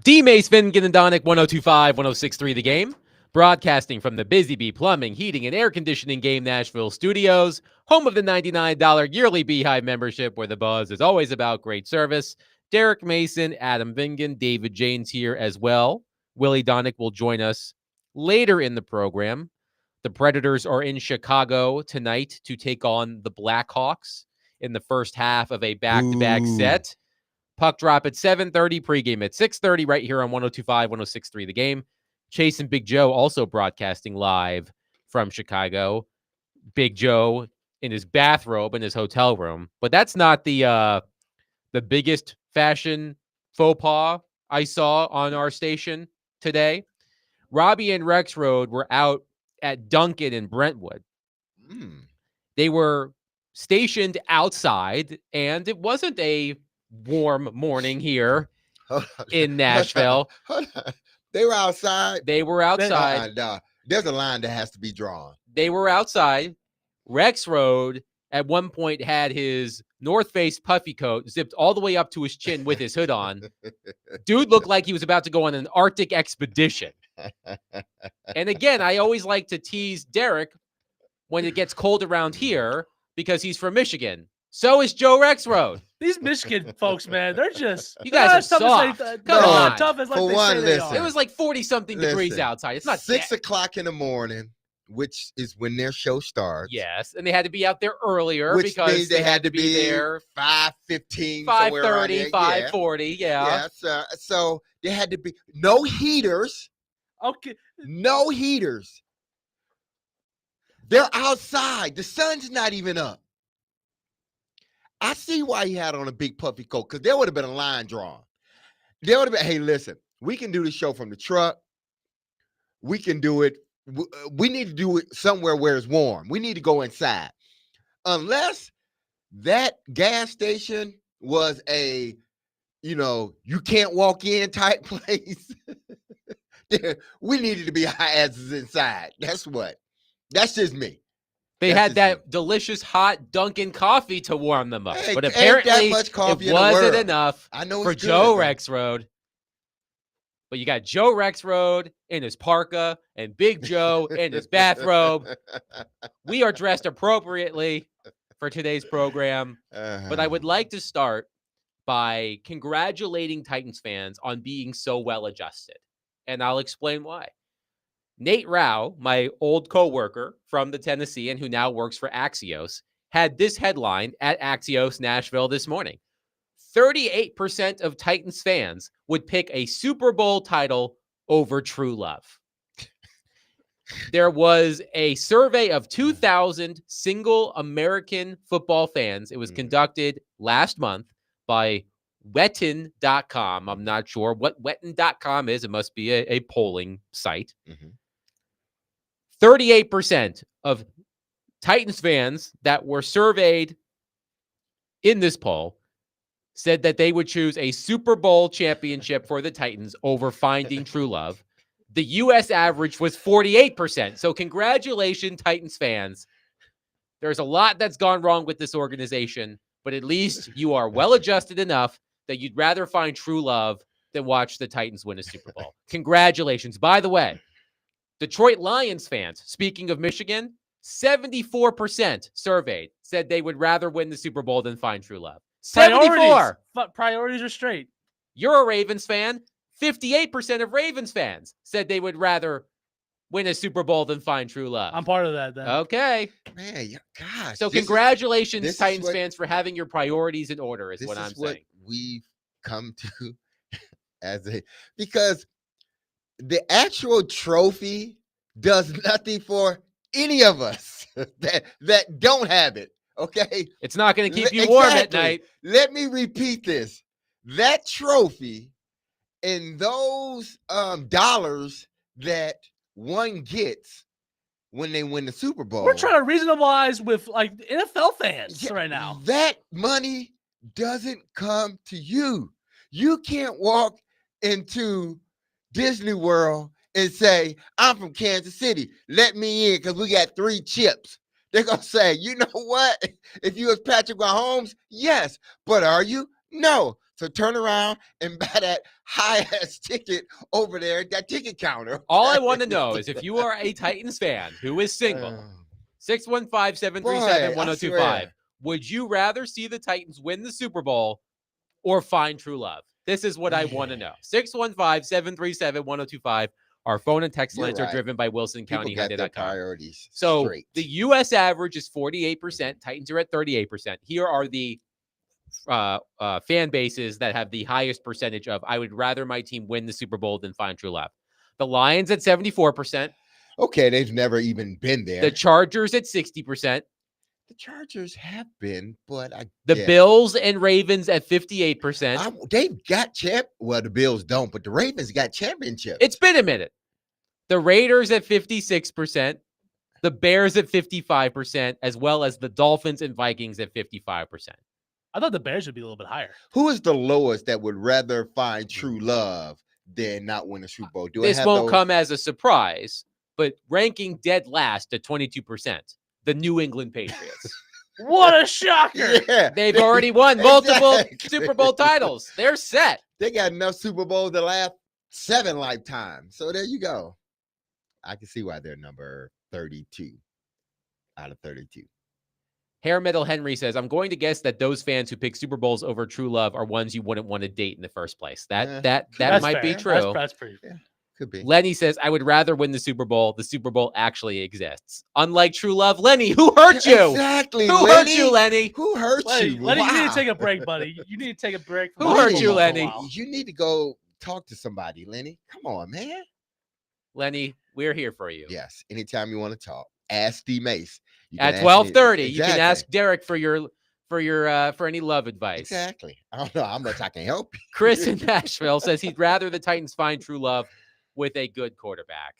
D. Mace, Finn, Ginendonic, 1025, 1063 The Game. Broadcasting from the Busy Bee Plumbing, Heating, and Air Conditioning Game Nashville studios, home of the $99 yearly Beehive membership, where the buzz is always about great service. Derek Mason, Adam Vingan, David Janes here as well. Willie Donick will join us later in the program. The Predators are in Chicago tonight to take on the Blackhawks in the first half of a back-to-back set. Puck drop at 7:30, pregame at 6:30, right here on 1025, 1063 The Game. Chase and Big Joe also broadcasting live from Chicago. Big Joe in his bathrobe in his hotel room. But that's not the biggest fashion faux pas I saw on our station today. Robbie and Rexroad were out at Dunkin' in Brentwood. They were stationed outside, and it wasn't a warm morning here in Nashville. Hold on. They were outside. They were outside. There's a line that has to be drawn. They were outside. Rexroad at one point had his North Face puffy coat zipped all the way up to his chin with his hood on. Dude looked like he was about to go on an Arctic expedition. And again, I always like to tease Derek when it gets cold around here because he's from Michigan. So is Joe Rexroad. These Michigan folks, man, they're just You guys are soft. Come on. Tough as like For they one, say they listen. are. It was like 40-something degrees Listen, outside. It's not 6 o'clock in the morning, which is when their show starts. Yes, and they had to be out there earlier Which because means they had to be there 5:15, 5:30, 5:40. Yeah. So they had to be no heaters. Okay. No heaters. They're outside. The sun's not even up. I see why he had on a big puffy coat, because there would have been a line drawn. There would have been, hey, listen, we can do the show from the truck. We can do it. We need to do it somewhere where it's warm. We need to go inside. Unless that gas station was a, you can't walk in type place. We needed to be our asses inside. That's what. That's just me. They That's had just that me. delicious hot Dunkin' coffee to warm them up. Hey, But ain't apparently that much coffee it in the wasn't world. enough I know for it's Joe good, Rexroad. But you got Joe Rexroad in his parka and Big Joe in his bathrobe. We are dressed appropriately for today's program. But I would like to start by congratulating Titans fans on being so well adjusted. And I'll explain why. Nate Rao, my old coworker from the Tennessee and who now works for Axios, had this headline at Axios Nashville this morning. 38% of Titans fans would pick a Super Bowl title over true love. There was a survey of 2,000 single American football fans. It was conducted last month by Wettin.com. I'm not sure what Wettin.com is. It must be a polling site. 38% of Titans fans that were surveyed in this poll said that they would choose a Super Bowl championship for the Titans over finding true love. The U.S. average was 48%. So congratulations, Titans fans. There's a lot that's gone wrong with this organization, but at least you are well-adjusted enough that you'd rather find true love than watch the Titans win a Super Bowl. Congratulations. By the way, Detroit Lions fans, speaking of Michigan, 74% surveyed said they would rather win the Super Bowl than find true love. 74. Priorities are straight. You're a Ravens fan. 58% of Ravens fans said they would rather win a Super Bowl than find true love. I'm part of that then. Okay. Man, gosh. So congratulations, this is Titans what- fans, for having your priorities in order, is This what is I'm what saying. we've come to because the actual trophy does nothing for any of us that don't have it. Okay. It's not going to keep you warm at Exactly. night. Let me repeat this. That trophy and those dollars that one gets when they win the Super Bowl. We're trying to reasonableize with like NFL fans Yeah, right now. That money doesn't come to you. You can't walk into Disney World and say, I'm from Kansas City. Let me in because we got 3 chips. They're going to say, you know what? If you was Patrick Mahomes, yes. But are you? No. So turn around and buy that high-ass ticket over there at that ticket counter. All I want to know is if you are a Titans fan who is single, 615-737-1025, would you rather see the Titans win the Super Bowl or find true love? This is what I want to know. 615-737-1025. Our phone and text You're lines are right. driven by Wilson People County got their Hyundai.com. priorities So straight. the U.S. average is 48%. Titans are at 38%. Here are the fan bases that have the highest percentage of I would rather my team win the Super Bowl than find true love. The Lions at 74%. Okay, they've never even been there. The Chargers at 60%. The Chargers have been, but The Bills and Ravens at 58%. They've got Well, the Bills don't, but the Ravens got championships. It's been a minute. The Raiders at 56%. The Bears at 55%, as well as the Dolphins and Vikings at 55%. I thought the Bears would be a little bit higher. Who is the lowest that would rather find true love than not win a Super Bowl? This won't come as a surprise, but ranking dead last at 22%, the New England Patriots. What a shocker! Yeah, They've already won multiple Exactly. Super Bowl titles. They're set. They got enough Super Bowls to last 7 lifetimes. So there you go. I can see why they're number 32 out of 32. Hair Metal Henry says, I'm going to guess that those fans who pick Super Bowls over true love are ones you wouldn't want to date in the first place. That That's might be fair. true. That's pretty. Could be. Lenny says, I would rather win the Super Bowl. The Super Bowl actually exists. Unlike true love, Lenny, who hurt you? Exactly. Who hurt you, Lenny? Who hurt Lenny, you? Lenny, you need Wow. to take a break, buddy. You need to take a break. from Who watching hurt you, football for a Lenny? while. You need to go talk to somebody, Lenny. Come on, man. Lenny, we're here for you. Yes. Anytime you want to talk, ask Steve Mace. You can At ask me- 12:30, you can Exactly. ask Derek for any love advice. Exactly. I don't know how much I can help you. Chris in Nashville says he'd rather the Titans find true love with a good quarterback.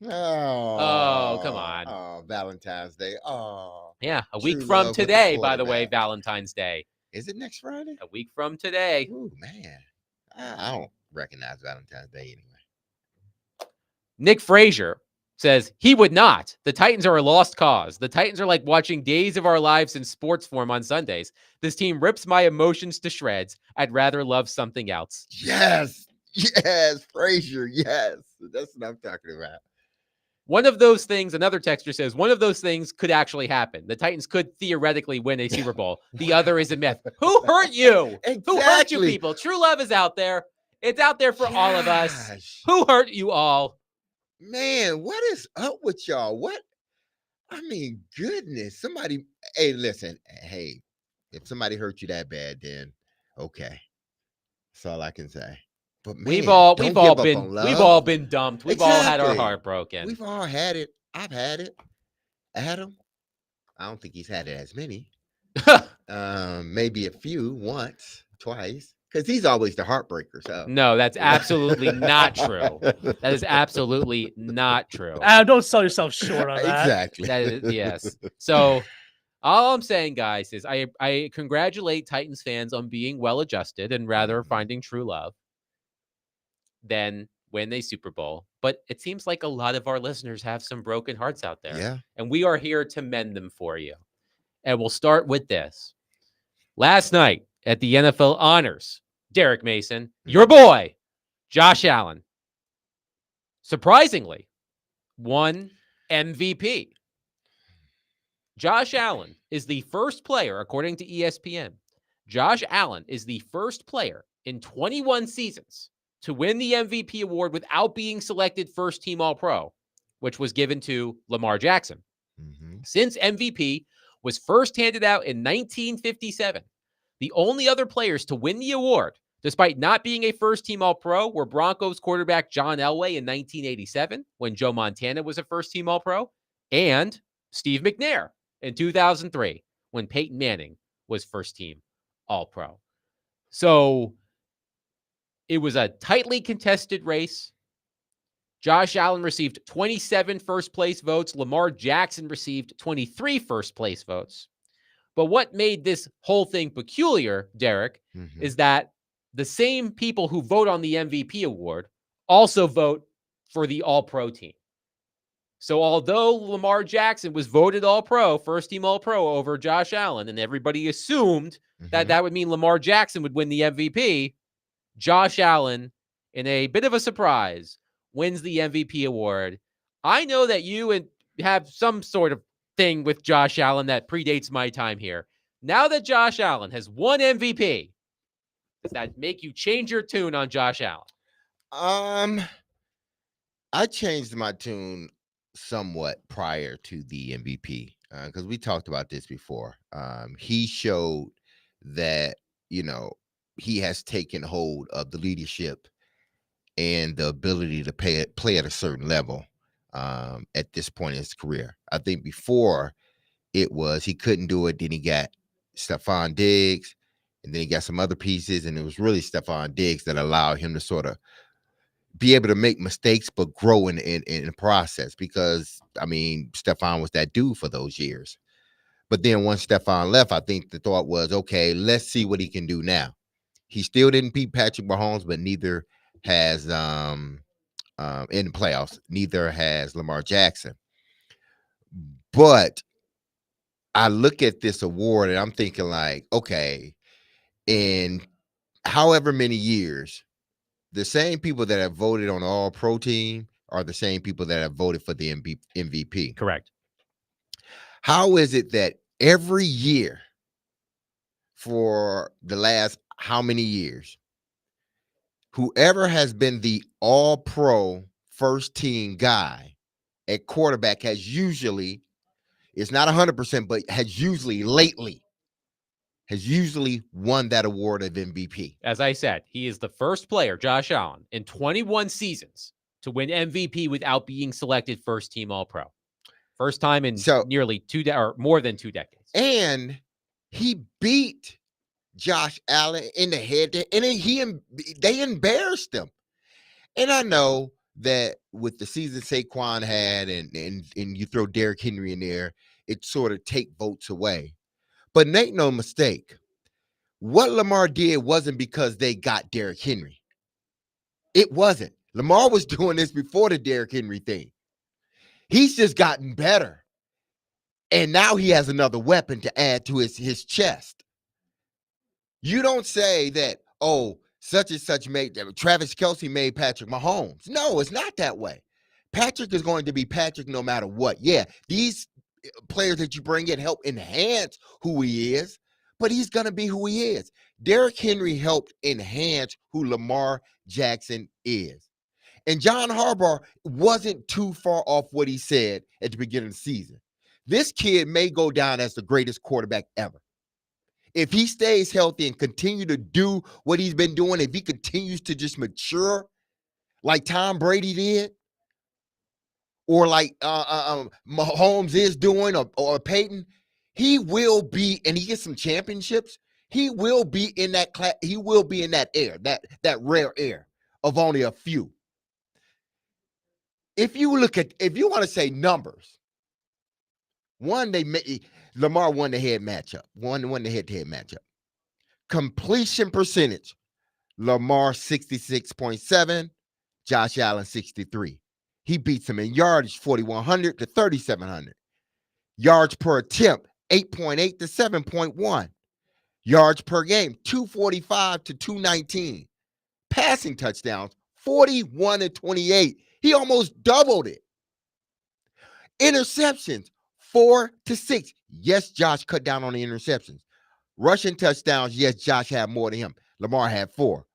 Oh, come on. Oh, Valentine's Day. Oh, Yeah, a week True from love with a today, by the way, quarterback. Valentine's Day. is it next Friday? A week from today. Ooh, man. I don't recognize Valentine's Day anyway. Nick Frazier says he would not. The Titans are a lost cause. The Titans are like watching Days of Our Lives in sports form on Sundays. This team rips my emotions to shreds. I'd rather love something else. Yes. Yes. Frazier. Yes. That's what I'm talking about. One of those things, another texter says, one of those things could actually happen. The Titans could theoretically win a Super Bowl. The other is a myth. Who hurt you? Who hurt you, Exactly. people? True love is out there. It's out there for all of us. Gosh. Who hurt you all? Man, what is up with y'all? What? I mean, goodness. Somebody, hey, listen. Hey, if somebody hurt you that bad, then okay. That's all I can say. But man, We've all don't give up on we've love. all been dumped. We've all had our Exactly. heart broken. We've all had it. I've had it. Adam, I don't think he's had it as many. Maybe a few, once, twice, because he's always the heartbreaker. So No, that's absolutely not true. That is absolutely not true. Adam, don't sell yourself short on that. exactly. That is, yes. So all I'm saying, guys, is I congratulate Titans fans on being well adjusted and rather finding true love than win a Super Bowl. But it seems like a lot of our listeners have some broken hearts out there. Yeah. And we are here to mend them for you. And we'll start with this. Last night at the NFL Honors, Derek Mason, your boy, Josh Allen, surprisingly, won MVP. Josh Allen is the first player, according to ESPN, Josh Allen is the first player in 21 seasons to win the MVP award without being selected first team All-Pro, which was given to Lamar Jackson. Mhm. Since MVP was first handed out in 1957, the only other players to win the award, despite not being a first-team All-Pro, were Broncos quarterback John Elway in 1987, when Joe Montana was a first-team All-Pro, and Steve McNair in 2003, when Peyton Manning was first-team All-Pro. So it was a tightly contested race. Josh Allen received 27 first-place votes. Lamar Jackson received 23 first-place votes. But what made this whole thing peculiar, Derek, Mhm. is that the same people who vote on the MVP award also vote for the All-Pro team. So although Lamar Jackson was voted All-Pro, first-team All-Pro over Josh Allen, and everybody assumed that that would mean Lamar Jackson would win the MVP, Josh Allen, in a bit of a surprise, wins the MVP award. I know that you have some sort of thing with Josh Allen that predates my time here. Now that Josh Allen has won MVP, does that make you change your tune on Josh Allen? I changed my tune somewhat prior to the MVP because we talked about this before. He showed that, he has taken hold of the leadership and the ability to play at a certain level at this point in his career. I think before it was he couldn't do it, then he got Stephon Diggs, and then he got some other pieces, and it was really Stephon Diggs that allowed him to sort of be able to make mistakes but grow in the process, because Stephon was that dude for those years. But then once Stephon left, I think the thought was, okay, let's see what he can do now. He still didn't beat Patrick Mahomes, but neither has in the playoffs, neither has Lamar Jackson. But I look at this award and I'm thinking like, okay, in however many years, the same people that have voted on the All-Pro team are the same people that have voted for the MVP. Correct. How is it that every year for the last how many years, whoever has been the All-Pro first team guy at quarterback has usually, it's not 100%, but has usually won that award of MVP? As I said, he is the first player, Josh Allen, in 21 seasons to win MVP without being selected first team All-Pro. First time in nearly or more than 2 decades. And he beat Josh Allen in the head, and they embarrassed him. And I know that with the season Saquon had, and you throw Derrick Henry in there, it sort of take votes away. But make no mistake, what Lamar did wasn't because they got Derrick Henry. It wasn't. Lamar was doing this before the Derrick Henry thing. He's just gotten better. And now he has another weapon to add to his chest. You don't say that, oh, such and such made Travis Kelce made Patrick Mahomes. No, it's not that way. Patrick is going to be Patrick no matter what. Yeah, these players that you bring in help enhance who he is, but he's going to be who he is. Derrick Henry helped enhance who Lamar Jackson is. And John Harbaugh wasn't too far off what he said at the beginning of the season. This kid may go down as the greatest quarterback ever. If he stays healthy and continue to do what he's been doing, if he continues to just mature like Tom Brady did, or like Mahomes is doing, or Peyton, he will be, and he gets some championships, he will be in that class, he will be in that air, that rare air of only a few. If you want to say numbers, Lamar won the head matchup. Won the head-to-head matchup. Completion percentage, Lamar 66.7, Josh Allen 63. He beats him in yardage 4,100 to 3,700. Yards per attempt 8.8 to 7.1. Yards per game 245 to 219. Passing touchdowns 41 to 28. He almost doubled it. Interceptions 4 to 6. Yes, Josh cut down on the interceptions. Rushing touchdowns, yes, Josh had more than him. Lamar had 4.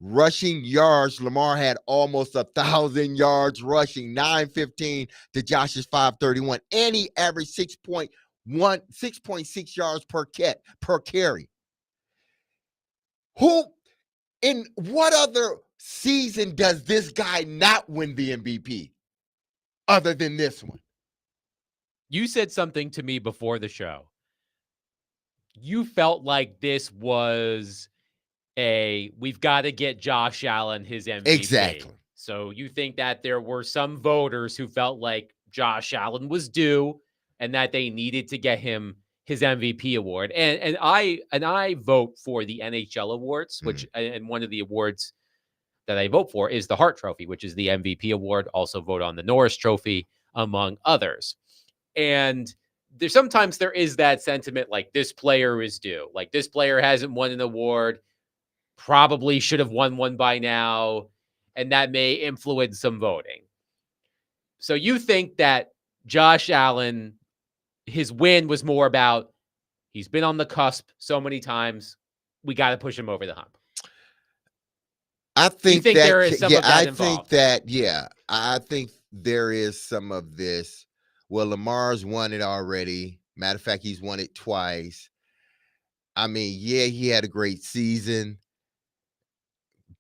Rushing yards, Lamar had almost 1,000 yards rushing, 915 to Josh's 531. And he averaged 6.6 yards per carry. Who, in what other season does this guy not win the MVP other than this one? You said something to me before the show. You felt like this was we've got to get Josh Allen his MVP. Exactly. So you think that there were some voters who felt like Josh Allen was due and that they needed to get him his MVP award. And I vote for the NHL awards, which and one of the awards that I vote for is the Hart Trophy, which is the MVP award. Also vote on the Norris Trophy. among others. And sometimes there is that sentiment like this player is due. Like this player hasn't won an award, probably should have won one by now, and that may influence some voting. So you think that Josh Allen, his win was more about he's been on the cusp so many times, we got to push him over the hump. I think think that, there is some yeah, of that I involved? think that, yeah, I think there is some of this. Well, Lamar's won it already. Matter of fact, he's won it twice. I mean, yeah, he had a great season,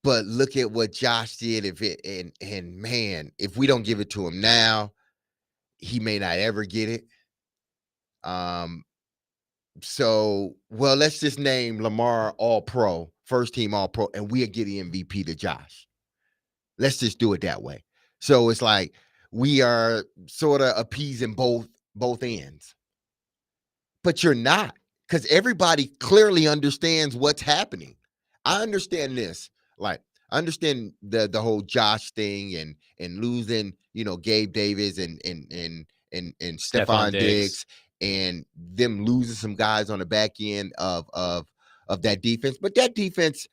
but look at what Josh did. And man, if we don't give it to him now, he may not ever get it. So, well, let's just name Lamar All Pro, first team All Pro, and we'll get the MVP to Josh. Let's just do it that way. So it's like we are sort of appeasing both ends. But you're not, because everybody clearly understands what's happening. I understand this. Like, I understand the whole Josh thing and losing, Gabe Davis and Stephon Stephon Diggs. Diggs and them losing some guys on the back end of that defense. But that defense,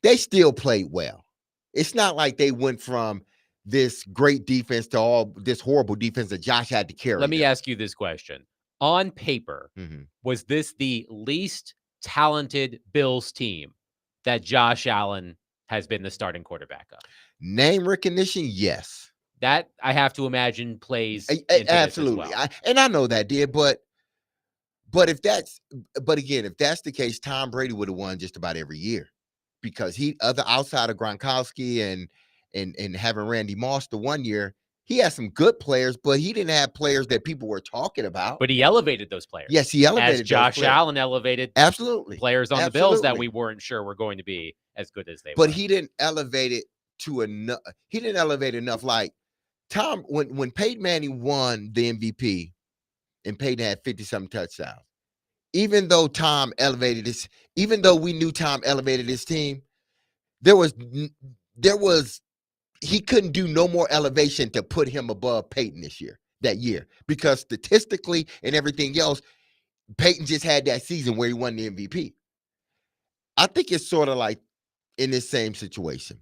they still played well. It's not like they went from this great defense to all this horrible defense that Josh had to carry. Let me them. ask you this question. On paper, was this the least talented Bills team that Josh Allen has been the starting quarterback of? Name recognition, yes. That, I have to imagine, plays into Absolutely. this as well. I know that did, but if that's the case, Tom Brady would have won just about every year because outside of Gronkowski and having Randy Moss the one year, he had some good players, but he didn't have players that people were talking about. But he elevated those players. Yes, he elevated as Josh those players. Allen elevated Absolutely players on the Bills that we weren't sure were going to be as good as they were. But he didn't elevate it to enough. He didn't elevate enough. Like Tom, when Peyton Manning won the MVP and Peyton had 50-something touchdowns, even though we knew Tom elevated his team, he couldn't do no more elevation to put him above Peyton that year, because statistically and everything else, Peyton just had that season where he won the MVP. I think it's sort of like in this same situation.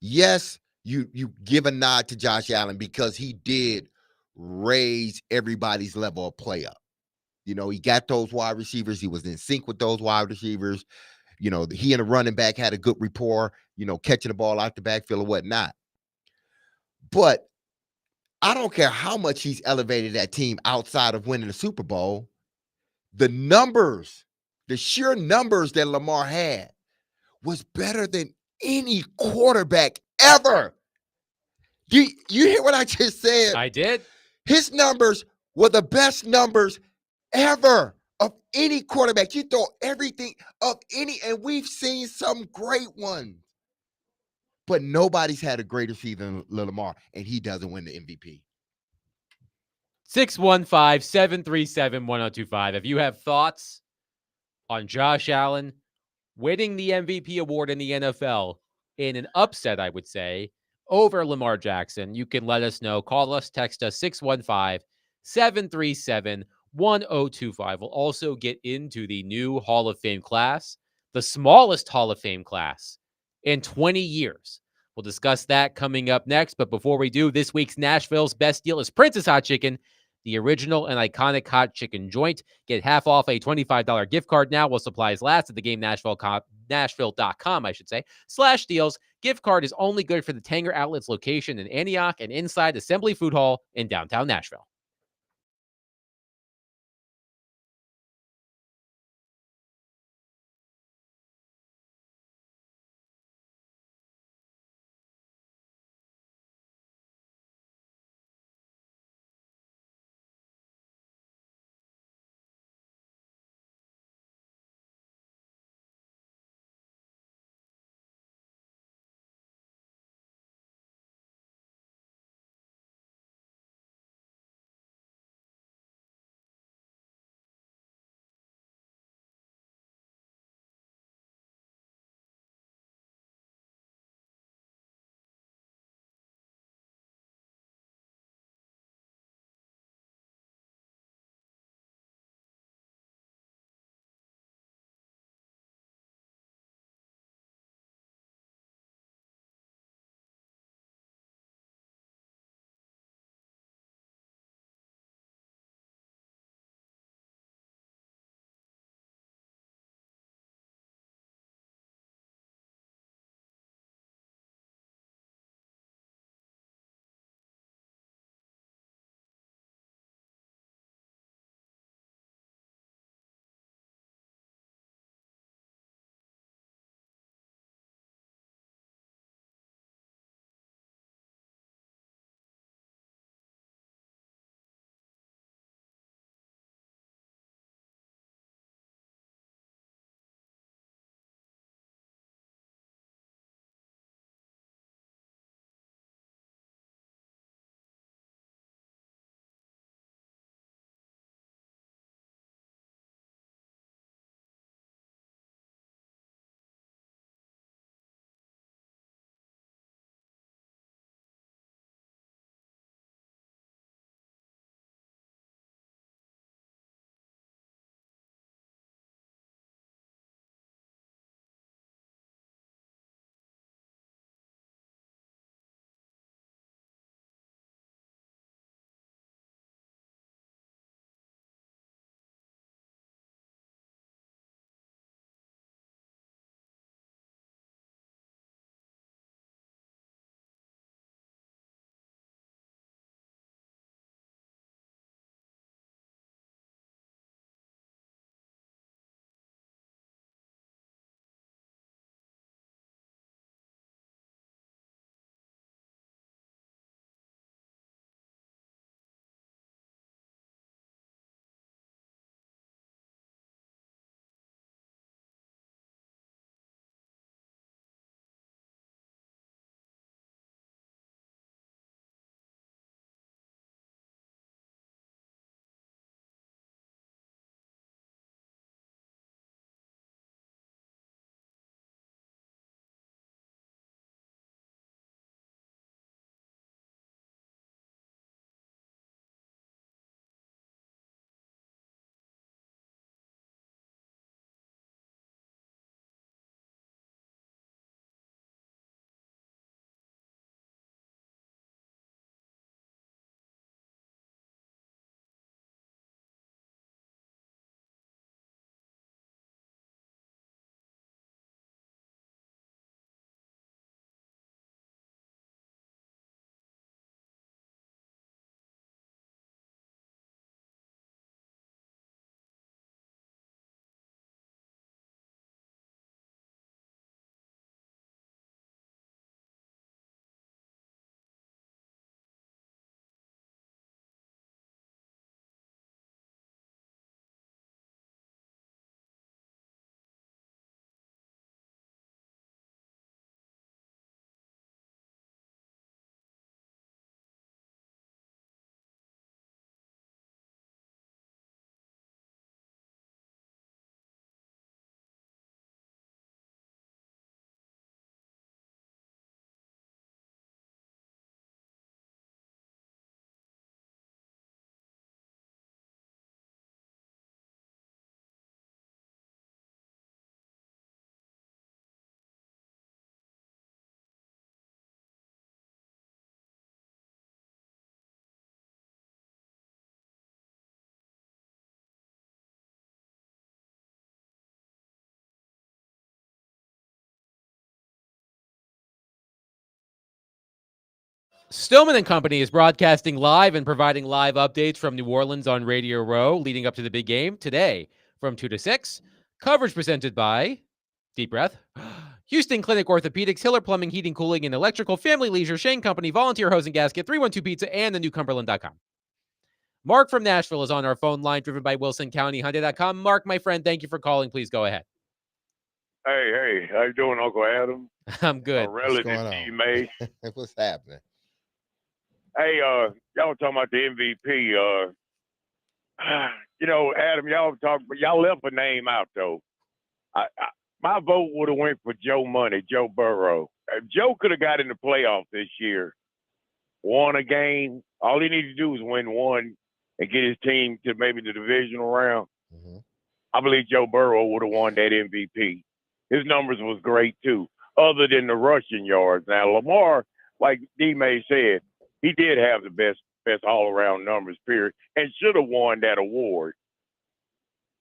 Yes, you give a nod to Josh Allen because he did raise everybody's level of play up. He got those wide receivers. He was in sync with those wide receivers. He and the running back had a good rapport, catching the ball out the backfield or whatnot. But I don't care how much he's elevated that team outside of winning the Super Bowl. The sheer numbers that Lamar had was better than any quarterback ever. You hear what I just said? I did. His numbers were the best numbers ever of any quarterback. You throw everything of any, and we've seen some great ones. But nobody's had a greater season than Lamar, and he doesn't win the MVP. 615-737-1025. If you have thoughts on Josh Allen winning the MVP award in the NFL in an upset, I would say, over Lamar Jackson, you can let us know. Call us, text us, 615-737-1025. We'll also get into the new Hall of Fame class, the smallest Hall of Fame class in 20 years. We'll discuss that coming up next. But before we do, this week's Nashville's best deal is Prince's Hot Chicken, the original and iconic hot chicken joint. Get half off a $25 gift card now while supplies last at the game Nashville.com, /deals. Gift card is only good for the Tanger Outlets location in Antioch and inside Assembly Food Hall in downtown Nashville. Stillman and Company is broadcasting live and providing live updates from New Orleans on Radio Row leading up to the big game today from 2 to 6. Coverage presented by, deep breath, Houston Clinic Orthopedics, Hiller Plumbing, Heating, Cooling, and Electrical, Family Leisure, Shane Company, Volunteer Hose and Gasket, 312 Pizza, and the newcumberland.com. Mark from Nashville is on our phone line, driven by Wilson County Hyundai.com. Mark, my friend, thank you for calling. Please go ahead. Hey, how you doing, Uncle Adam? I'm good. A relative going to on? you, May. What's happening? Hey, y'all talking about the MVP. Adam, y'all left a name out though. My vote would have went for Joe Money, Joe Burrow. If Joe could have got in the playoffs this year, won a game. All he needed to do was win one and get his team to maybe the divisional round. Mm-hmm. I believe Joe Burrow would have won that MVP. His numbers was great too, other than the rushing yards. Now Lamar, like D-May said, he did have the best all-around numbers, period, and should have won that award.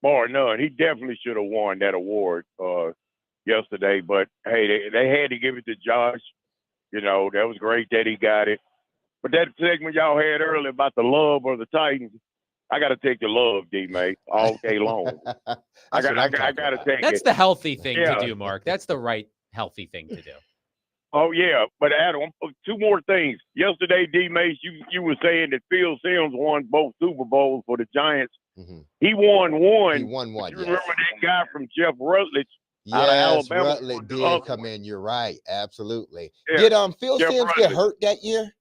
Bar none, he definitely should have won that award yesterday. But hey, they had to give it to Josh. You know, that was great that he got it. But that segment y'all had earlier about the love of the Titans, I got to take the love, D-May, all day long. I got to take it. That's the healthy thing Yeah. to do, Mark. That's the right healthy thing to do. Oh, yeah. But, Adam, two more things. Yesterday, D-Mace, you were saying that Phil Simms won both Super Bowls for the Giants. Mm-hmm. He won one. He won one, You yes. remember that guy from Jeff Rutledge out of Yes, Alabama? Rutledge did come in. You're right. Absolutely. Yeah. Did Phil Jeff Simms get Rutledge. hurt that year?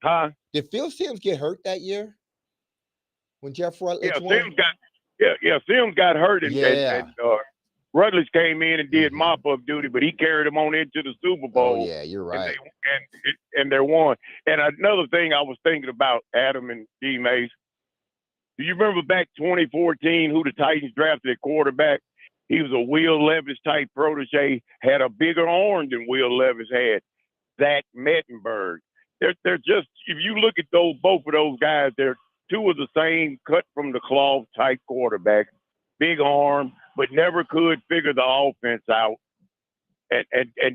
Huh? Did Phil Simms get hurt that year when Jeff Rutledge Yeah, won? Simms got hurt, and, Yeah. and Rutledge came in and did mop-up duty, but he carried them on into the Super Bowl. Oh, yeah, you're right. And they won. And another thing I was thinking about, Adam and D. Mace, do you remember back 2014 who the Titans drafted at quarterback? He was a Will Levis type protege, had a bigger arm than Will Levis had. Zach Mettenberg. They're just, if you look at both of those guys, they're two of the same cut from the cloth type quarterbacks. Big arm, but never could figure the offense out, and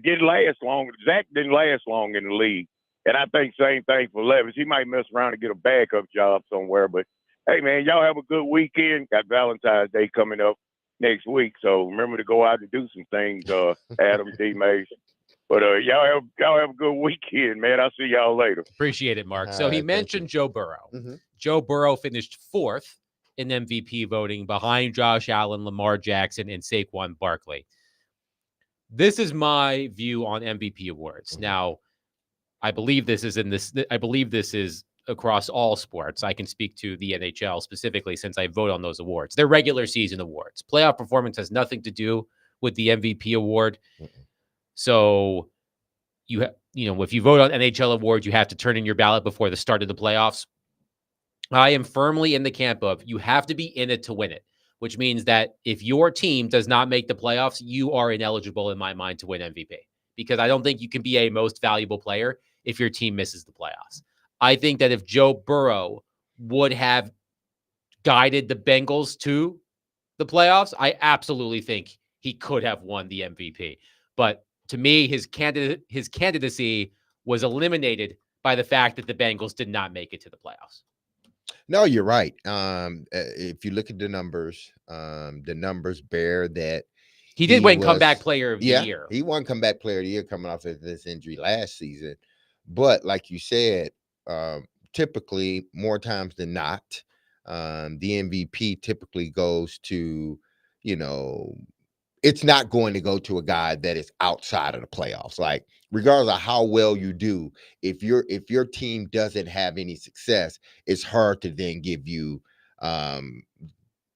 didn't last long. Zach didn't last long in the league, and I think same thing for Levis. He might mess around and get a backup job somewhere. But hey, man, y'all have a good weekend. Got Valentine's Day coming up next week, so remember to go out and do some things. Adam, D. Mace. But y'all have a good weekend, man. I'll see y'all later. Appreciate it, Mark. All So he right, thank mentioned Joe Burrow. Mm-hmm. Joe Burrow finished 4th in MVP voting behind Josh Allen, Lamar Jackson, and Saquon Barkley. This is my view on MVP awards. Mhm. Now, I believe this is across all sports. I can speak to the NHL specifically since I vote on those awards. They're regular season awards. Playoff performance has nothing to do with the MVP award. Mm-mm. So if you vote on NHL awards, you have to turn in your ballot before the start of the playoffs. I am firmly in the camp of you have to be in it to win it, which means that if your team does not make the playoffs, you are ineligible in my mind to win MVP, because I don't think you can be a most valuable player if your team misses the playoffs. I think that if Joe Burrow would have guided the Bengals to the playoffs, I absolutely think he could have won the MVP. But to me, his candidacy was eliminated by the fact that the Bengals did not make it to the playoffs. No, you're right. If you look at the numbers bear that he did win comeback player of the year. He won comeback player of the year coming off of this injury last season. But like you said, typically more times than not, the MVP typically goes to, it's not going to go to a guy that is outside of the playoffs. Like, regardless of how well you do, if your team doesn't have any success, it's hard to then give you the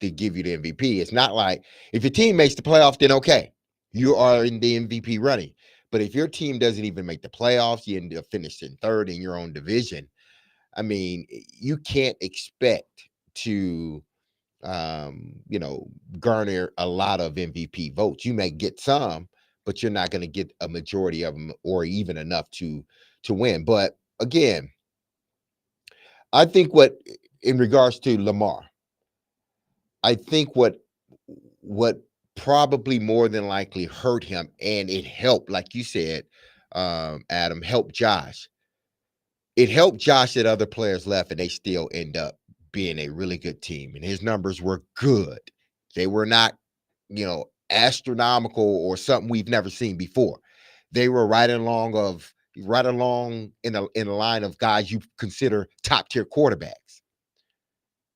MVP. It's not like if your team makes the playoffs, then okay, you are in the MVP running. But if your team doesn't even make the playoffs, you end up finishing third in your own division. I mean, you can't expect to garner a lot of MVP votes. You may get some, but you're not going to get a majority of them or even enough to win. But again, I think in regards to Lamar, I think what probably more than likely hurt him, and it helped, like you said, Adam, helped Josh. it helped Josh that other players left and they still end up being a really good team. And his numbers were good. They were not, astronomical or something we've never seen before. They were right along in the line of guys you consider top tier quarterbacks.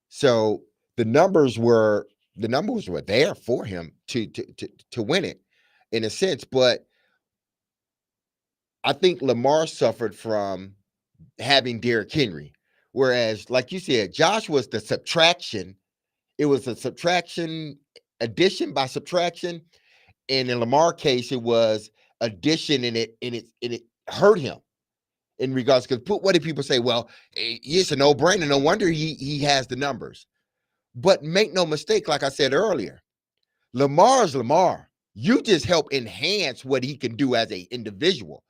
So the numbers were there for him to win it in a sense, but I think Lamar suffered from having Derrick Henry, whereas, like you said, Josh was the subtraction. It was a subtraction, addition by subtraction, and in Lamar's case, it was addition, and it hurt him in regards, because what did people say? Well, it's a no-brainer. No wonder he has the numbers. But make no mistake, like I said earlier, Lamar's Lamar. You just help enhance what he can do as an individual.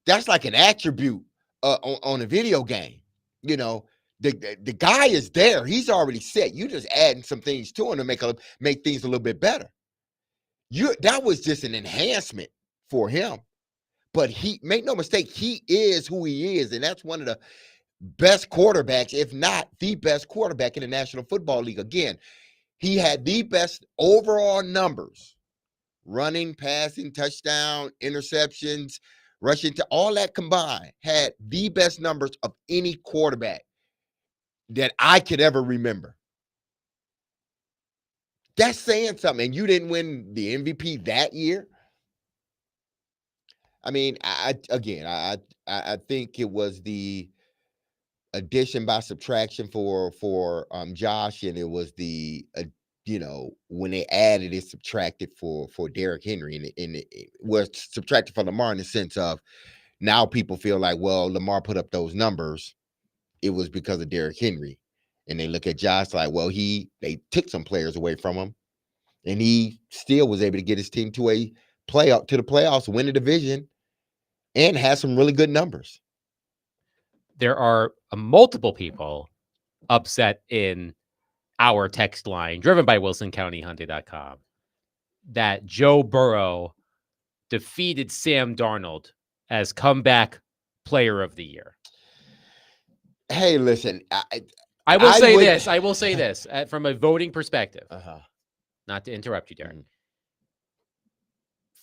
That's like an attribute on a video game. The guy is there. He's already set. You just adding some things to him to make things a little bit better. That was just an enhancement for him. But make no mistake, he is who he is, and that's one of the best quarterbacks, if not the best quarterback in the National Football League. Again, he had the best overall numbers: running, passing, touchdown, interceptions, rushing, to all that combined, had the best numbers of any quarterback that I could ever remember. That's saying something. And you didn't win the MVP that year. I mean, I think it was the addition by subtraction for Josh, and it was the when they added it, subtracted for Derrick Henry, and it was subtracted for Lamar in the sense of now people feel like, well, Lamar put up those numbers, it was because of Derrick Henry, and they look at Josh like, well, they took some players away from him, and he still was able to get his team to the playoffs, win the division, and have some really good numbers. There are multiple people upset in our text line, driven by WilsonCountyHunter.com, that Joe Burrow defeated Sam Darnold as comeback player of the year. Hey, listen, I will say this from a voting perspective, not to interrupt you, Derek. Mm-hmm.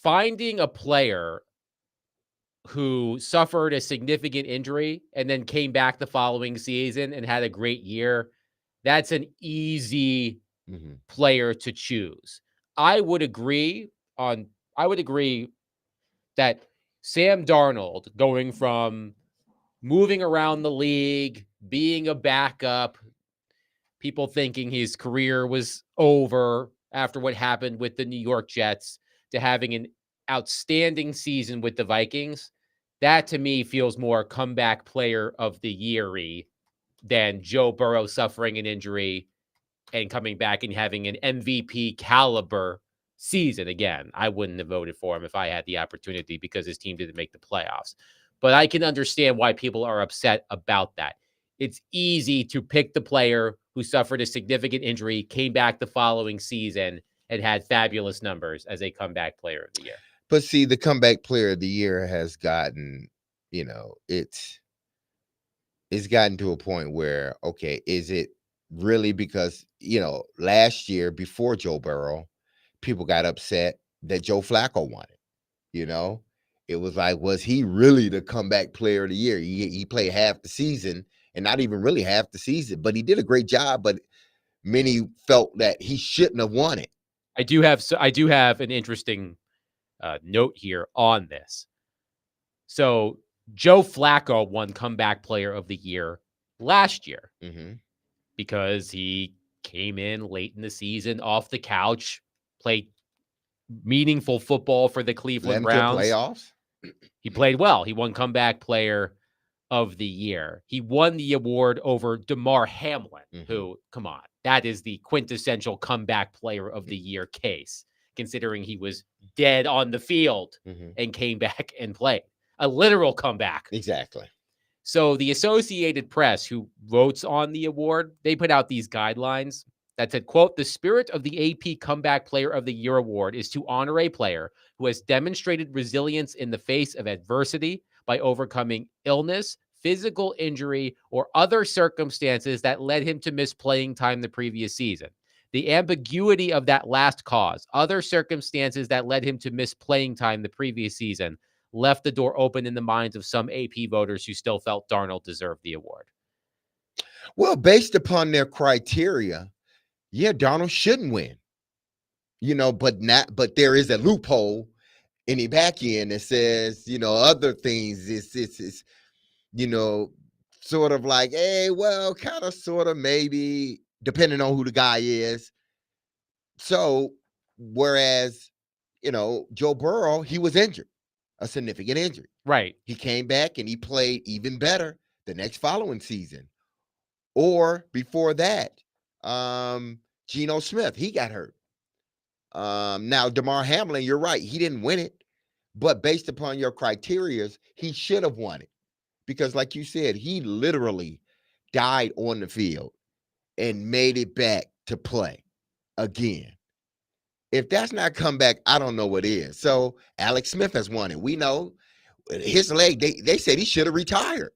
Finding a player who suffered a significant injury and then came back the following season and had a great year, that's an easy player to choose. I would agree that Sam Darnold, going from moving around the league, being a backup, people thinking his career was over after what happened with the New York Jets, to having an outstanding season with the Vikings, that to me feels more comeback player of the year-y than Joe Burrow suffering an injury and coming back and having an MVP caliber season. Again, I wouldn't have voted for him if I had the opportunity because his team didn't make the playoffs. But I can understand why people are upset about that. It's easy to pick the player who suffered a significant injury, came back the following season, and had fabulous numbers as a comeback player of the year. But see, the comeback player of the year has gotten, it's gotten to a point where, okay, is it really because, last year before Joe Burrow, people got upset that Joe Flacco won it. It was like, was he really the comeback player of the year? He played half the season, and not even really half the season, but he did a great job. But many felt that he shouldn't have won it. I do have an interesting note here on this. So Joe Flacco won comeback player of the year last year because he came in late in the season off the couch, played meaningful football for the Cleveland Browns. Playoffs. He played well. He won comeback player of the year. He won the award over DeMar Hamlin, who, come on, that is the quintessential comeback player of the year case, considering he was dead on the field and came back and played. A literal comeback. Exactly. So the Associated Press, who votes on the award, they put out these guidelines that said, quote, the spirit of the AP Comeback Player of the Year award is to honor a player who has demonstrated resilience in the face of adversity by overcoming illness, physical injury or other circumstances that led him to miss playing time the previous season. The ambiguity of that last cause, other circumstances that led him to miss playing time the previous season, left the door open in the minds of some AP voters who still felt Darnold deserved the award. Well, based upon their criteria, yeah, Darnold shouldn't win. But there is a loophole in the back end that says, other things. It's sort of like, hey, well, kind of, sort of, maybe, depending on who the guy is. So, whereas, Joe Burrow, he was injured, a significant injury. Right. He came back and he played even better the next following season. Or before that, Geno Smith, he got hurt. Now, Damar Hamlin, you're right. He didn't win it. But based upon your criteria, he should have won it. Because like you said, he literally died on the field and made it back to play again. If that's not come back, I don't know what is. So Alex Smith has won it. We know his leg, they said he should have retired.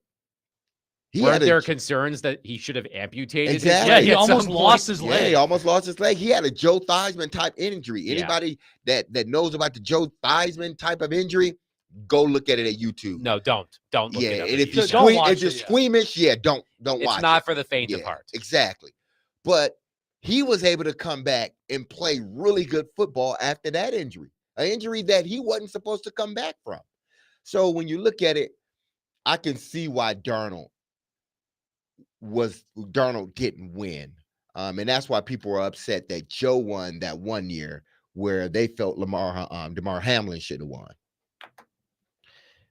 Weren't there concerns that he should have amputated his Exactly. Yeah, leg he at almost some lost point? his Yeah, leg. he almost lost his leg. He had a Joe Theismann type injury. Anybody that knows about the Joe Theismann type of injury, go look at it at YouTube. No, don't look Yeah, it up. and at if you're YouTube. Don't watch if you're it, yeah. squeamish, don't watch It's not it. for the faint of Yeah, heart. exactly. But he was able to come back and play really good football after that injury, an injury that he wasn't supposed to come back from. So when you look at it, I can see why Darnold didn't win. And that's why people were upset that Joe won that one year where they felt Damar Hamlin should have won.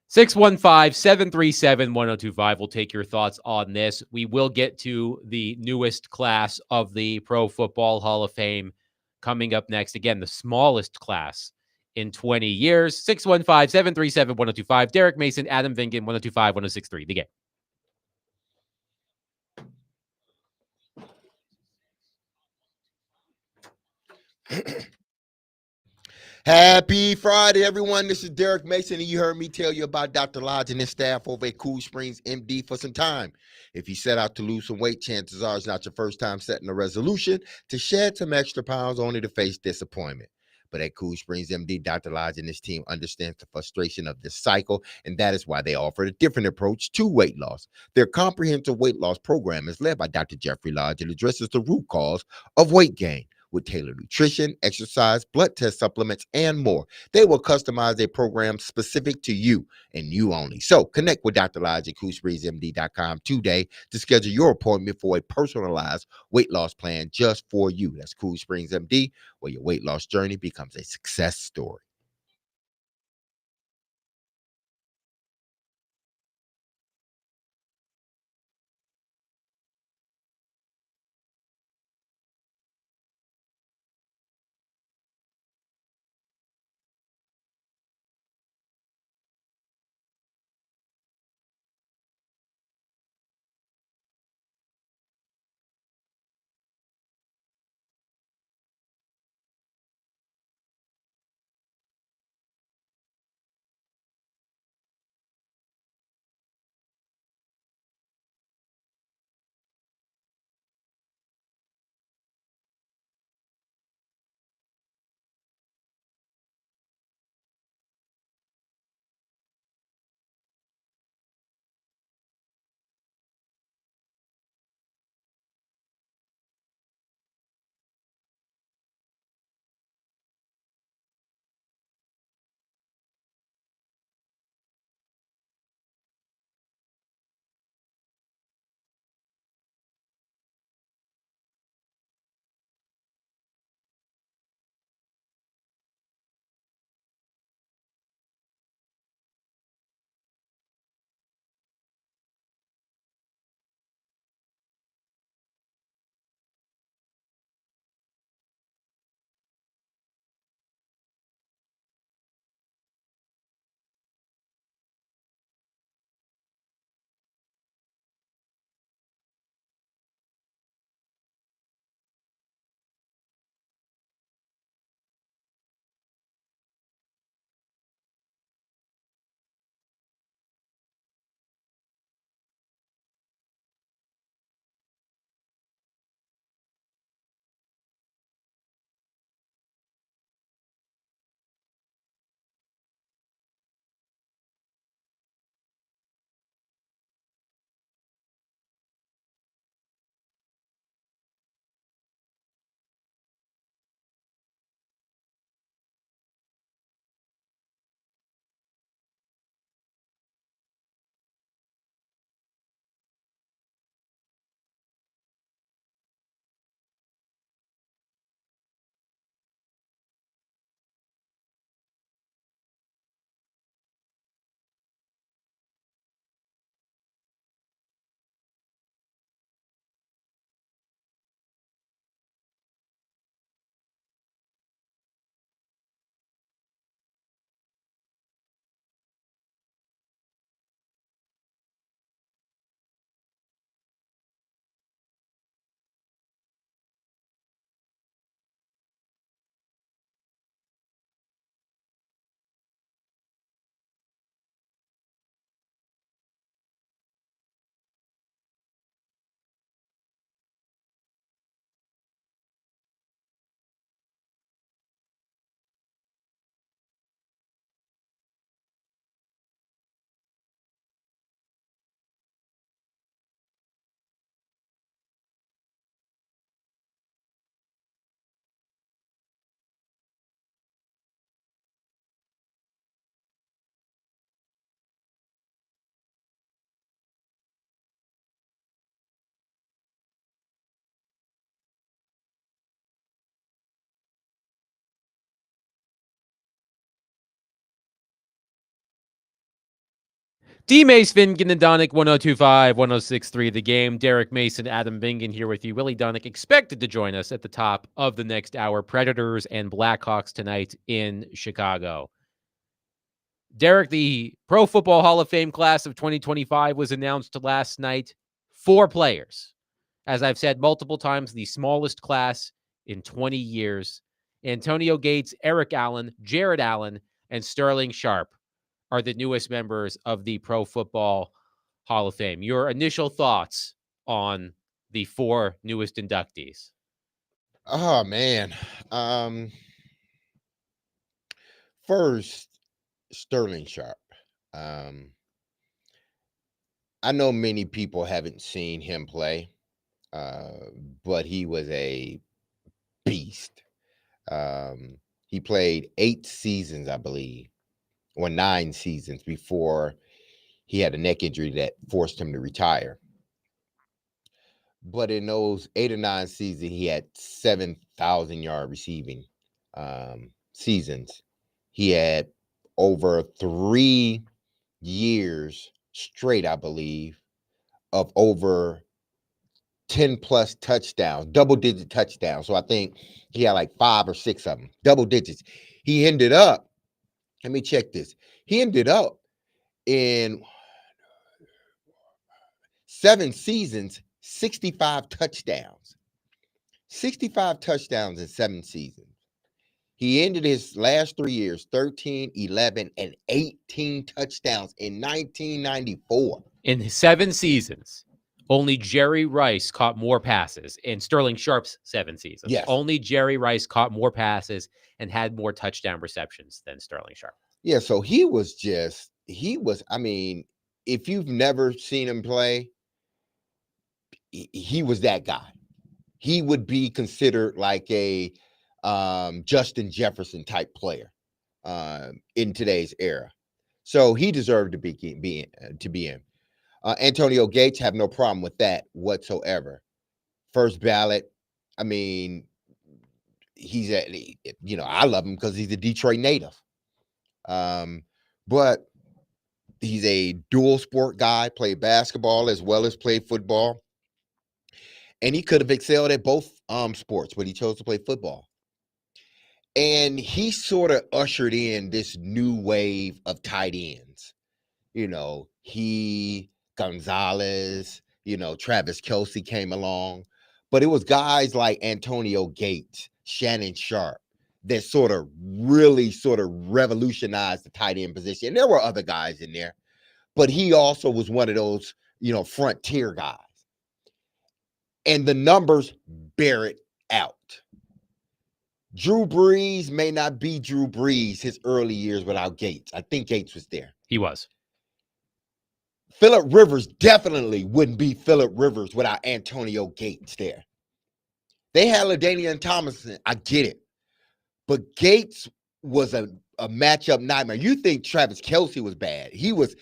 615-737-1025. We'll take your thoughts on this. We will get to the newest class of the Pro Football Hall of Fame coming up next. Again, the smallest class in 20 years. 615-737-1025. Derek Mason, Adam Vingan, 1025-1063. The Game. Happy Friday, everyone. This is Derek Mason, and you heard me tell you about Dr. Lodge and his staff over at Cool Springs MD for some time. If you set out to lose some weight, chances are it's not your first time setting a resolution to shed some extra pounds only to face disappointment. But at Cool Springs MD, Dr. Lodge and his team understands the frustration of this cycle, and that is why they offer a different approach to weight loss. Their comprehensive weight loss program is led by Dr. Jeffrey Lodge and addresses the root cause of weight gain. With tailored nutrition, exercise, blood test supplements, and more. They will customize their program specific to you and you only. So connect with Dr. Lodge at CoolSpringsMD.com today to schedule your appointment for a personalized weight loss plan just for you. That's Cool Springs MD, where your weight loss journey becomes a success story. D. Mace, Vingan, and Donick, 1025, 1063 The Game. Derek Mason, Adam Vingan here with you. Willie Donick expected to join us at the top of the next hour. Predators and Blackhawks tonight in Chicago. Derek, the Pro Football Hall of Fame class of 2025 was announced last night. 4 players. As I've said multiple times, the smallest class in 20 years. Antonio Gates, Eric Allen, Jared Allen, and Sterling Sharp are the newest members of the Pro Football Hall of Fame. Your initial thoughts on the 4 newest inductees? Oh man. First, Sterling Sharp. I know many people haven't seen him play, but he was a beast. He played 8 seasons, I believe, or 9 seasons before he had a neck injury that forced him to retire. But in those 8 or 9 seasons, he had 7,000-yard receiving seasons. He had over 3 years straight, I believe, of over 10 plus touchdowns, double-digit touchdowns. So I think he had like 5 or 6 of them, double digits. He ended up, let me check this. He ended up in 7 seasons, 65 touchdowns. 65 touchdowns in 7 seasons. He ended his last 3 years, 13, 11, and 18 touchdowns in 1994. In 7 seasons, only Jerry Rice caught more passes. In Sterling Sharp's 7 seasons, Yes. only Jerry Rice caught more passes and had more touchdown receptions than Sterling Sharp. Yeah, so I mean, if you've never seen him play, he was that guy. He would be considered like a Justin Jefferson type player in today's era. So he deserved to be in. Antonio Gates, have no problem with that whatsoever. First ballot. I mean, I love him because he's a Detroit native. But he's a dual sport guy, played basketball as well as played football. And he could have excelled at both sports, but he chose to play football. And he sort of ushered in this new wave of tight ends. Gonzalez, Travis Kelce came along. But it was guys like Antonio Gates, Shannon Sharp, that really revolutionized the tight end position. And there were other guys in there, but he also was one of those, frontier guys. And the numbers bear it out. Drew Brees may not be Drew Brees his early years without Gates. I think Gates was there. He was. Phillip Rivers definitely wouldn't be Phillip Rivers without Antonio Gates there. They had LaDainian Tomlinson. I get it. But Gates was a matchup nightmare. You think Travis Kelce was bad. He was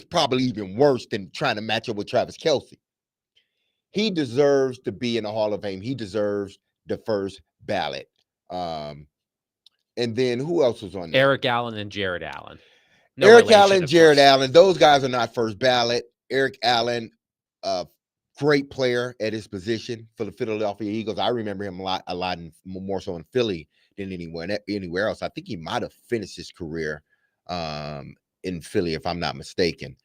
probably even worse than trying to match up with Travis Kelce. He deserves to be in the Hall of Fame. He deserves the first ballot. And then who else was on there? Eric Allen and Jared Allen. Eric Allen, Jared Allen. Those guys are not first ballot. Eric Allen, great player at his position for the Philadelphia Eagles. I remember him a lot more so in Philly than anywhere else. I think he might have finished his career in Philly, if I'm not mistaken.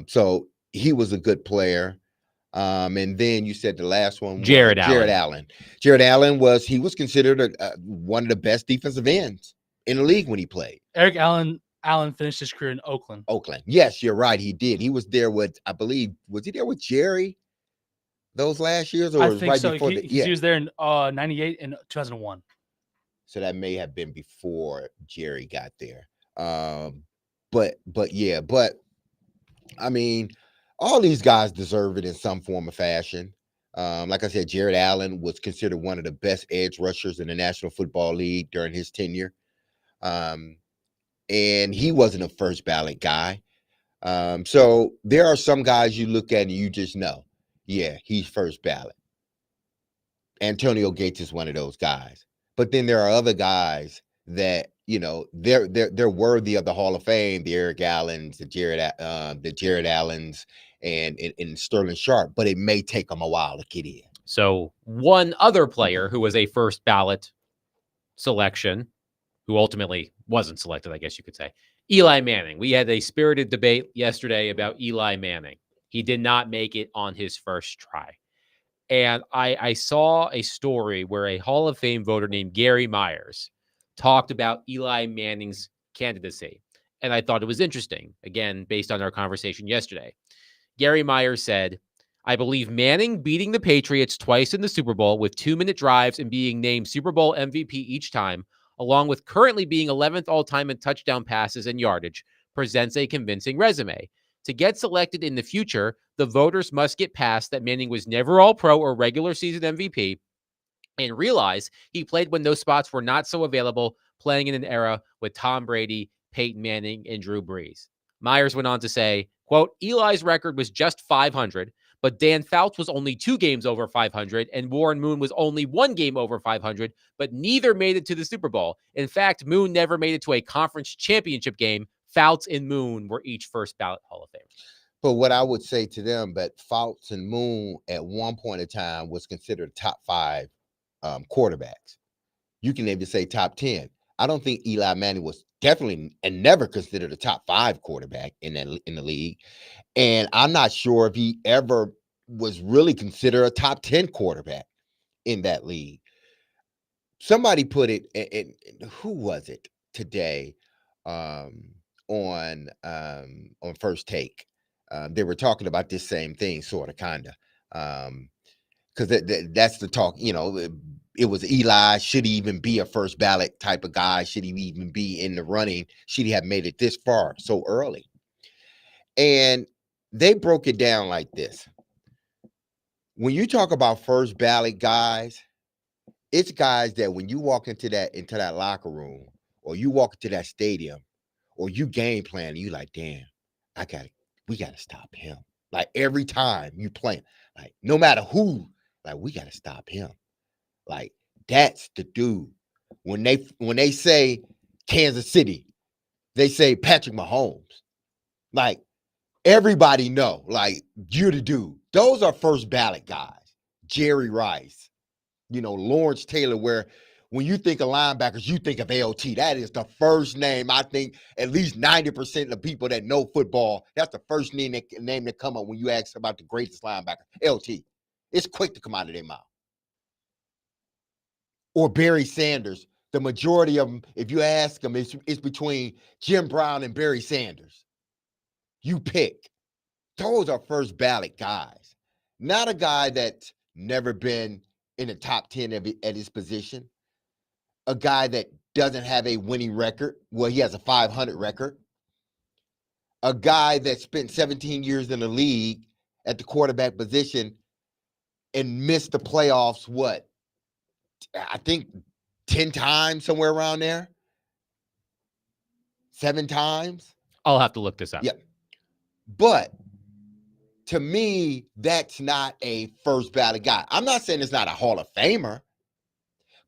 So he was a good player. And then you said the last one, Jared Allen. Jared Allen was considered one of the best defensive ends in the league when he played. Eric Allen finished his career in Oakland. Yes, you're right. He did. He was there with, I believe, was he there with Jerry those last years? Or I was think right so. before He was there in 98 and 2001. So that may have been before Jerry got there. But I mean, all these guys deserve it in some form or fashion. Like I said, Jared Allen was considered one of the best edge rushers in the National Football League during his tenure. And he wasn't a first ballot guy. So there are some guys you look at and you just know, yeah, he's first ballot. Antonio Gates is one of those guys. But then there are other guys that, they're worthy of the Hall of Fame, the Eric Allens, the Jared Allens, and Sterling Sharp, but it may take them a while to get in. So one other player who was a first ballot selection, who ultimately wasn't selected, I guess you could say, Eli Manning. We had a spirited debate yesterday about Eli Manning. He did not make it on his first try. And I saw a story where a Hall of Fame voter named Gary Myers talked about Eli Manning's candidacy. And I thought it was interesting, again, based on our conversation yesterday. Gary Myers said, I believe Manning beating the Patriots twice in the Super Bowl with 2-minute drives and being named Super Bowl MVP each time, along with currently being 11th all-time in touchdown passes and yardage, presents a convincing resume. To get selected in the future, the voters must get past that Manning was never all-pro or regular season MVP and realize he played when those spots were not so available, playing in an era with Tom Brady, Peyton Manning, and Drew Brees. Myers went on to say, quote, Eli's record was just 500, but Dan Fouts was only 2 games over 500, and Warren Moon was only 1 game over 500, but neither made it to the Super Bowl. In fact, Moon never made it to a conference championship game. Fouts and Moon were each first ballot Hall of Famers. But what I would say to them, but Fouts and Moon at one point in time was considered top 5 quarterbacks. You can even say top 10. I don't think Eli Manning was definitely and never considered a top 5 quarterback in the league. And I'm not sure if he ever was really considered a top 10 quarterback in that league. Somebody put it, and who was it today on First Take? They were talking about this same thing, sort of, kind of, because that's the talk. It was Eli. Should he even be a first ballot type of guy? Should he even be in the running? Should he have made it this far so early? And they broke it down like this. When you talk about first ballot guys, it's guys that when you walk into that locker room, or you walk into that stadium, or you game plan, you like, damn, we gotta stop him. Like every time you play, like no matter who, like we gotta stop him. Like that's the dude. When they say Kansas City, they say Patrick Mahomes. Like everybody know, like you're the dude. Those are first ballot guys. Jerry Rice, Lawrence Taylor, where when you think of linebackers, you think of LT. That is the first name. I think at least 90% of the people that know football, that's the first name that come up when you ask about the greatest linebacker, LT. It's quick to come out of their mouth. Or Barry Sanders. The majority of them, if you ask them, it's between Jim Brown and Barry Sanders. You pick. Those are first ballot guys. Not a guy that's never been in the top 10 at his position. A guy that doesn't have a winning record. Well, he has a 500 record. A guy that spent 17 years in the league at the quarterback position and missed the playoffs, I think 10 times, somewhere around there. 7 times. I'll have to look this up. Yep. But to me, that's not a first ballot guy. I'm not saying it's not a Hall of Famer,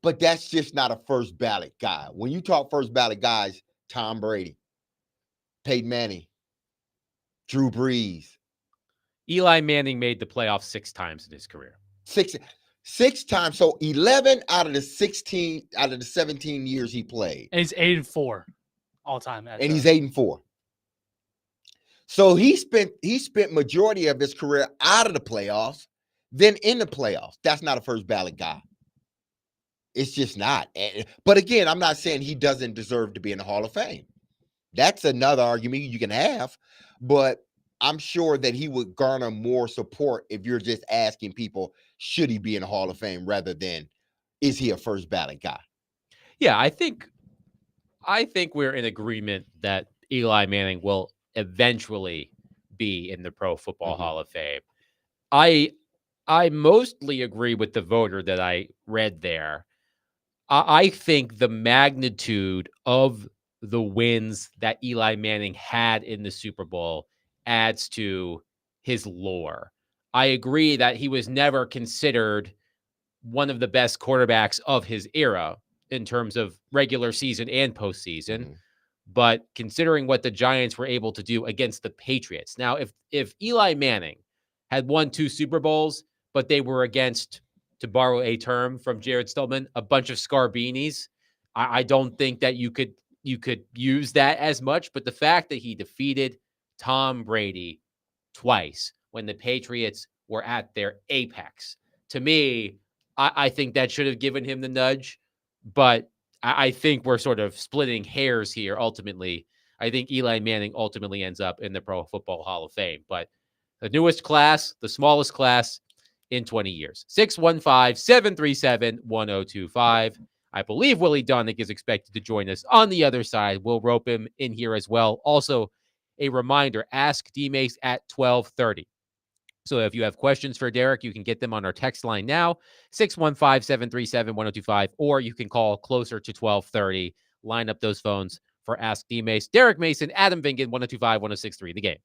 but that's just not a first ballot guy. When you talk first ballot guys, Tom Brady, Peyton Manning, Drew Brees. Eli Manning made the playoffs 6 times in his career. 6 times. So 11 out of the 17 years he played. And he's 8-4 all time. And he's 8-4. So he spent majority of his career out of the playoffs, then in the playoffs. That's not a first ballot guy. It's just not. But again, I'm not saying he doesn't deserve to be in the Hall of Fame. That's another argument you can have, but I'm sure that he would garner more support if you're just asking people, should he be in the Hall of Fame, rather than is he a first ballot guy? Yeah, I think we're in agreement that Eli Manning will eventually be in the Pro Football Hall of Fame. I mostly agree with the voter that I read there. I think the magnitude of the wins that Eli Manning had in the Super Bowl adds to his lore. I agree that he was never considered one of the best quarterbacks of his era, in terms of regular season and postseason. Mhm. But considering what the Giants were able to do against the Patriots. Now, if Eli Manning had won 2 Super Bowls, but they were against, to borrow a term from Jared Stillman, a bunch of Scarbinis, I don't think that you could use that as much. But the fact that he defeated Tom Brady twice when the Patriots were at their apex, to me, I think that should have given him the nudge. But I think we're sort of splitting hairs here ultimately. I think Eli Manning ultimately ends up in the Pro Football Hall of Fame. But the newest class, the smallest class in 20 years. 615-737-1025. I believe Willie Dunnick is expected to join us on the other side. We'll rope him in here as well. Also, a reminder, ask D-Mace at 12:30. So if you have questions for Derek, you can get them on our text line now, 615-737-1025, or you can call closer to 12:30. Line up those phones for Ask D-Mace. Derek Mason, Adam Vingan, 1025-1063, The Game.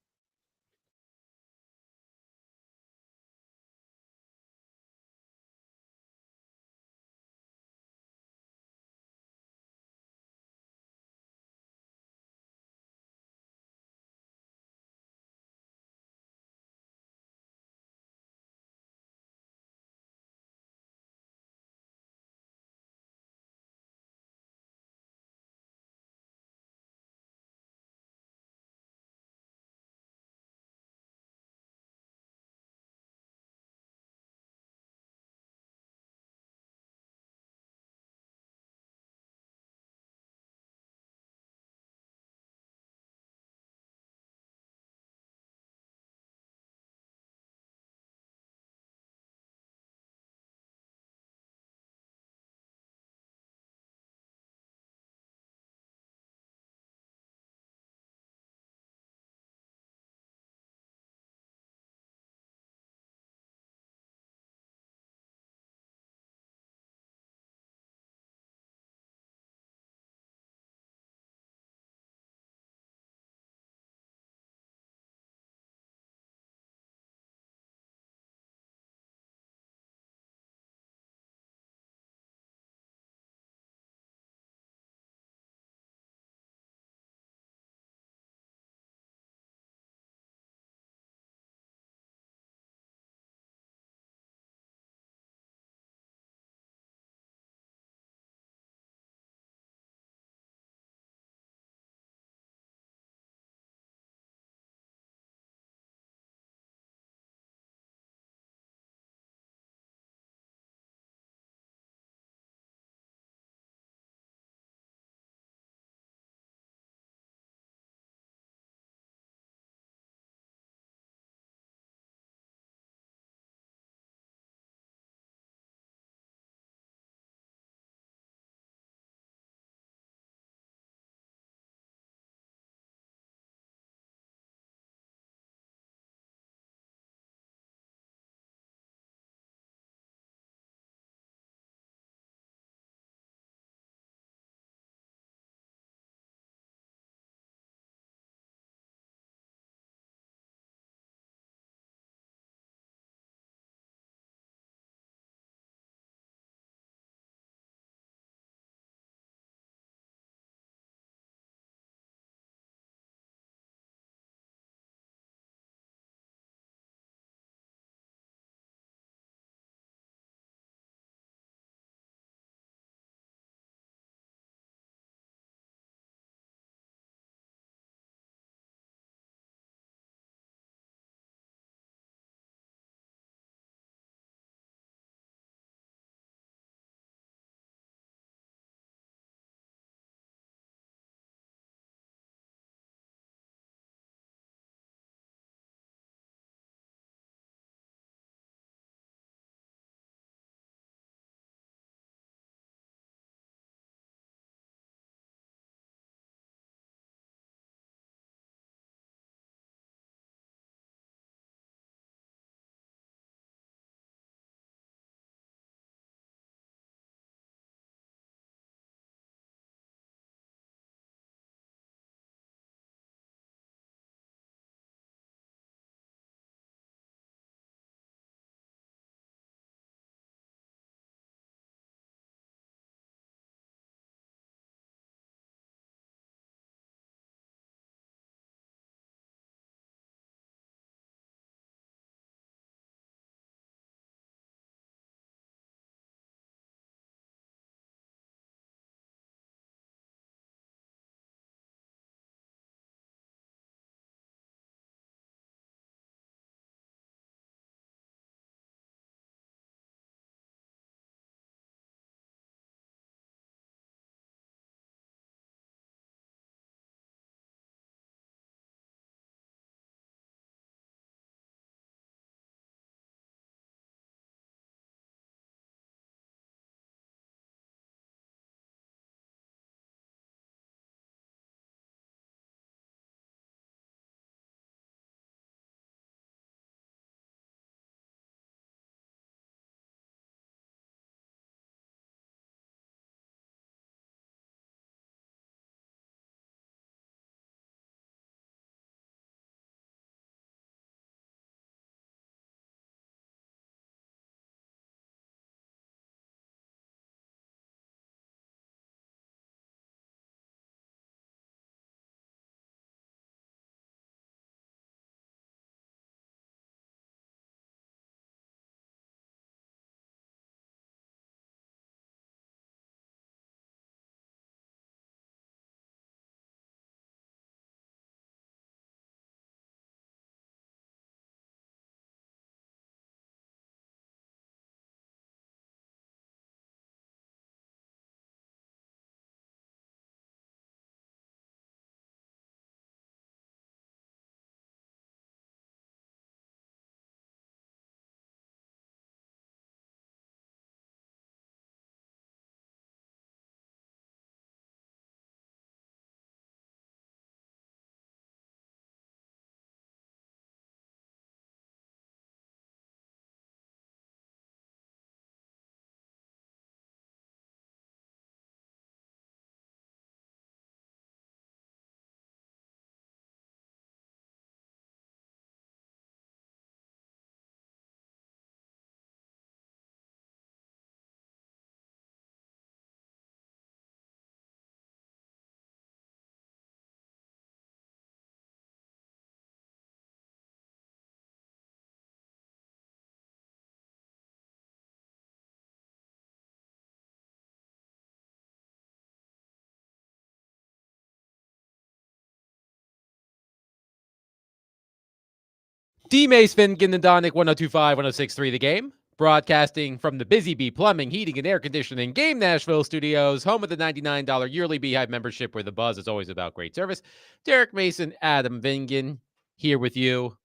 D. Mace Finkin and Donick 1025, 1063 The Game. Broadcasting from the Busy Bee Plumbing, Heating, and Air Conditioning Game Nashville studios, home of the $99 yearly Beehive membership where the buzz is always about great service. Derek Mason, Adam Vingan here with you.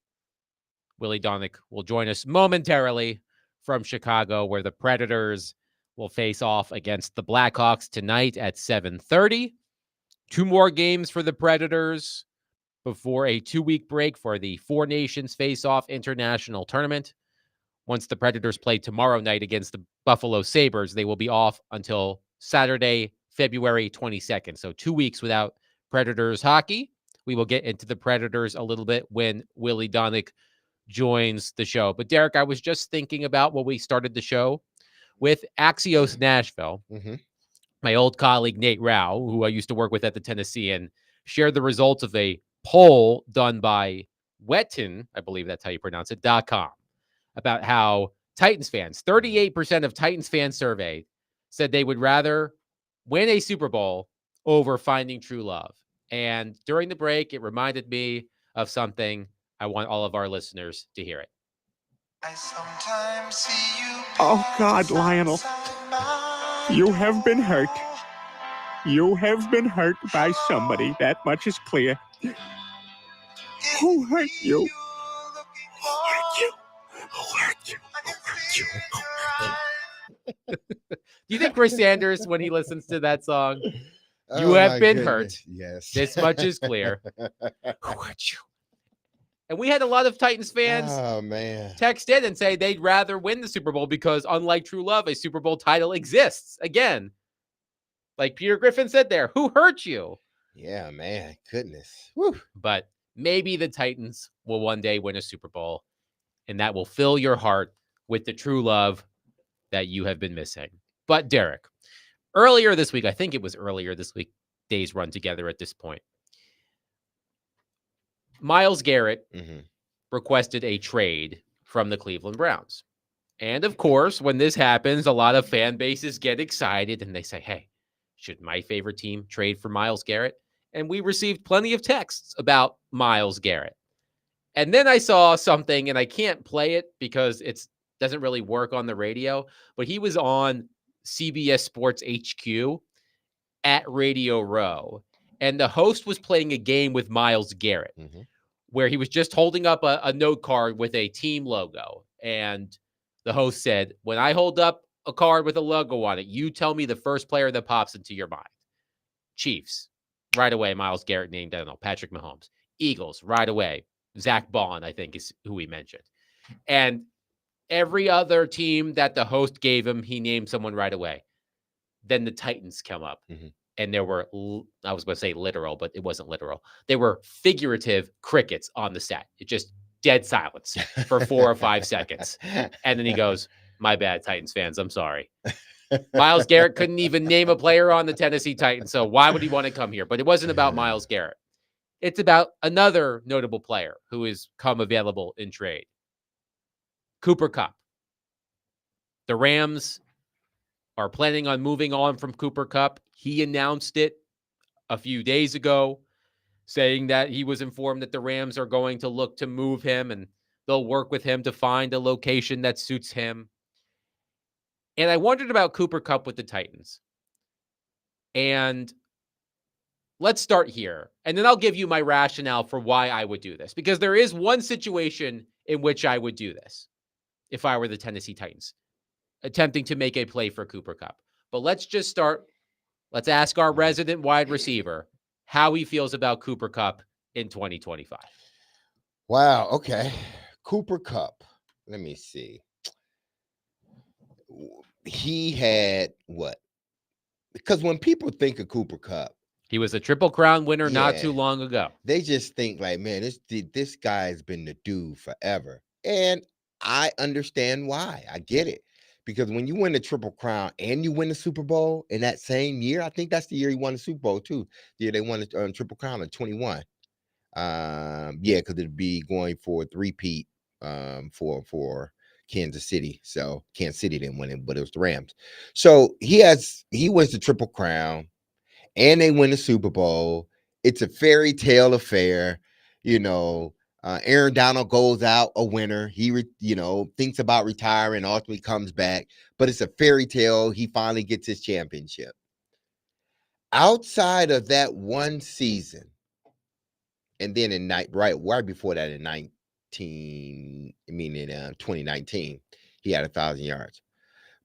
Willie Donick will join us momentarily from Chicago, where the Predators will face off against the Blackhawks tonight at 7:30. 2 more games for the Predators before a 2-week break for the Four Nations Face-Off International Tournament. Once the Predators play tomorrow night against the Buffalo Sabres, they will be off until Saturday, February 22nd. So 2 weeks without Predators hockey. We will get into the Predators a little bit when Willie Donick joins the show. But Derek, I was just thinking about what we started the show with Axios Nashville. Mm-hmm. My old colleague Nate Rao, who I used to work with at the Tennessean, shared the results of a poll done by Wetton, I believe that's how you pronounce it, .com, about how Titans fans, 38% of Titans fans surveyed, said they would rather win a Super Bowl over finding true love. And during the break, it reminded me of something. I want all of our listeners to hear it. I sometimes see you. Oh, God, Lionel. You have been hurt. You have been hurt by somebody. That much is clear. Who hurt you? Who hurt you? Who hurt you? Who hurt you? Do you think Chris Sanders, when he listens to that song, you Oh, have my been goodness. hurt? Yes. This much is clear. Who hurt you? And we had a lot of Titans fans Oh, man. text in and say they'd rather win the Super Bowl because, unlike True Love, a Super Bowl title exists. Again, like Peter Griffin said there, who hurt you? Yeah, man. Goodness. Woo. But maybe the Titans will one day win a Super Bowl, and that will fill your heart with the true love that you have been missing. But Derek, earlier this week, I think it was earlier this week, days run together at this point, Myles Garrett Mm-hmm. requested a trade from the Cleveland Browns. And of course, when this happens, a lot of fan bases get excited and they say, hey, should my favorite team trade for Myles Garrett? And we received plenty of texts about Myles Garrett. And then I saw something, and I can't play it because it doesn't really work on the radio, but he was on CBS Sports HQ at Radio Row. And the host was playing a game with Myles Garrett, Mm-hmm. where he was just holding up a note card with a team logo. And the host said, when I hold up a card with a logo on it, you tell me the first player that pops into your mind. Chiefs, right away, Myles Garrett named, I don't know, Patrick Mahomes. Eagles, right away, Zach Bond, I think is who he mentioned. And every other team that the host gave him, he named someone right away. Then the Titans come up. Mm-hmm. And there were, I was going to say literal, but it wasn't literal. They were figurative crickets on the set. It just dead silence for 4 or 5 seconds. And then he goes, my bad, Titans fans. I'm sorry. Myles Garrett couldn't even name a player on the Tennessee Titans. So why would he want to come here? But it wasn't about Myles Garrett. It's about another notable player who has come available in trade. Cooper Kupp. The Rams are planning on moving on from Cooper Kupp. He announced it a few days ago, saying that he was informed that the Rams are going to look to move him and they'll work with him to find a location that suits him. And I wondered about Cooper Kupp with the Titans. And let's start here. And then I'll give you my rationale for why I would do this. Because there is one situation in which I would do this if I were the Tennessee Titans, attempting to make a play for Cooper Kupp. But let's just start. Let's ask our resident wide receiver how he feels about Cooper Kupp in 2025. Wow. Okay. Cooper Kupp. Let me see. He had what? Because when people think of Cooper Kupp, He was a Triple Crown winner not Yeah. too long ago. they just think like, man, this guy's been the dude forever. And I understand why. I get it. Because when you win the Triple Crown and you win the Super Bowl in that same year, I think that's the year he won the Super Bowl too. The year they won the Triple Crown in 21. Yeah, because it'd be going for a three-peat for Kansas City. So Kansas City didn't win it, but it was the Rams. So he wins the Triple Crown and they win the Super Bowl. It's a fairy tale affair, you know. Aaron Donald goes out a winner. He, thinks about retiring, ultimately comes back, but it's a fairy tale. He finally gets his championship. Outside of that one season, and then right before that in 2019, he had 1,000 yards.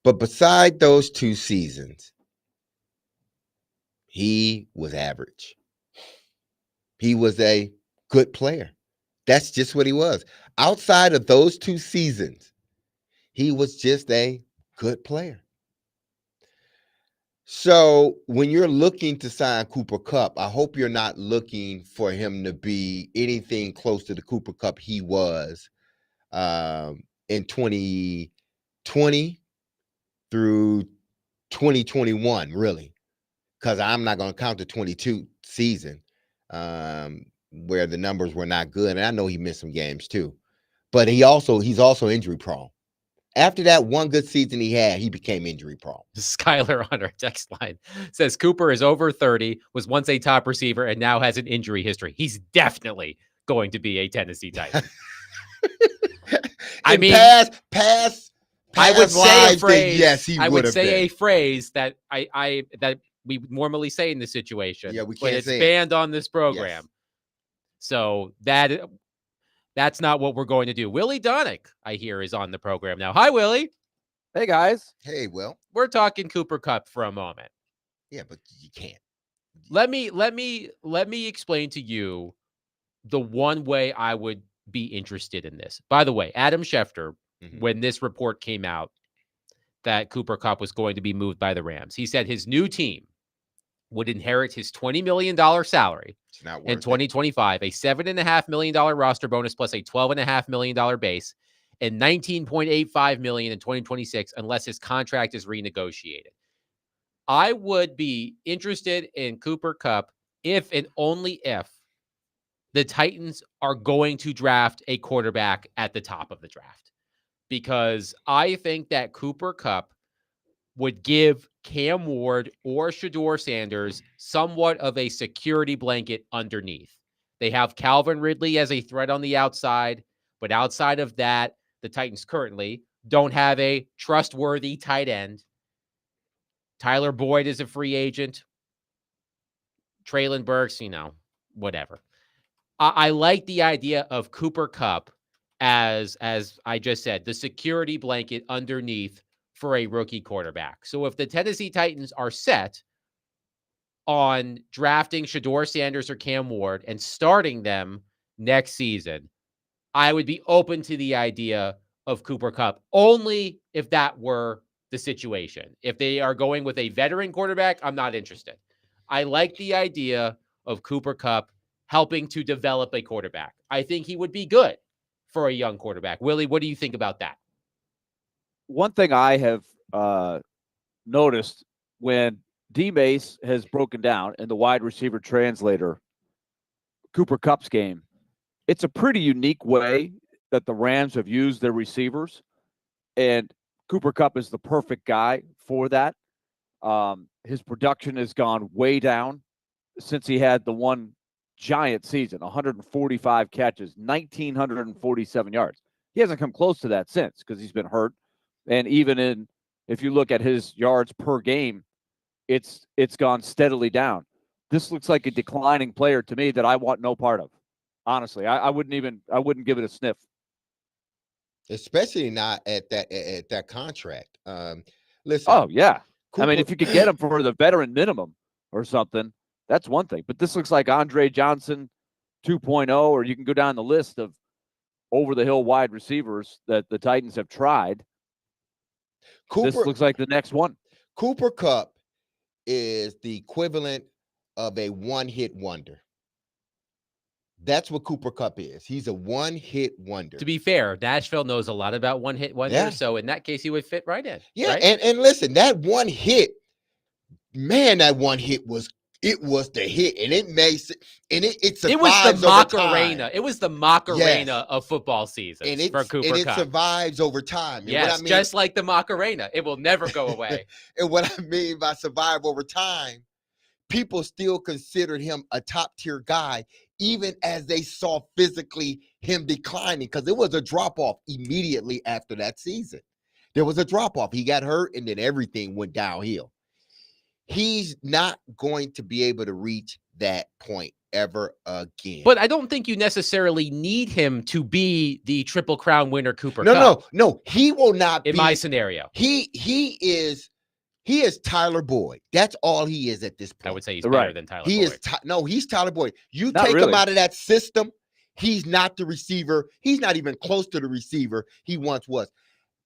But beside those two seasons, he was average. He was a good player. That's just what he was. Outside of those two seasons, he was just a good player. So when you're looking to sign Cooper Kupp, I hope you're not looking for him to be anything close to the Cooper Kupp he was in 2020 through 2021, really, because I'm not going to count the 22 season where the numbers were not good. And I know he missed some games too, but he's also injury prone. After that one good season he had, he became injury prone. Skyler on our text line says Cooper is over 30, was once a top receiver, and now has an injury history. He's definitely going to be a Tennessee Titan. I mean, past I would say a lives, phrase. yes, he I would would have say been. a phrase that that we normally say in this situation. Yeah, we but can't it's say it. banned on this program. Yes. So that's not what we're going to do. Willie Donick, I hear, is on the program now. Hi, Willie. Hey, guys. Hey, well, We're talking Cooper Kupp for a moment. yeah, but you can't. Let me explain to you the one way I would be interested in this. By the way, Adam Schefter, when this report came out that Cooper Kupp was going to be moved by the Rams, he said his new team would inherit his $20 million salary in 2025, a $7.5 million roster bonus plus a $12.5 million base, and $19.85 million in 2026 unless his contract is renegotiated. I would be interested in Cooper Kupp if and only if the Titans are going to draft a quarterback at the top of the draft, because I think that Cooper Kupp would give Cam Ward or Shedeur Sanders somewhat of a security blanket underneath. They have Calvin Ridley as a threat on the outside, but outside of that, the Titans currently don't have a trustworthy tight end. Tyler Boyd is a free agent. Traylon Burks, whatever. I like the idea of Cooper Kupp as I just said, the security blanket underneath for a rookie quarterback. So if the Tennessee Titans are set on drafting Shedeur Sanders or Cam Ward and starting them next season, I would be open to the idea of Cooper Kupp only if that were the situation. If they are going with a veteran quarterback, I'm not interested. I like the idea of Cooper Kupp helping to develop a quarterback. I think he would be good for a young quarterback. Willie, what do you think about that? One thing I have noticed when D-Mace has broken down in the wide receiver translator Cooper Kupp's game, it's a pretty unique way that the Rams have used their receivers, and Cooper Kupp is the perfect guy for that. His production has gone way down since he had the one giant season, 145 catches, 1,947 yards. He hasn't come close to that since because he's been hurt. And even if you look at his yards per game, it's gone steadily down. This looks like a declining player to me that I want no part of. Honestly, I wouldn't give it a sniff. Especially not at that contract. Listen. Oh yeah. Cooper, I mean, if you could get him for the veteran minimum or something, that's one thing. But this looks like Andre Johnson 2.0, or you can go down the list of over-the-hill wide receivers that the Titans have tried. This looks like the next one. Cooper Kupp is the equivalent of a one-hit wonder. That's what Cooper Kupp is. He's a one-hit wonder. To be fair, Nashville knows a lot about one-hit wonders, Yeah. so in that case, he would fit right in. Yeah, right? and listen, that one hit, man, that one hit was the hit, and it makes it, and it survives It was the over Macarena. time. It was the Macarena Yes. of football seasons And for Cooper it Kupp. survives over time. And Yes, what I mean, just like the Macarena. It will never go away. and what I mean by survive over time, people still considered him a top tier guy, even as they saw physically him declining, because there was a drop off immediately after that season. There was a drop off. He got hurt, and then everything went downhill. He's not going to be able to reach that point ever again. But I don't think you necessarily need him to be the Triple Crown winner Cooper no, Kupp no, he will not in be. my scenario. He is Tyler Boyd. That's all he is at this point. I would say he's Right. better than Tyler He Boyd. is he's Tyler Boyd. You Not take him really. out of that system, he's not the receiver. He's not even close to the receiver he once was.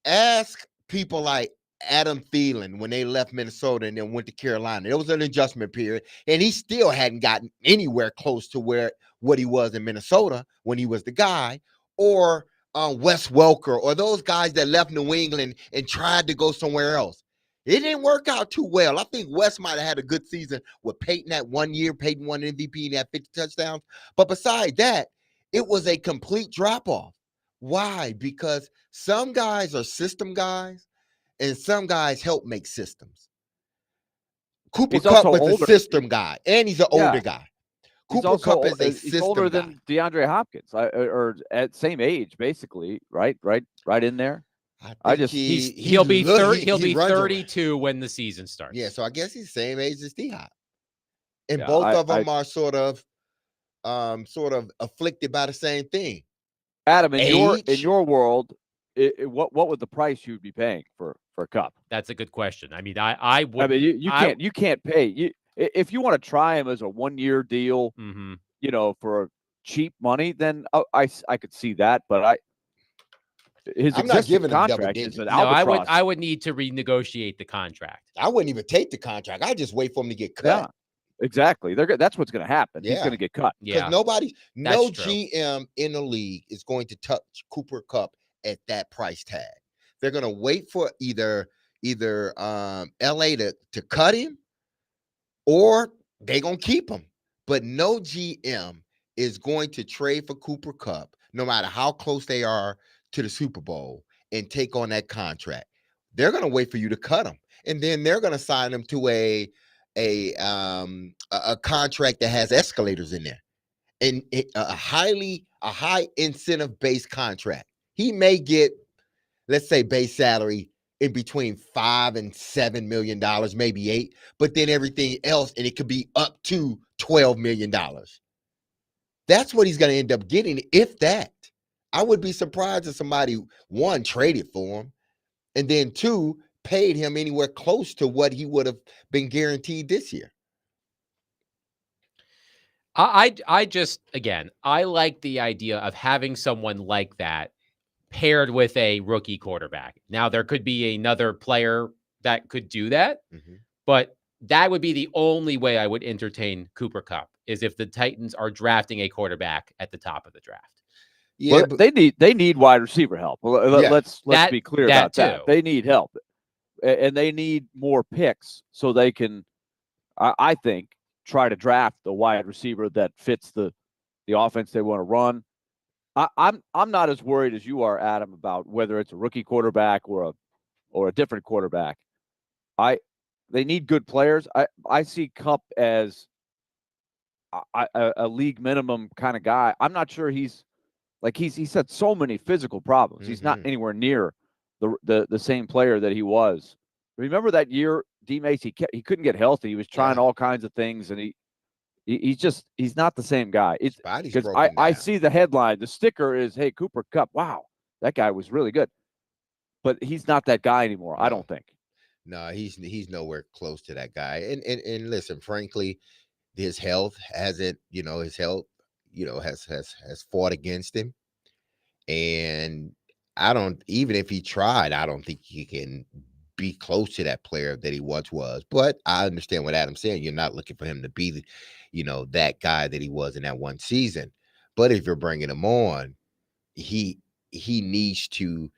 Ask people like Adam Thielen when they left Minnesota and then went to Carolina. It was an adjustment period, and he still hadn't gotten anywhere close to what he was in Minnesota when he was the guy. Or Wes Welker, or those guys that left New England and tried to go somewhere else. It didn't work out too well. I think Wes might have had a good season with Peyton that 1 year. Peyton won MVP and had 50 touchdowns. But besides that, it was a complete drop-off. Why? Because some guys are system guys, and some guys help make systems. Cooper He's Kupp also was older. a system guy, and he's an Yeah. older guy. He's Cooper also Kupp is a he's system older guy. than DeAndre Hopkins, or at same age, basically, right in there. I think just- He'll be look, he'll be runs around. 32 when the season starts. Yeah, so I guess he's the same age as D-Hop. And Yeah, both of them are sort of afflicted by the same thing. Adam, in Age? your world, what would the price you'd be paying for Cup? That's a good question. I mean, I would. I mean, you can't pay if you want to try him as a 1 year deal, Mhm. for cheap money. Then I could see that, but his I'm not existing giving him double contract digits. is an No, albatross. I would need to renegotiate the contract. I wouldn't even take the contract. I just wait for him to get cut. Yeah, exactly. That's what's going to happen. He's Yeah. going to get cut. Yeah. Because no That's true. GM in the league is going to touch Cooper Kupp at that price tag. They're going to wait for either LA to cut him, or they're going to keep him. But no GM is going to trade for Cooper Kupp, no matter how close they are to the Super Bowl, and take on that contract. They're going to wait for you to cut him, and then they're going to sign him to a contract that has escalators in there, and a high incentive based contract. He may get, let's say, base salary in between $5 and $7 million, maybe $8, but then everything else, and it could be up to $12 million. That's what he's going to end up getting, if that. I would be surprised if somebody, one, traded for him, and then two, paid him anywhere close to what he would have been guaranteed this year. I just, again, I like the idea of having someone like that paired with a rookie quarterback. Now, there could be another player that could do that, but that would be the only way I would entertain Cooper Kupp, is if the Titans are drafting a quarterback at the top of the draft. Yeah, Well, but they need wide receiver help. Yeah. Let's That- be clear that about that. too. They need help, and they need more picks so they can, I think, try to draft the wide receiver that fits the offense they want to run. I'm not as worried as you are, Adam, about whether it's a rookie quarterback or a different quarterback. They need good players. I see Kupp as a league minimum kind of guy. I'm not sure he's had so many physical problems. He's not anywhere near the same player that he was. Remember that year, D-Mace, he couldn't get healthy. He was trying all kinds of things, and he's not the same guy. It's body's because broken I down. see the headline. The sticker is, "Hey, Cooper Kupp. Wow, that guy was really good," but he's not that guy anymore. I No. don't think. No, he's nowhere close to that guy. And listen, frankly, his health hasn't, has fought against him. And even if he tried, I don't think he can be close to that player that he once was. But I understand what Adam's saying. You're not looking for him to be, that guy that he was in that one season. But if you're bringing him on, he needs to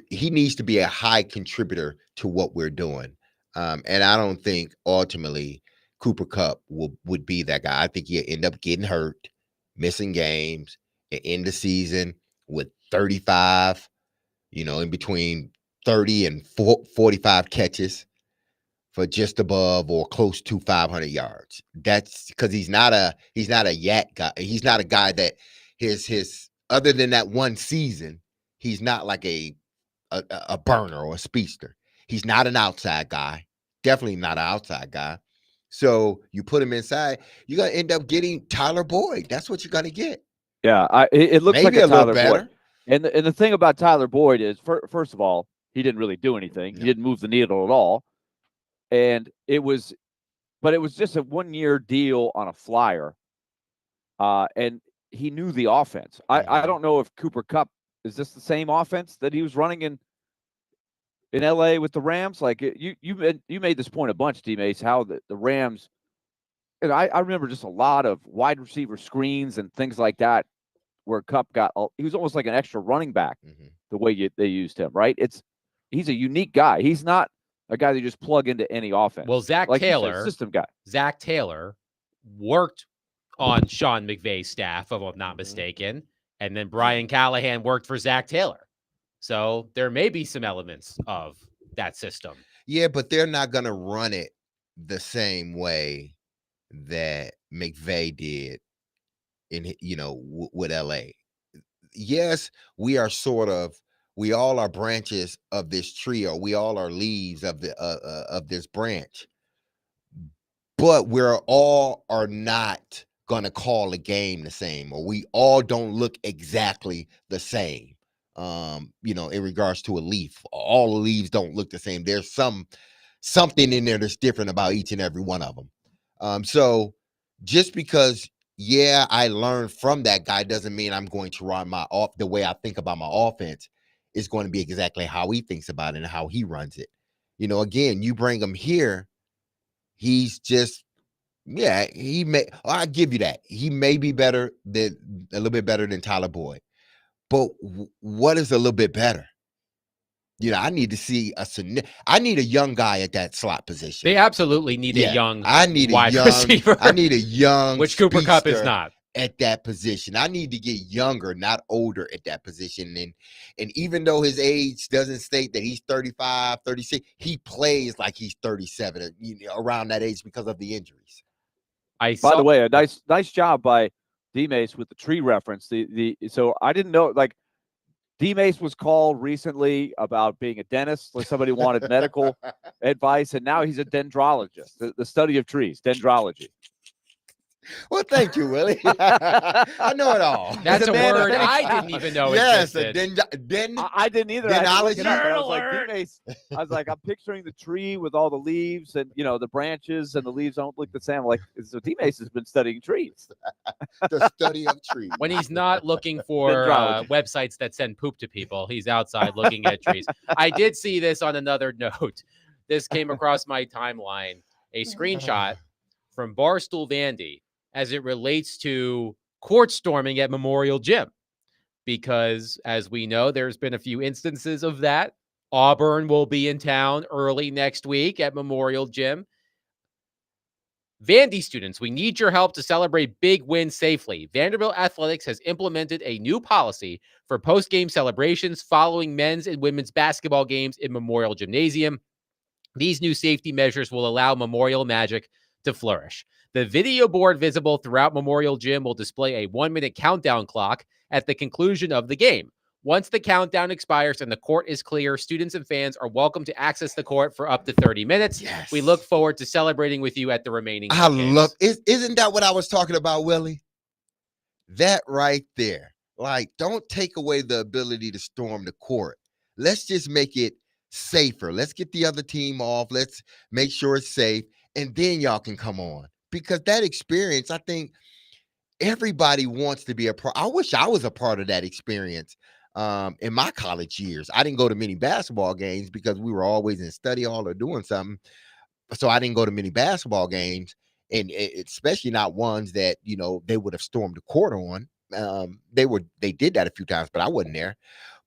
he needs to be a high contributor to what we're doing. And I don't think ultimately Cooper Kupp would be that guy. I think he'll end up getting hurt, missing games, and end the season with 35, in between 30 and 45 catches for just above or close to 500 yards. That's because he's not a yak guy. He's not a guy that his other than that one season, he's not like a burner or a speedster. He's not an outside guy. Definitely not an outside guy. So you put him inside, you're gonna end up getting Tyler Boyd. That's what you're gonna get. Yeah, it looks Maybe like a little Tyler better. Boyd. And the thing about Tyler Boyd is, first of all, he didn't really do anything. No. He didn't move the needle at all. And it was just a 1-year deal on a flyer. And he knew the offense. I don't know if Cooper Kupp, is this the same offense that he was running in LA with the Rams? Like you made this point a bunch, D-Mace, how the Rams, and I remember just a lot of wide receiver screens and things like that, where Kupp he was almost like an extra running back, the way they used him, right? He's a unique guy. He's not a guy that you just plug into any offense. Well, Zach like Taylor, system guy. Zach Taylor worked on Sean McVay's staff, if I'm not mistaken, and then Brian Callahan worked for Zach Taylor. So there may be some elements of that system. Yeah, but they're not gonna run it the same way that McVay did in with LA. Yes, we all are branches of this tree, or we all are leaves of this branch, but we're all are not gonna call a game the same, or we all don't look exactly the same. In regards to a leaf, all the leaves don't look the same. There's something in there that's different about each and every one of them. So just because, yeah, I learned from that guy doesn't mean I'm going to run the way I think about my offense is going to be exactly how he thinks about it and how he runs it. Again, you bring him here, he's just, yeah, I give you that. He may be a little bit better than Tyler Boyd. But what is a little bit better? I need to see I need a young guy at that slot position. They absolutely need a young wide receiver. I need a young, which Cooper Kupp is not at that position. I need to get younger, not older at that position. And even though his age doesn't state that he's 35, 36, he plays like he's 37, around that age because of the injuries. By the way, a nice job by D-Mace with the tree reference. So I didn't know, like, D-Mace was called recently about being a dentist, like somebody wanted medical advice, and now he's a dendrologist, the study of trees, dendrology. Well, thank you, Willie. I know it all. That's a word I didn't even know existed. I didn't either. I was like, D-Mace, I was like, I'm picturing the tree with all the leaves and, the branches, and the leaves don't look the same. I'm like, so D-Mace has been studying trees. The study of trees. When he's not looking for websites that send poop to people, he's outside looking at trees. I did see this on another note. This came across my timeline, a screenshot from Barstool Vandy, as it relates to court storming at Memorial Gym. Because, as we know, there's been a few instances of that. Auburn will be in town early next week at Memorial Gym. Vandy students, we need your help to celebrate big wins safely. Vanderbilt Athletics has implemented a new policy for post-game celebrations following men's and women's basketball games in Memorial Gymnasium. These new safety measures will allow Memorial Magic to flourish. The video board visible throughout Memorial Gym will display a 1-minute countdown clock at the conclusion of the game. Once the countdown expires and the court is clear, students and fans are welcome to access the court for up to 30 minutes. Yes. We look forward to celebrating with you at the remaining I games. love it. Isn't that what I was talking about, Willie? That right there. Like, don't take away the ability to storm the court. Let's just make it safer. Let's get the other team off. Let's make sure it's safe. And then y'all can come on. Because that experience, I think everybody wants to be a part. I wish I was a part of that experience in my college years. I didn't go to many basketball games because we were always in study hall or doing something. So I didn't go to many basketball games, and especially not ones that, they would have stormed the court on. They did that a few times, but I wasn't there.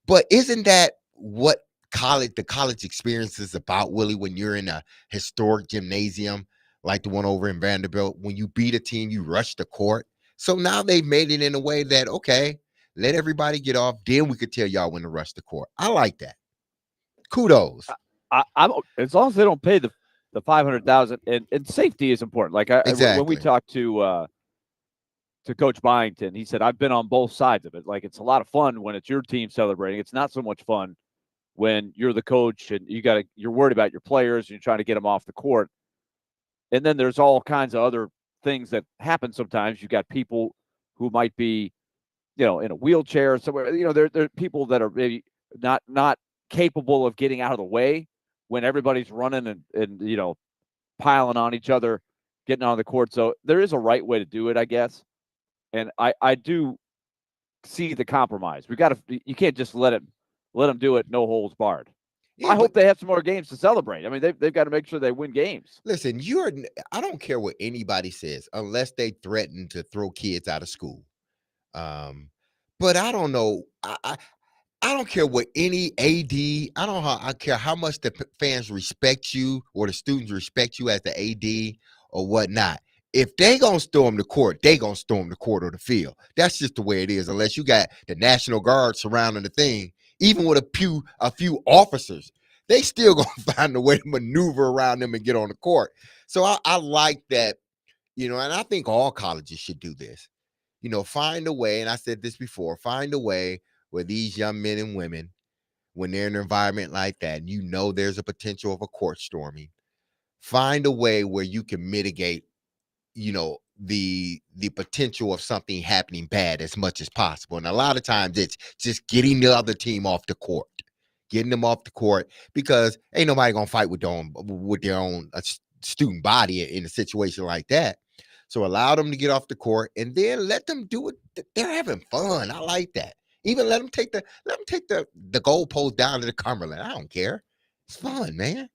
But isn't that what the college experience is about, Willie, when you're in a historic gymnasium like the one over in Vanderbilt? When you beat a team, you rush the court. So now they've made it in a way that, okay, let everybody get off. Then we could tell y'all when to rush the court. I like that. Kudos. I'm as long as they don't pay the 500,000 and safety is important. Like when we Exactly. talked to Coach Byington, he said, I've been on both sides of it. Like, it's a lot of fun when it's your team celebrating. It's not so much fun when you're the coach and you're worried about your players and you're trying to get them off the court. And then there's all kinds of other things that happen sometimes. You got people who might be, in a wheelchair somewhere. There are people that are maybe not capable of getting out of the way when everybody's running and piling on each other, getting on the court. So there is a right way to do it, I guess. And I do see the compromise. You can't just let them do it, no holds barred. Yeah, I hope but they have some more games to celebrate. I mean, they've got to make sure they win games. listen, I don't care what anybody says unless they threaten to throw kids out of school. But I don't know. I don't care what any AD. I care how much the fans respect you or the students respect you as the AD or whatnot. If they gonna storm the court, they gonna storm the court or the field. That's just the way it is. Unless you got the National Guard surrounding the thing, even with a few officers, they still gonna find a way to maneuver around them and get on the court. So I like that, and I think all colleges should do this. Find a way, and I said this before, find a way where these young men and women, when they're in an environment like that, and there's a potential of a court storming, find a way where you can mitigate, the potential of something happening bad as much as possible. And a lot of times it's just getting the other team off the court, getting them off the court, because ain't nobody gonna fight with their own student body in a situation like that. So allow them to get off the court and then let them do it. They're having fun. I like that. Even let them take the goalpost down to the Cumberland. I don't care. It's fun, man.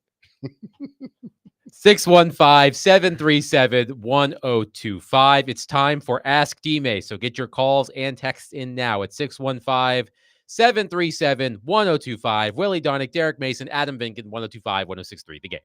615-737-1025. It's time for Ask D-May. So get your calls and texts in now at 615-737-1025. Willie Donick, Derek Mason, Adam Vinkin, 1025-1063. The Game.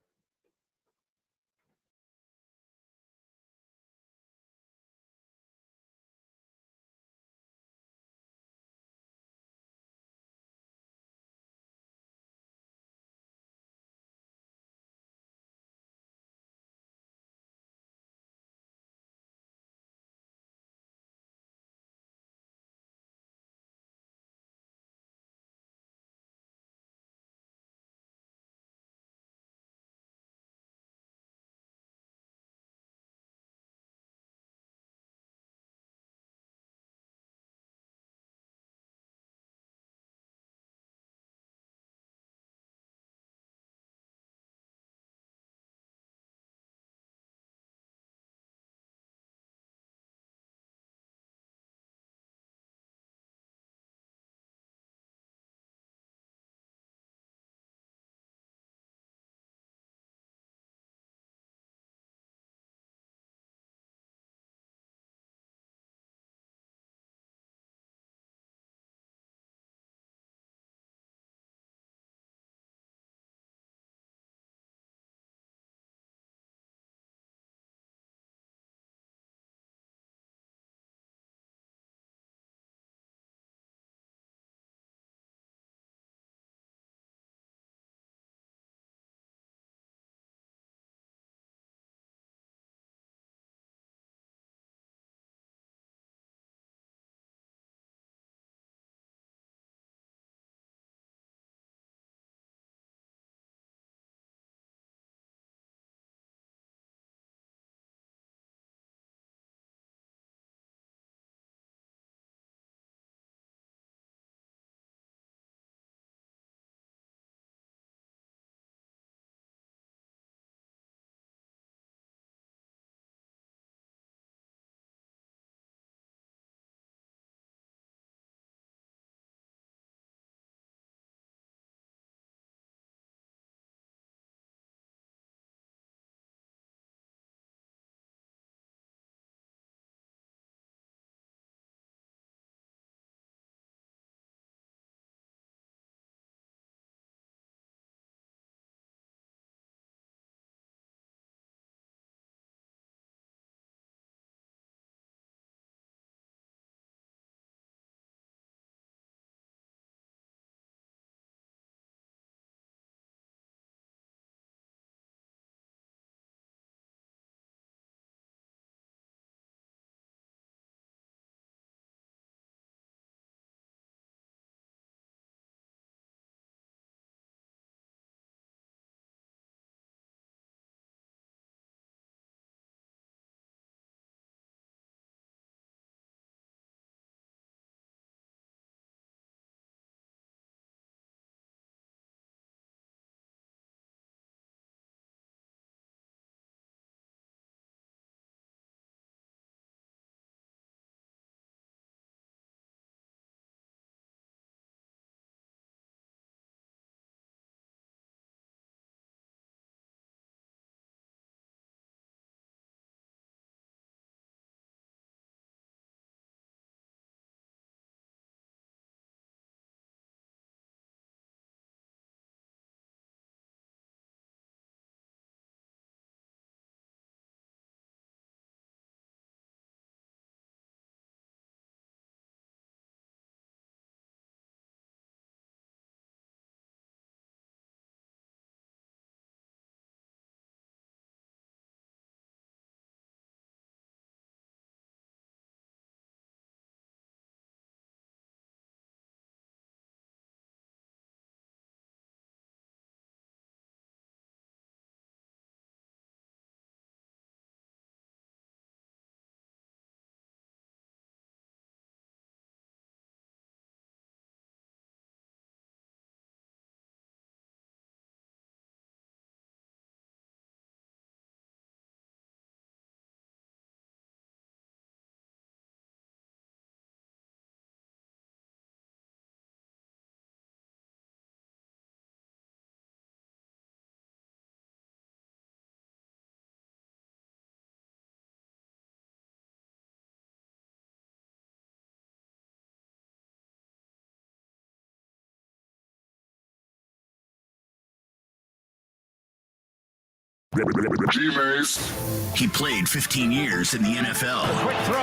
He played 15 years in the NFL. Quick throw.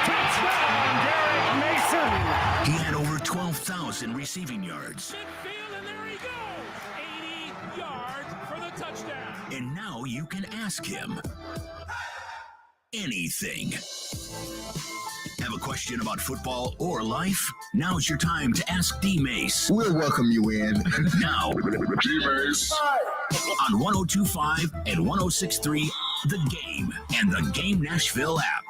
Touchdown, Derek Mason. He had over 12,000 receiving yards. Midfield, and there he goes. 80 yards for the touchdown. And now you can ask him anything. Have a question about football or life? Now's your time to ask D-Mace. We'll welcome you in. Now, D-Mace on 102.5 and 106.3 The Game and the Game Nashville app.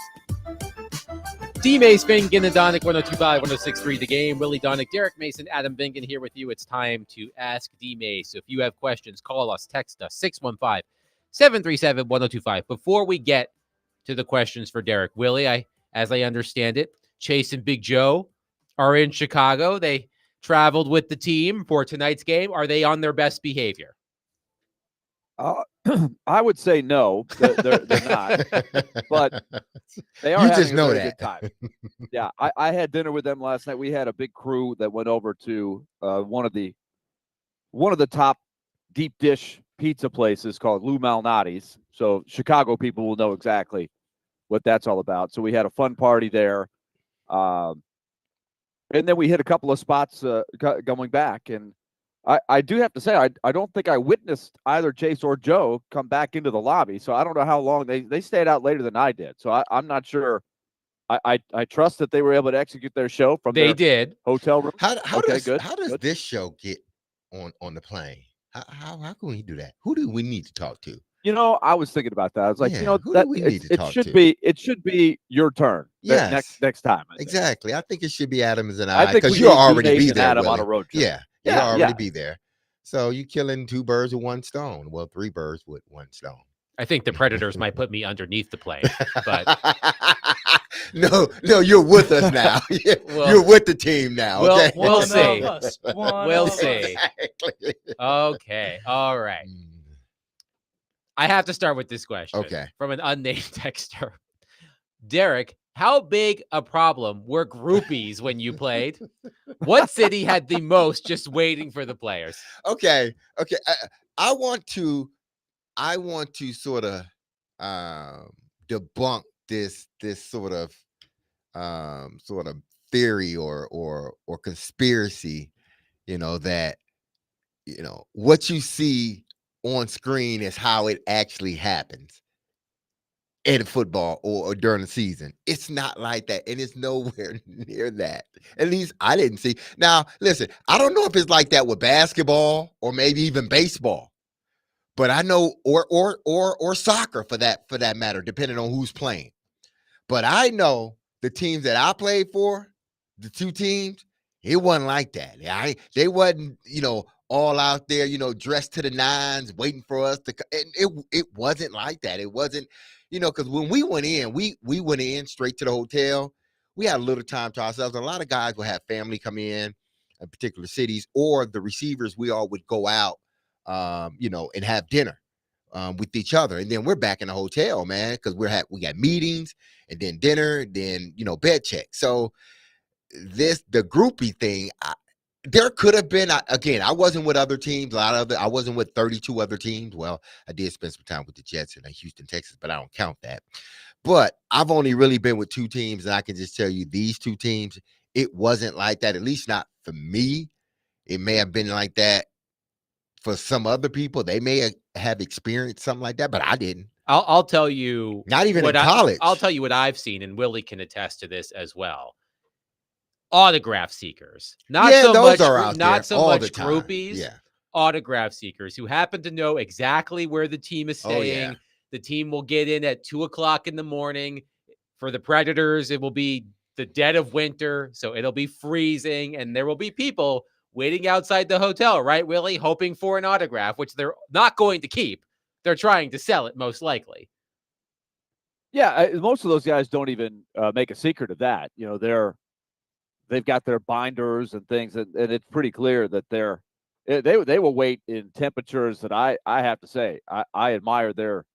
D-Mace, Vingan, and Donick, 102.5, 106.3 The Game. Willie Donick, Derek Mason, Adam Vingan here with you. It's time to ask D-Mace. So if you have questions, call us, text us, 615-737-1025. Before we get to the questions for Derek, Willie, as I understand it, Chase and Big Joe are in Chicago. They traveled with the team for tonight's game. Are they on their best behavior? I would say no, they're not, but they are You having just a know very that. good time. Yeah, I had dinner with them last night. We had a big crew that went over to one of the top deep dish pizza places called Lou Malnati's. So Chicago people will know exactly what that's all about. So we had a fun party there, and then we hit a couple of spots going back. And I do have to say, I don't think I witnessed either Chase or Joe come back into the lobby. So I don't know how long they stayed out later than I did. So I'm not sure. I trust that they were able to execute their show from They their did. hotel room. How Okay, does good, how does good. this show get on the plane? How can we do that? Who do we need to talk to? You know, I was thinking about that. I was like, Yeah, who do that we need to it talk should to? be your turn. Yes. Next time. I think. Exactly. I think it should be Adams and I I think because we you'll need already D-Mace be and there. Adam on Willie. a road trip. Yeah, you'll Yeah, already yeah. be there. So you killing two birds with one stone. Well, three birds with one stone. I think the Predators might put me underneath the plane, but no, you're with us now. Well, You're with the team now. we'll- Okay? we'll One see. of us. One We'll of us. see. Exactly. Okay. All right. I have to start with this question. Okay. From an unnamed texter. Derek, how big a problem were groupies when you played? What city had the most just waiting for the players? Okay. I want to sort of debunk this sort of theory or conspiracy, that what you see on screen is how it actually happens in football or during the season. It's not like that, and it's nowhere near that. At least I didn't see. Now, listen, I don't know if it's like that with basketball or maybe even baseball, but I know or soccer for that matter, depending on who's playing. But I know the teams that I played for, the two teams, it wasn't like that. They wasn't, all out there, dressed to the nines, waiting for us to. It wasn't like that. It wasn't, because when we went in, we went in straight to the hotel. We had a little time to ourselves. A lot of guys would have family come in particular cities, or the receivers, we all would go out, and have dinner with each other. And then we're back in the hotel, man, because we got meetings and then dinner, then, bed check. So the groupie thing, there could have been, again, I wasn't with other teams, I wasn't with 32 other teams. Well, I did spend some time with the Jets in Houston, Texas, but I don't count that. But I've only really been with two teams, and I can just tell you these two teams, it wasn't like that, at least not for me. It may have been like that for some other people. They may have experienced something like that, but I didn't. I'll tell you. Not even in what college. I'll tell you what I've seen, and Willie can attest to this as well. Autograph seekers, not Yeah, so those much, are out not there so all much the time. groupies. Yeah. Autograph seekers who happen to know exactly where the team is Oh, staying. yeah. The team will get in at 2:00 in the morning. For the Predators, it will be the dead of winter, so it'll be freezing, and there will be people waiting outside the hotel, right, Willie, hoping for an autograph, which they're not going to keep. They're trying to sell it, most likely. Yeah, most of those guys don't even make a secret of that. They've got their binders and things, and it's pretty clear that they will wait in temperatures that I have to say I admire their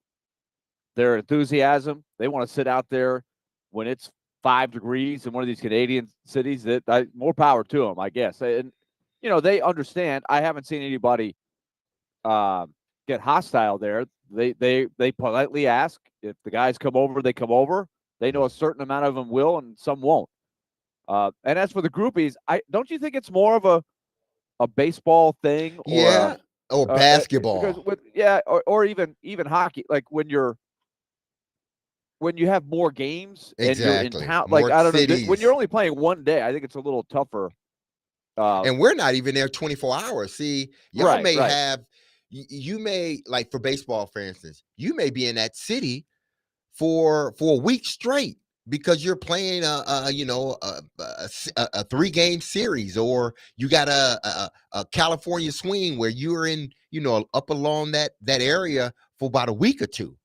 enthusiasm. They want to sit out there when it's 5 degrees in one of these Canadian cities. That more power to them, I guess. And they understand. I haven't seen anybody get hostile there. They politely ask. If the guys come over, they come over. They know a certain amount of them will and some won't. And as for the groupies, don't you think it's more of a baseball thing or Yeah. Or basketball. Because or even hockey, like when you have more games and you're in Exactly. town, like More I don't know, cities. when you're only playing one day, I think it's a little tougher. And we're not even there 24 hours. See, y'all Right, may right. have, you may, like for baseball, for instance, you may be in that city for a week straight because you're playing a 3-game series, or you got a California swing where you're in, up along that area for about a week or two.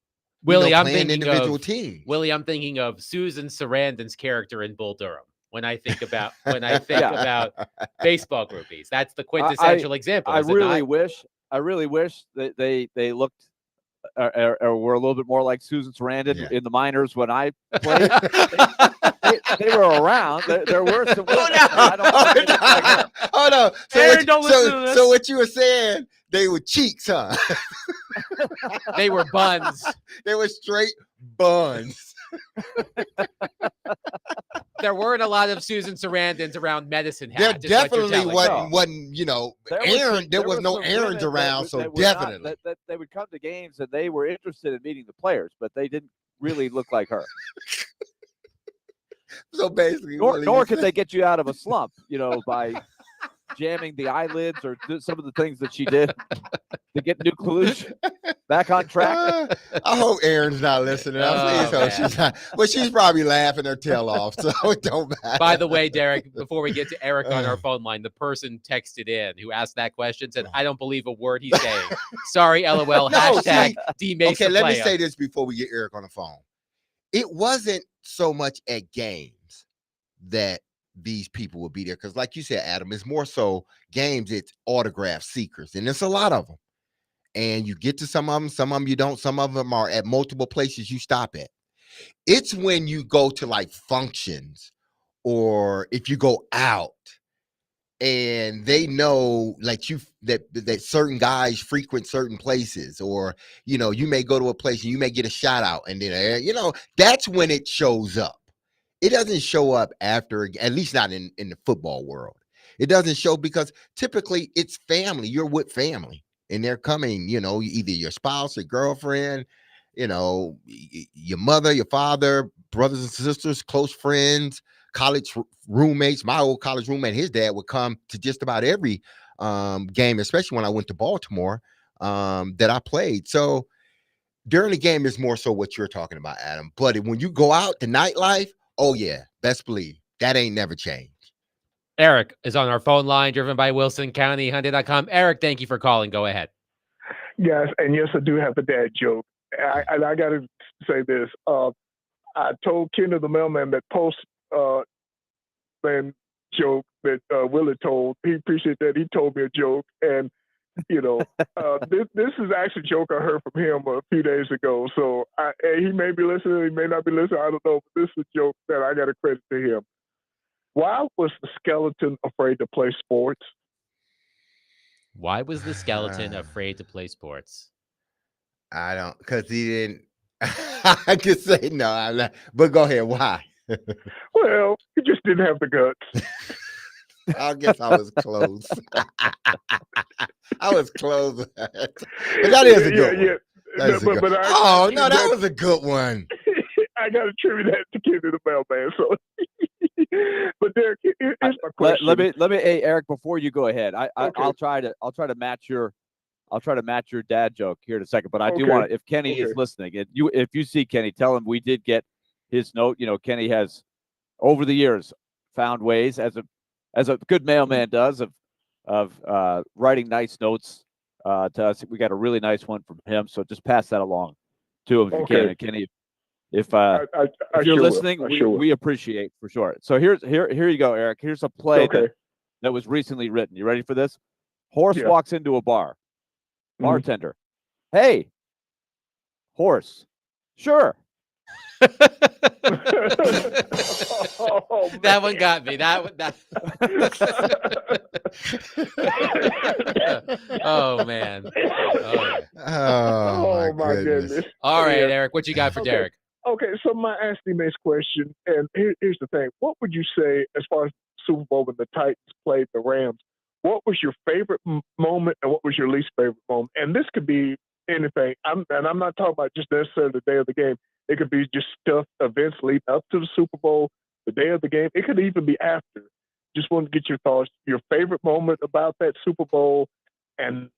Willie, I'm playing thinking individual of teams. Willie. I'm thinking of Susan Sarandon's character in Bull Durham. When I think about about baseball groupies, that's the quintessential example. I is it really not? wish that they looked or were a little bit more like Susan Sarandon in the minors when I played. they were around. There were some. Oh no! Aaron, don't listen to this. So what you were saying? They were cheeks, huh? They were buns. They were straight buns. There weren't a lot of Susan Sarandons around Medicine There Hat. is what you're definitely telling me. wasn't Aaron. There was no Aarons around, so definitely that they would come to games and they were interested in meeting the players, but they didn't really look like her. So basically, nor could they get you out of a slump, by jamming the eyelids or some of the things that she did to get New Kalush back on track. I hope Aaron's not listening. She's not, but she's probably laughing her tail off, so it don't matter. By the way, Derek, before we get to Eric on our phone line, the person texted in who asked that question said, "I don't believe a word he's saying." Sorry, LOL. Hashtag D-Mace. Okay, let me say this before we get Eric on the phone. It wasn't so much at games that these people would be there, because like you said, Adam, it's more so games, it's autograph seekers, and it's a lot of them, and you get to some of them you don't, some of them are at multiple places you stop at. It's when you go to like functions, or if you go out and they know like that certain guys frequent certain places, or you may go to a place and you may get a shout out, and then that's when it shows up. It doesn't show up after, at least not in the football world. It doesn't show because typically it's family. You're with family and they're coming, either your spouse or girlfriend, your mother, your father, brothers and sisters, close friends, college roommates. My old college roommate, his dad would come to just about every game, especially when I went to Baltimore, that I played. So during the game is more so what you're talking about, Adam. But when you go out, the nightlife, oh yeah, best believe that ain't never changed. Eric is on our phone line, driven by Wilson County Hyundai.com. Eric, thank you for calling. Go ahead. Yes, and yes, I do have a dad joke. I got to say this. I told Kenny the mailman that man joke that Willie told. He appreciated that. He told me a joke, and this is actually a joke I heard from him a few days ago. So he may be listening, he may not be listening. I don't know, but this is a joke that I got to credit to him. Why was the skeleton afraid to play sports? Why was the skeleton afraid to play sports? I don't, because he didn't. I could say no, I'm not, but go ahead. Why? Well, he just didn't have the guts. I guess I was close. I was close. But that is a good one. Yeah. That was a good one. I got to attribute that to Kenny the mailman. So, but Derek, here's my question. Let me, hey Eric, before you go ahead, Okay. I'll try to match your dad joke here in a second. But I do want to, if Kenny is listening, if you see Kenny, tell him we did get his note. Kenny has over the years found ways, as a good mailman does, of writing nice notes to us. We got a really nice one from him, so just pass that along to him if you can. And Kenny, if you're listening, we appreciate for sure. So here you go, Eric. Here's a play that was recently written. You ready for this? Horse walks into a bar. Bartender, hey, horse, sure. Oh, That man. one got me. That. Oh man. Oh yeah. Oh, my my goodness. goodness. All right, Yeah. Eric. What you got for Okay. Derek? Okay, so my Ask Teammates question, and here's the thing: what would you say as far as Super Bowl when the Titans played the Rams? What was your favorite moment, and what was your least favorite moment? And this could be anything. I'm not talking about just necessarily the day of the game. It could be just stuff, events leading up to the Super Bowl, the day of the game. It could even be after. Just want to get your thoughts, your favorite moment about that Super Bowl, and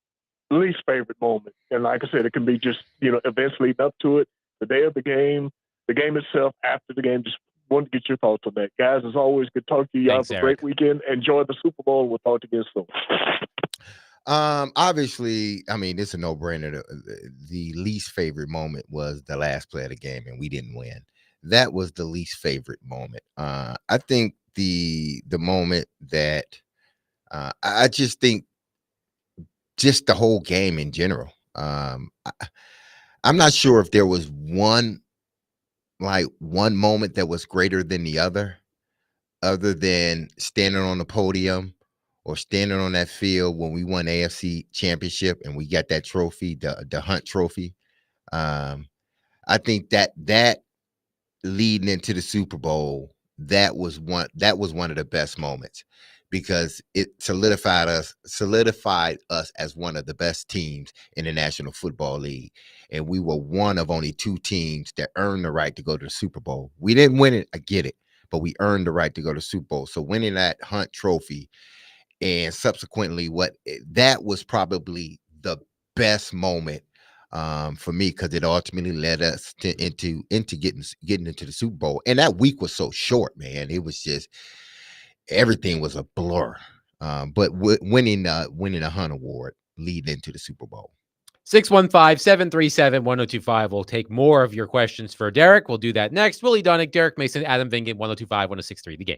least favorite moment. And like I said, it can be just events leading up to it, the day of the game itself, after the game. Just want to get your thoughts on that, guys. As always, good talk to you. Y'all Thanks, have a Eric. great weekend. Enjoy the Super Bowl. We'll talk to you soon. Obviously, I mean, it's a no-brainer. The least favorite moment was the last play of the game, and we didn't win. That was the least favorite moment. I think the moment that I just think just the whole game in general. I'm not sure if there was one moment that was greater than the other than standing on the podium or standing on that field when we won AFC championship and we got that trophy, the Hunt trophy. I think that leading into the Super Bowl, that was one of the best moments because it solidified us as one of the best teams in the National Football League. And we were one of only two teams that earned the right to go to the Super Bowl. We didn't win it, I get it, but we earned the right to go to the Super Bowl. So winning that Hunt trophy and subsequently that was probably the best moment for me because it ultimately led us into getting into the Super Bowl. And that week was so short, man. It was just everything was a blur. But winning a Hunt Award leading into the Super Bowl. 615-737-1025. We'll take more of your questions for Derek. We'll do that next. Willie Donick, Derek Mason, Adam Vingan, 1025-1063 The Game.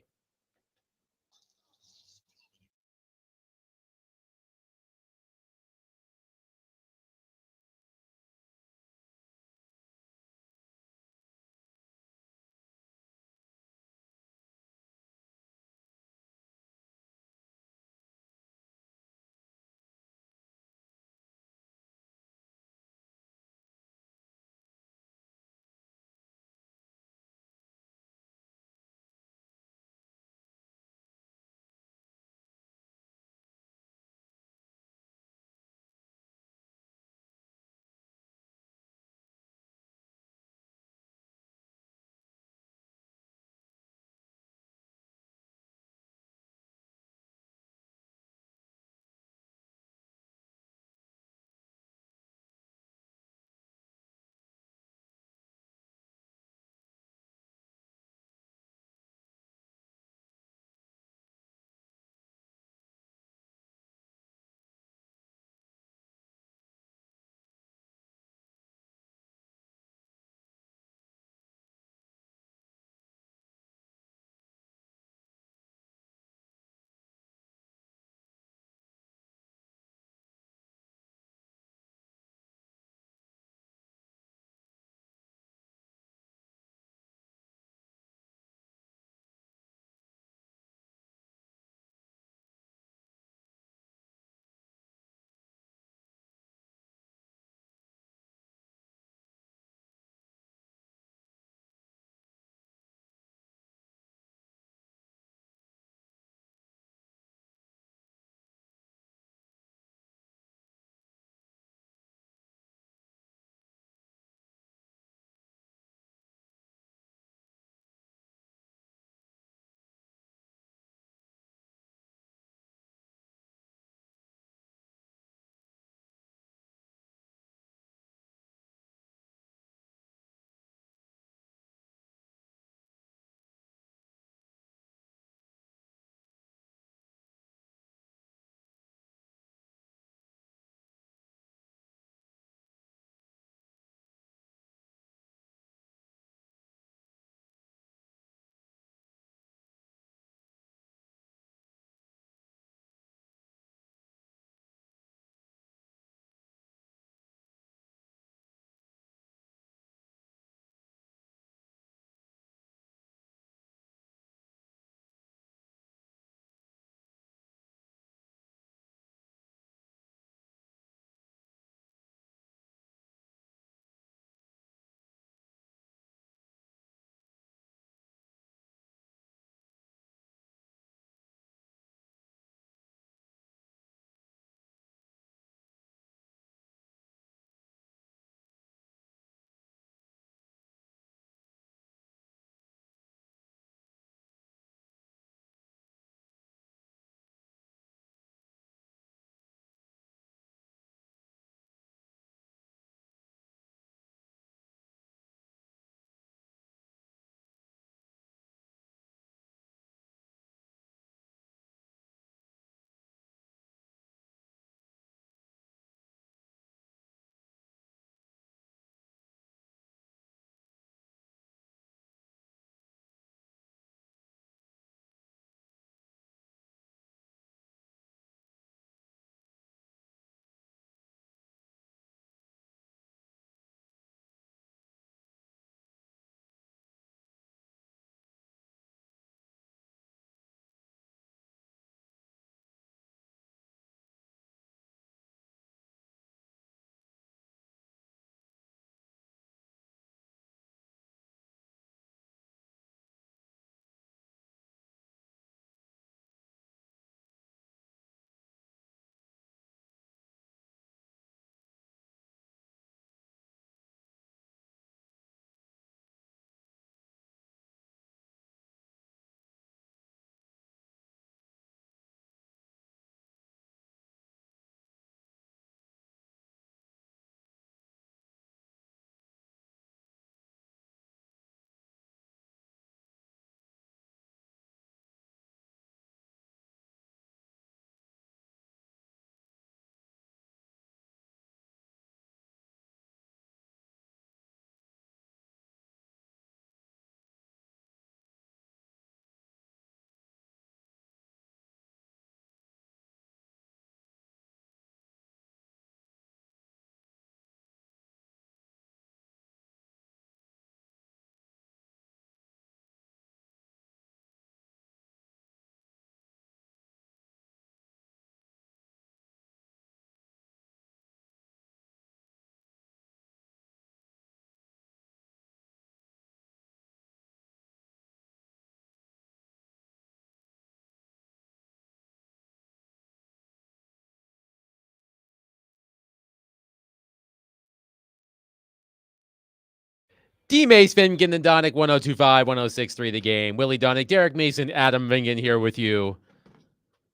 D. Mace, Fingan, and Donick, 1025, 1063 the game. Willie Donick, Derek Mason, Adam Vingan here with you.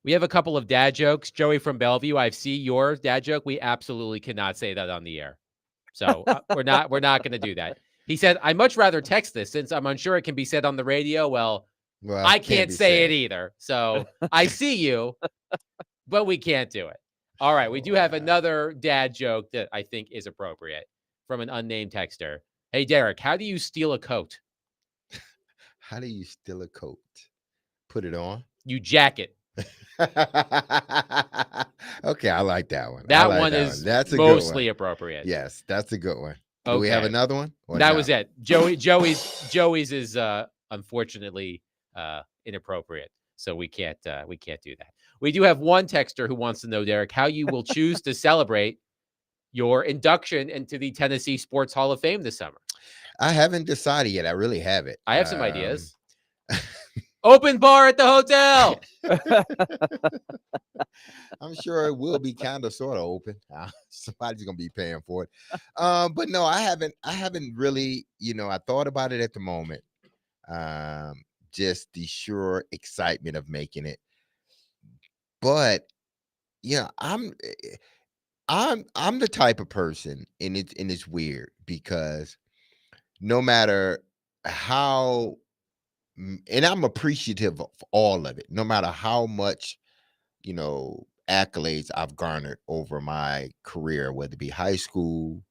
We have a couple of dad jokes. Joey from Bellevue, I see your dad joke. We absolutely cannot say that on the air. So we're not going to do that. He said, I much rather text this since I'm unsure it can be said on the radio. Well, I can't be say said. it either. So I see you, but we can't do it. All right. We do have another dad joke that I think is appropriate from an unnamed texter. Hey, Derek, how do you steal a coat? How do you steal a coat? Put it on. You jack it. Okay, I like that one. That I like one that is That's a mostly good one. appropriate. Yes, that's a good one. Do we have Okay. another one? Or That no? was it. Joey's is unfortunately inappropriate. So we can't do that. We do have one texter who wants to know, Derek, how you will choose to celebrate your induction into the Tennessee Sports Hall of Fame this summer. I haven't decided yet. I really haven't. I have some ideas. Open bar at the hotel. I'm sure it will be kind of sort of open. Somebody's gonna be paying for it. But no, I haven't really, I thought about it at the moment. Just the sure excitement of making it. But I'm the type of person, and it's weird because no matter how, and I'm appreciative of all of it, no matter how much, accolades I've garnered over my career, whether it be high school,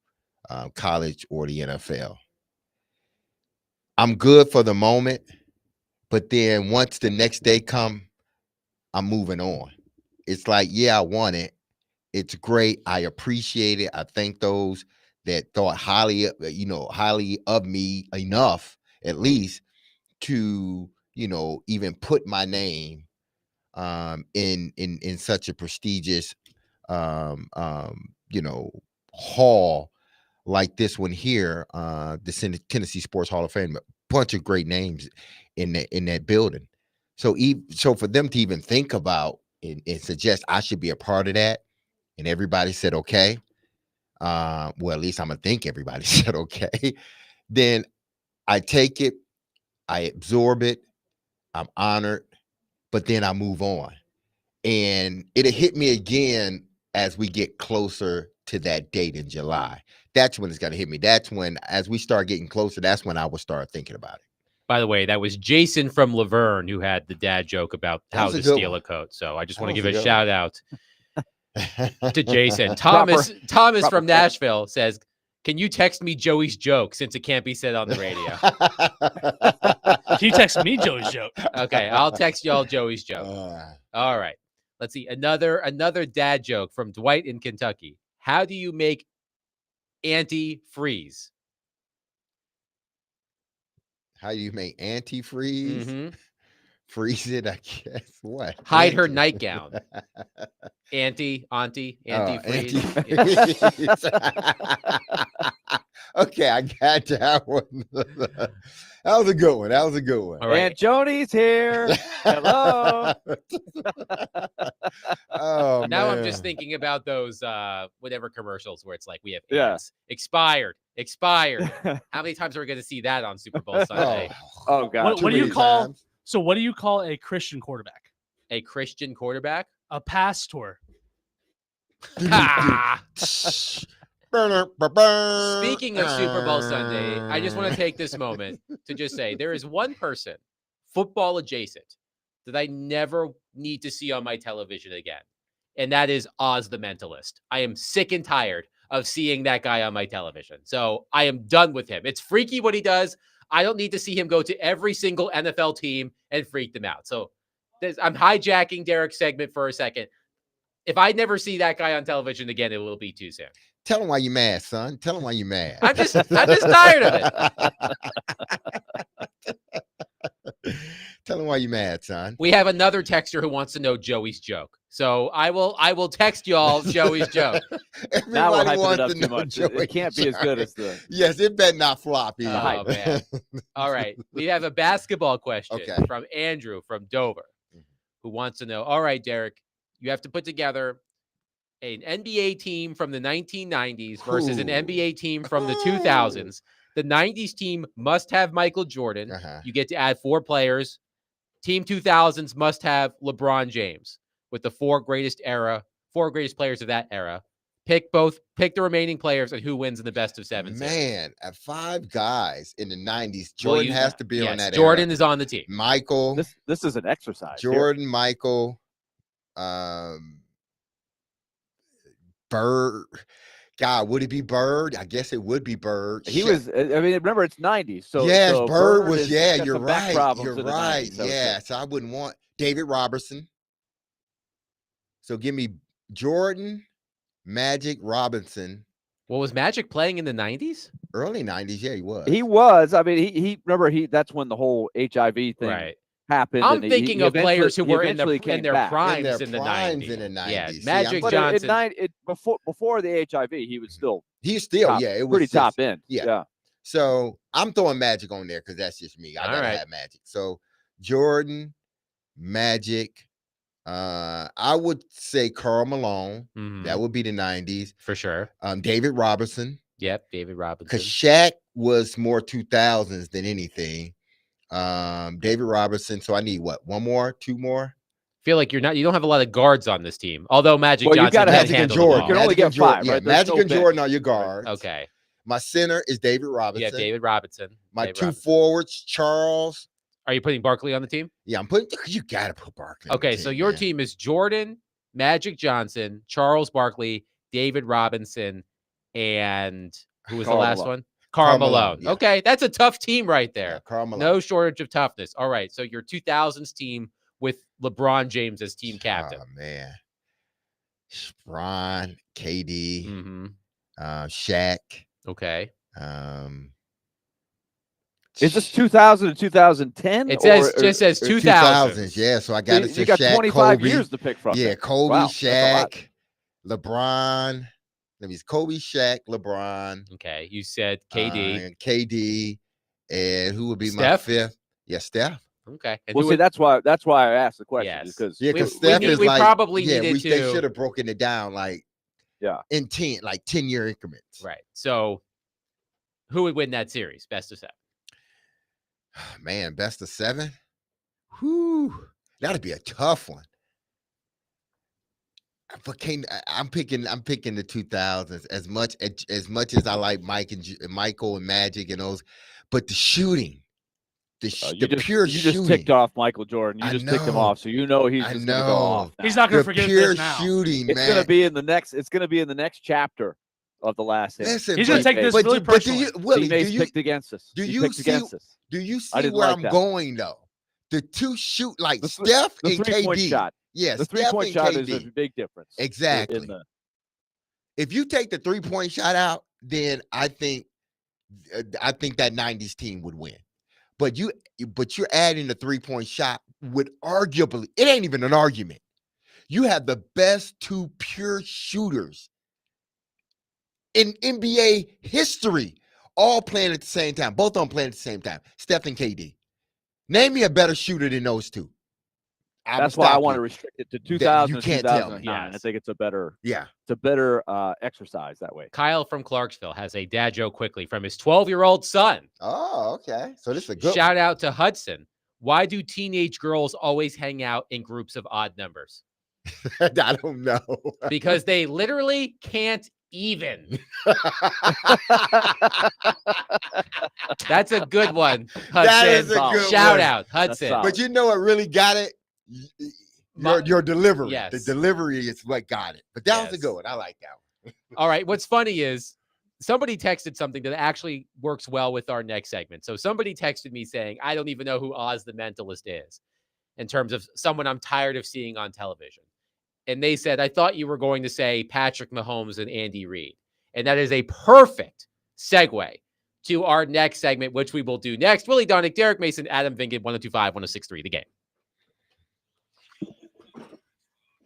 college, or the NFL. I'm good for the moment, but then once the next day come, I'm moving on. It's like, yeah, I won it. It's great. I appreciate it. I thank those that thought highly of me enough, at least, to even put my name in such a prestigious hall like this one here, the Tennessee Sports Hall of Fame. A bunch of great names in that building. So for them to even think about and suggest I should be a part of that, and everybody said okay. Well, at least I'm gonna think everybody said okay. Then I take it, I absorb it, I'm honored, but then I move on. And it'll hit me again as we get closer to that date in July. That's when it's gonna hit me. That's when, as we start getting closer, that's when I will start thinking about it. By the way, that was Jason from Laverne who had the dad joke about That how was a to good steal one. a coat. So I just That want to was give a a good shout out to Jason. Thomas proper from Nashville says, can you text me Joey's joke since it can't be said on the radio? Can you text me Joey's joke? Okay, I'll text y'all Joey's joke. All right. Let's see. Another dad joke from Dwight in Kentucky. How do you make antifreeze? How you make antifreeze? Mhm. Freeze it, I guess. What? Hide her Anti- nightgown. Auntie, Oh, antifreeze. antifreeze. Okay, I got that one. That was a good one. All right. And Joni's here. Hello. Oh, Now I'm man. just thinking about those whatever commercials where it's like we have Yeah. ads. Expired. How many times are we going to see that on Super Bowl Sunday? Oh God. What do Too you many call? times. So what do you call a Christian quarterback? A Christian quarterback? A pastor. Ah! Speaking Speaking of Super Bowl Sunday, I just want to take this moment to just say there is one person, football adjacent, that I never need to see on my television again. And that is Oz the Mentalist. I am sick and tired of seeing that guy on my television. So I am done with him. It's freaky what he does. I don't need to see him go to every single NFL team and freak them out. So I'm hijacking Derek's segment for a second. If I never see that guy on television again, it will be too soon. Tell him why you mad, son. Tell him why you mad. I'm just tired of it. Tell him why you mad, son. We have another texter who wants to know Joey's joke. So I will text y'all Joey's joke. Now we're Everybody hyping it wants up to too know much. It Joey's can't be as good as the. Yes, it better not flop either. Oh, man. All right. We have a basketball question Okay. from Andrew from Dover who wants to know, all right, Derek, you have to put together an NBA team from the 1990s versus an Ooh. NBA team from the 2000s. The The 90s team must have Michael Jordan. Uh-huh. You get to add 4 players. Team 2000s must have LeBron James with the 4 greatest players of that era. Pick the remaining players and who wins in the best of 7 series. Man, at 5 guys in the 90s, Jordan has to be on that Jordan era. is on the team. Michael, This is an exercise. here. Jordan, Michael, Bird. God, would it be Bird? I guess it would be Bird. He Shaq. was. I mean, remember it's 90s. So Yes, so Bird was. has Yeah, got you're some back right. problems You're in the right. 90s, I would Yeah, say. so I wouldn't want David Robertson. So give me Jordan, Magic, Robinson. Well, was Magic playing in the 90s? Early 90s, yeah, he was. He was. I mean, he remember that's when the whole HIV thing Right. happened. I'm and thinking he of players who eventually- were he in eventually their came back. primes their in the primes 90s. in the 90s. Yeah, See, I'm Magic putting- But Johnson. before the HIV, he was still He's still, top, yeah, it was pretty just, top end. yeah. Yeah. So I'm throwing Magic on there because that's just me. I All gotta right. have Magic. So Jordan, Magic. I would say Karl Malone. Mhm. That would be the 90s. For sure. David Robinson. Yep, David Robinson. Because Shaq was more 2000s than anything. David Robinson. So I need what? 1 more? 2 more? Feel like you don't have a lot of guards on this team. Although Magic Well, you Johnson gotta can have Magic and handle the Jordan. ball. You can only Magic get and Jordan. 5, Yeah, right? There's Magic no and bench. Jordan are your guards. Okay. My center is David You Robinson. have David Robinson. My David 2 Robinson. forwards, Charles. Are you putting Barkley on the team? Yeah, I'm putting. You gotta put Barkley. on the Okay, so team, your man. team is Jordan, Magic Johnson, Charles Barkley, David Robinson, and who was Karl the last Malone. one? Karl Malone, Malone. yeah. Okay, that's a tough team right Yeah, there. Karl Malone. No shortage of toughness. All right, so your 2000s team with LeBron James as team captain. Oh man, Ron, KD, Mm-hmm. Shaq. Okay. Is this 2000 and 2010? It says or just says 2000s? Yeah, so I got it. You got Shaq, 25 Kobe. years to pick from. Yeah, there. Kobe, Wow, that's a lot. Shaq, LeBron. Let me see, Kobe, Shaq, LeBron, Okay, you said KD. and KD, and who would be Steph? my 5th? Yeah, Steph. Okay. And Well, who see, would- that's why I asked the question. Yes. Because Yeah, We- because we Steph need- is we like, probably yeah, needed they to- should have broken it down like, Yeah. in 10-year increments. right. So who would win that series? Best of 7. Man, best of 7. Whew, that'd be a tough one. But I'm picking the 2000s as much as I like Michael and Magic and those, but the shooting, the pure you shooting. just ticked off Michael Jordan. You I just ticked him know. off, so you know he's I just going to go off. know. now. He's not going The to forget pure this now. shooting, It's man. going to be in the next. It's going to be in the next chapter of the last. Hit. Listen, He's gonna but- take this but really do- but do personally. you, Willie, do Teammates you picked against us. do He you picked see- against us. do you I see didn't where like I'm that. going though? The 2 shoot like The Steph The and 3-point KD. shot. Yes, The 3-point shot is a big difference. Exactly. In the, If you take the 3-point shot out, then I think that 90s team would win. But you're adding the 3-point shot with arguably, it ain't even an argument. You have the best 2 pure shooters in NBA history, all playing at the same time. Both of them playing at the same time. Steph and KD. Name me a better shooter than those 2. that's why I want to restrict it to 2000 and can't tell me. 2009. I Yes. think it's a better Yeah. exercise that way. Kyle from Clarksville has a dad joke quickly from his 12-year-old son. Oh, okay. So this is a good Shout out to Hudson. Why do teenage girls always hang out in groups of odd numbers? one. I don't know. Because they literally can't even. That's a good one, Hudson. That is a good Shout one. out, Hudson. solid. But you know what really got it? My- Your delivery. The Yes. delivery is what got it. But that was a Yes. good one. I like that one. All right. What's funny is somebody texted something that actually works well with our next segment. So somebody texted me saying, I don't even know who Oz the Mentalist is in terms of someone I'm tired of seeing on television. And they said, I thought you were going to say Patrick Mahomes and Andy Reid. And that is a perfect segue to our next segment, which we will do next. Willie Donick, Derek Mason, Adam Vingan, 1025, 1063, the game.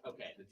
Okay. The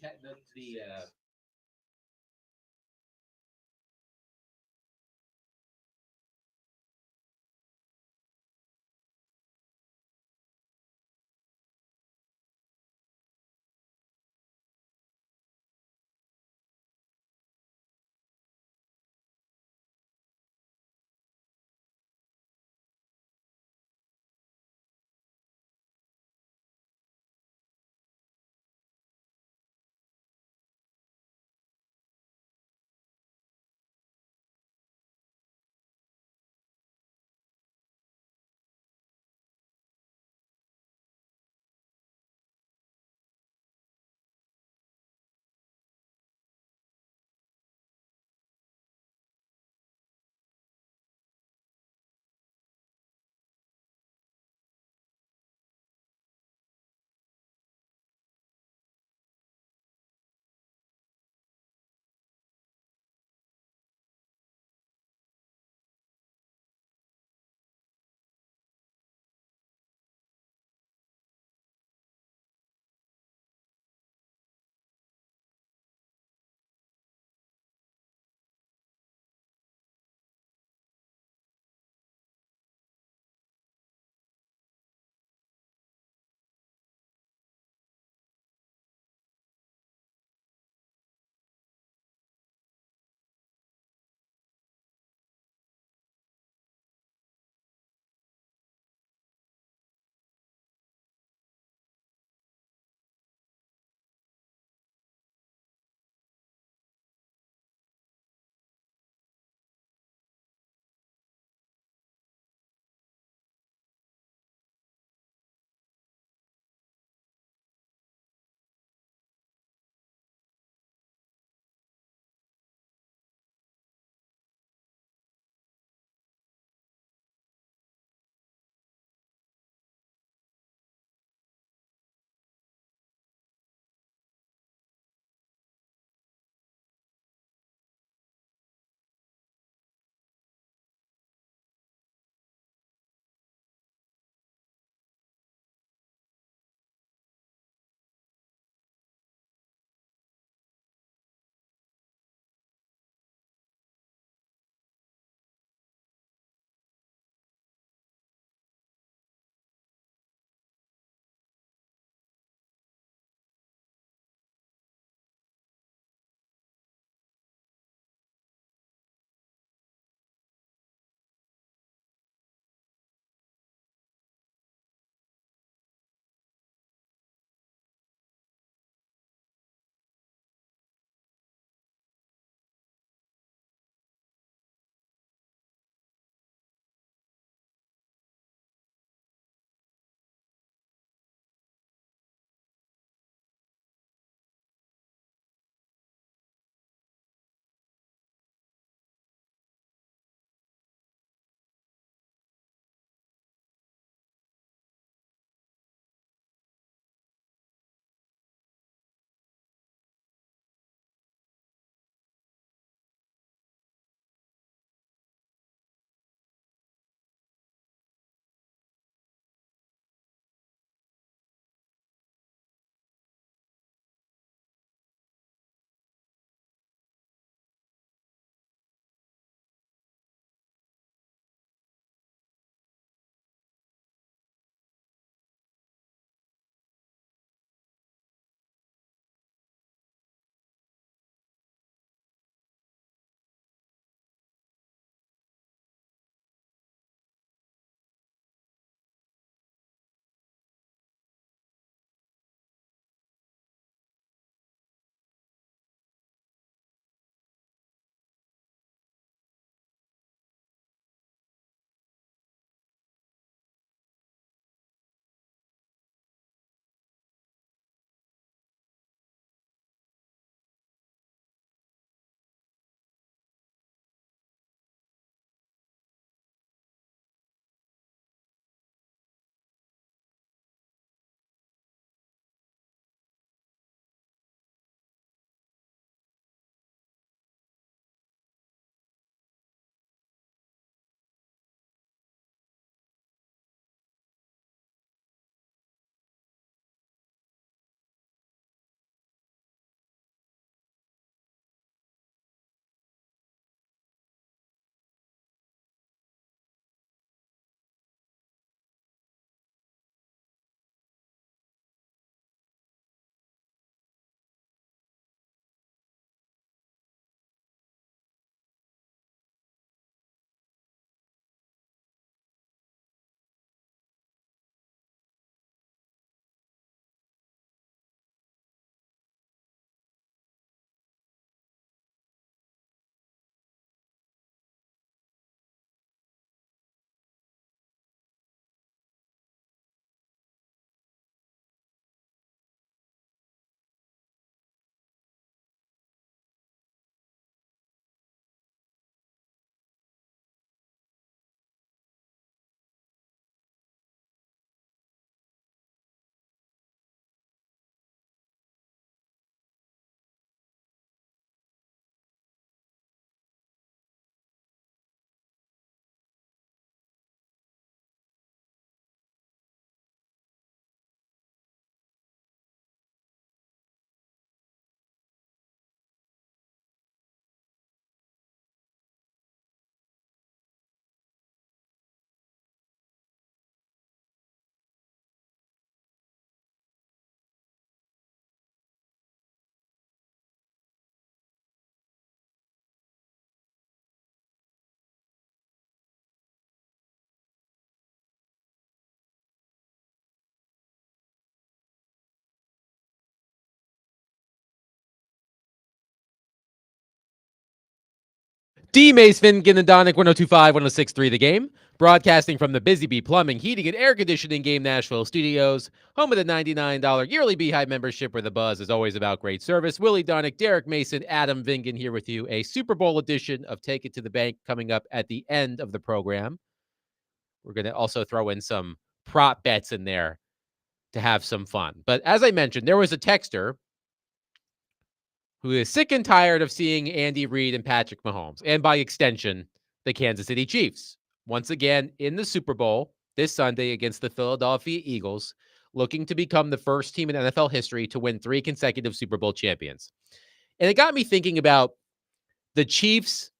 D. Mace Finnegan and Donick 1025, 1063 The Game. Broadcasting from the Busy Bee Plumbing, Heating, and Air Conditioning Game Nashville studios. Home of the $99 yearly Beehive membership where the buzz is always about great service. Willie Donick, Derek Mason, Adam Vingan here with you. A Super Bowl edition of Take It to the Bank coming up at the end of the program. We're going to also throw in some prop bets in there to have some fun. But as I mentioned, there was a texter who is sick and tired of seeing Andy Reid and Patrick Mahomes, and by extension, the Kansas City Chiefs, once again in the Super Bowl this Sunday against the Philadelphia Eagles, looking to become the first team in NFL history to win 3 consecutive Super Bowl champions. And it got me thinking about the Chiefs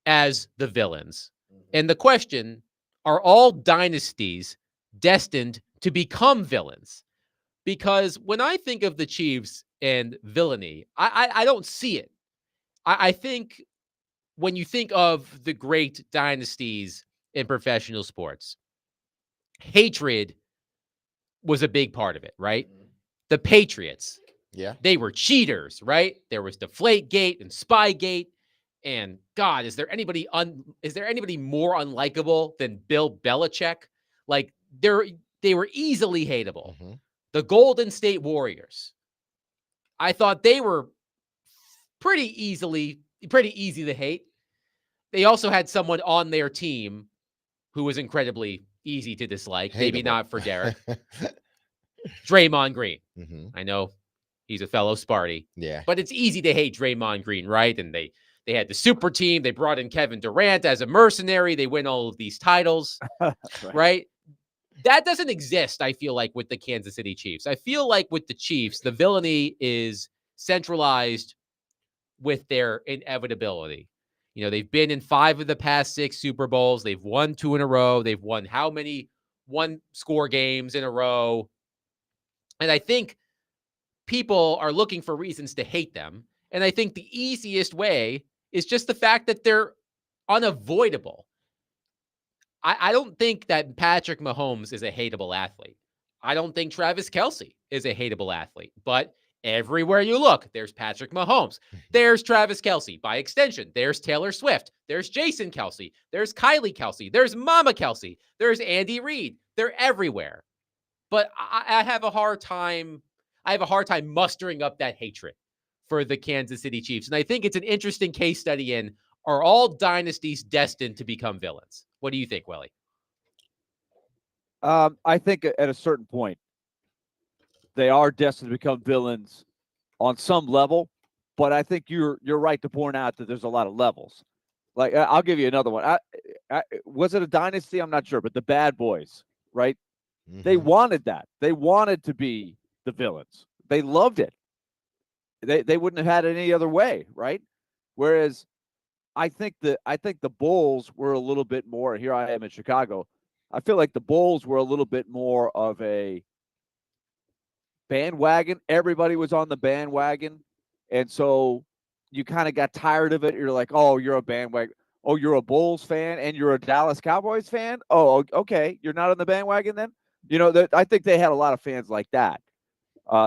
as the villains. And the question, are all dynasties destined to become villains? Because when I think of the Chiefs and villainy, I don't see it. I think when you think of the great dynasties in professional sports, hatred was a big part of it, right? The Patriots, Yeah. they were cheaters, right? There was Deflategate and Spygate. And God, is there anybody more unlikable than Bill Belichick? Like they were easily hateable. Mhm. The Golden State Warriors, I thought they were pretty easy to hate. They also had someone on their team who was incredibly easy to dislike. Maybe Hateable. not for Derek. Draymond Green. Mhm. I know he's a fellow Sparty, Yeah. but it's easy to hate Draymond Green, right? And they had the super team. They brought in Kevin Durant as a mercenary. They win all of these titles, right? That doesn't exist, I feel like, with the Kansas City Chiefs. I feel like with the Chiefs, the villainy is centralized with their inevitability. You know, they've been in 5 of the past 6 Super Bowls. They've won 2 in a row. They've won how many one-score games in a row? And I think people are looking for reasons to hate them. And I think the easiest way is just the fact that they're unavoidable. I don't think that Patrick Mahomes is a hateable athlete. I don't think Travis Kelce is a hateable athlete. But everywhere you look, there's Patrick Mahomes. There's Travis Kelce. By extension, there's Taylor Swift. There's Jason Kelce. There's Kylie Kelce. There's Mama Kelce. There's Andy Reid. They're everywhere. But I have a hard time mustering up that hatred for the Kansas City Chiefs. And I think it's an interesting case study in, are all dynasties destined to become villains? What do you think, Willie? I think at a certain point, they are destined to become villains on some level. But I think you're right to point out that there's a lot of levels. Like, I'll give you another one. Was it a dynasty? I'm not sure, but the Bad Boys, right? They wanted that. They wanted to be the villains. They loved it. They wouldn't have had it any other way, right? Whereas I think the Bulls were a little bit more. Here I am in Chicago. I feel like the Bulls were a little bit more of a bandwagon. Everybody was on the bandwagon, and so you kind of got tired of it. You're like, oh, you're a bandwagon. Oh, you're a Bulls fan and you're a Dallas Cowboys fan. Oh, okay. You're not on the bandwagon then. You know, I think they had a lot of fans like that.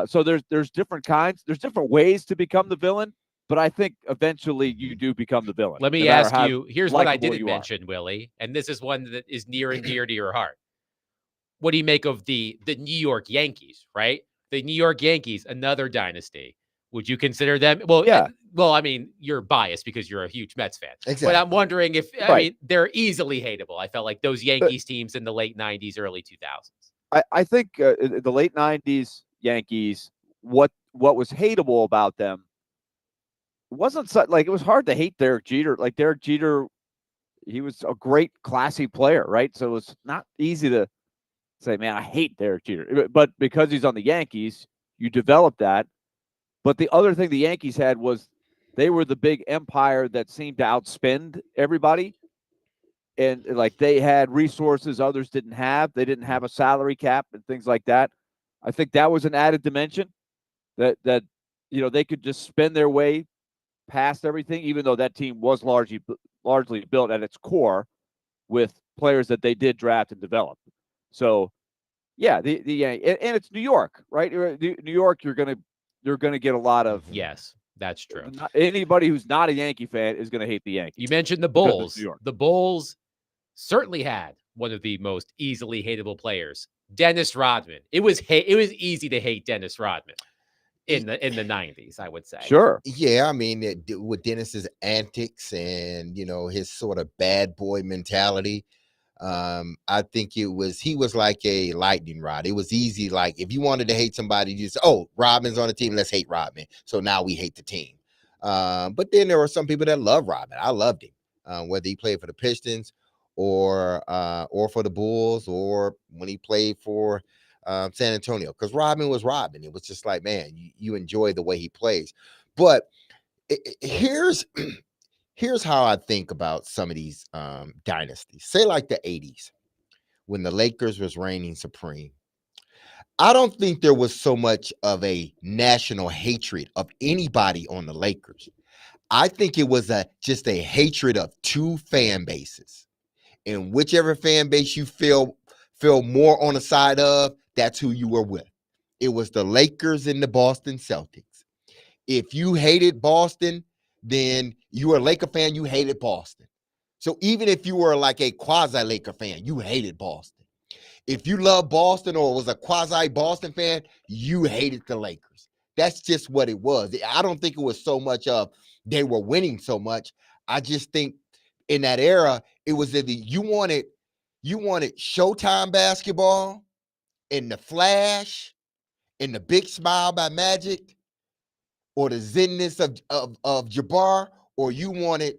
So there's different kinds. There's different ways to become the villain. But I think eventually you do become the villain. Let me ask you, here's what I didn't mention, Willie, and this is one that is near and dear to your heart. What do you make of the New York Yankees, right? The New York Yankees, another dynasty. Would you consider them? Well, yeah. Well, I mean, you're biased because you're a huge Mets fan. Exactly. But I'm wondering if, I mean, they're easily hateable. I felt like those Yankees teams in the late 90s, early 2000s. I think the late 90s Yankees, what was hateable about them, wasn't like, it was hard to hate Derek Jeter. Like, Derek Jeter, he was a great, classy player, right? So it was not easy to say, man, I hate Derek Jeter. But because he's on the Yankees, you develop that. But the other thing the Yankees had was they were the big empire that seemed to outspend everybody. And like, they had resources others didn't have. They didn't have a salary cap and things like that. I think that was an added dimension that you know, they could just spend their way past everything, even though that team was largely built at its core with players that they did draft and develop. So, yeah, and it's New York, right? New York, you're gonna get a lot of That's true. Anybody who's not a Yankee fan is going to hate the Yankees. You mentioned the because it's Bulls. New York. The Bulls certainly had one of the most easily hateable players, Dennis Rodman. It was easy to hate Dennis Rodman in the 90s, I would say. Sure. Yeah, I mean, with Dennis's antics and his sort of bad boy mentality, I think he was like a lightning rod. It was easy. Like if you wanted to hate somebody, you just Rodman's on the team, let's hate Rodman. So now we hate the team. But then there were some people that love Rodman. I loved him, whether he played for the Pistons or for the Bulls or when he played for San Antonio, because Rodman was Rodman. It was just like, man, you enjoy the way he plays. But here's how I think about some of these dynasties. Say like the 80s, when the Lakers was reigning supreme. I don't think there was so much of a national hatred of anybody on the Lakers. I think it was just a hatred of two fan bases. And whichever fan base you feel more on the side of, that's who you were with. It was the Lakers and the Boston Celtics. If you hated Boston, then you were a Laker fan, you hated Boston. So even if you were like a quasi-Laker fan, you hated Boston. If you loved Boston or was a quasi-Boston fan, you hated the Lakers. That's just what it was. I don't think it was so much of they were winning so much. I just think in that era, it was that you wanted Showtime basketball and the Flash and the Big Smile by Magic, or the zenith of Jabbar, or you wanted,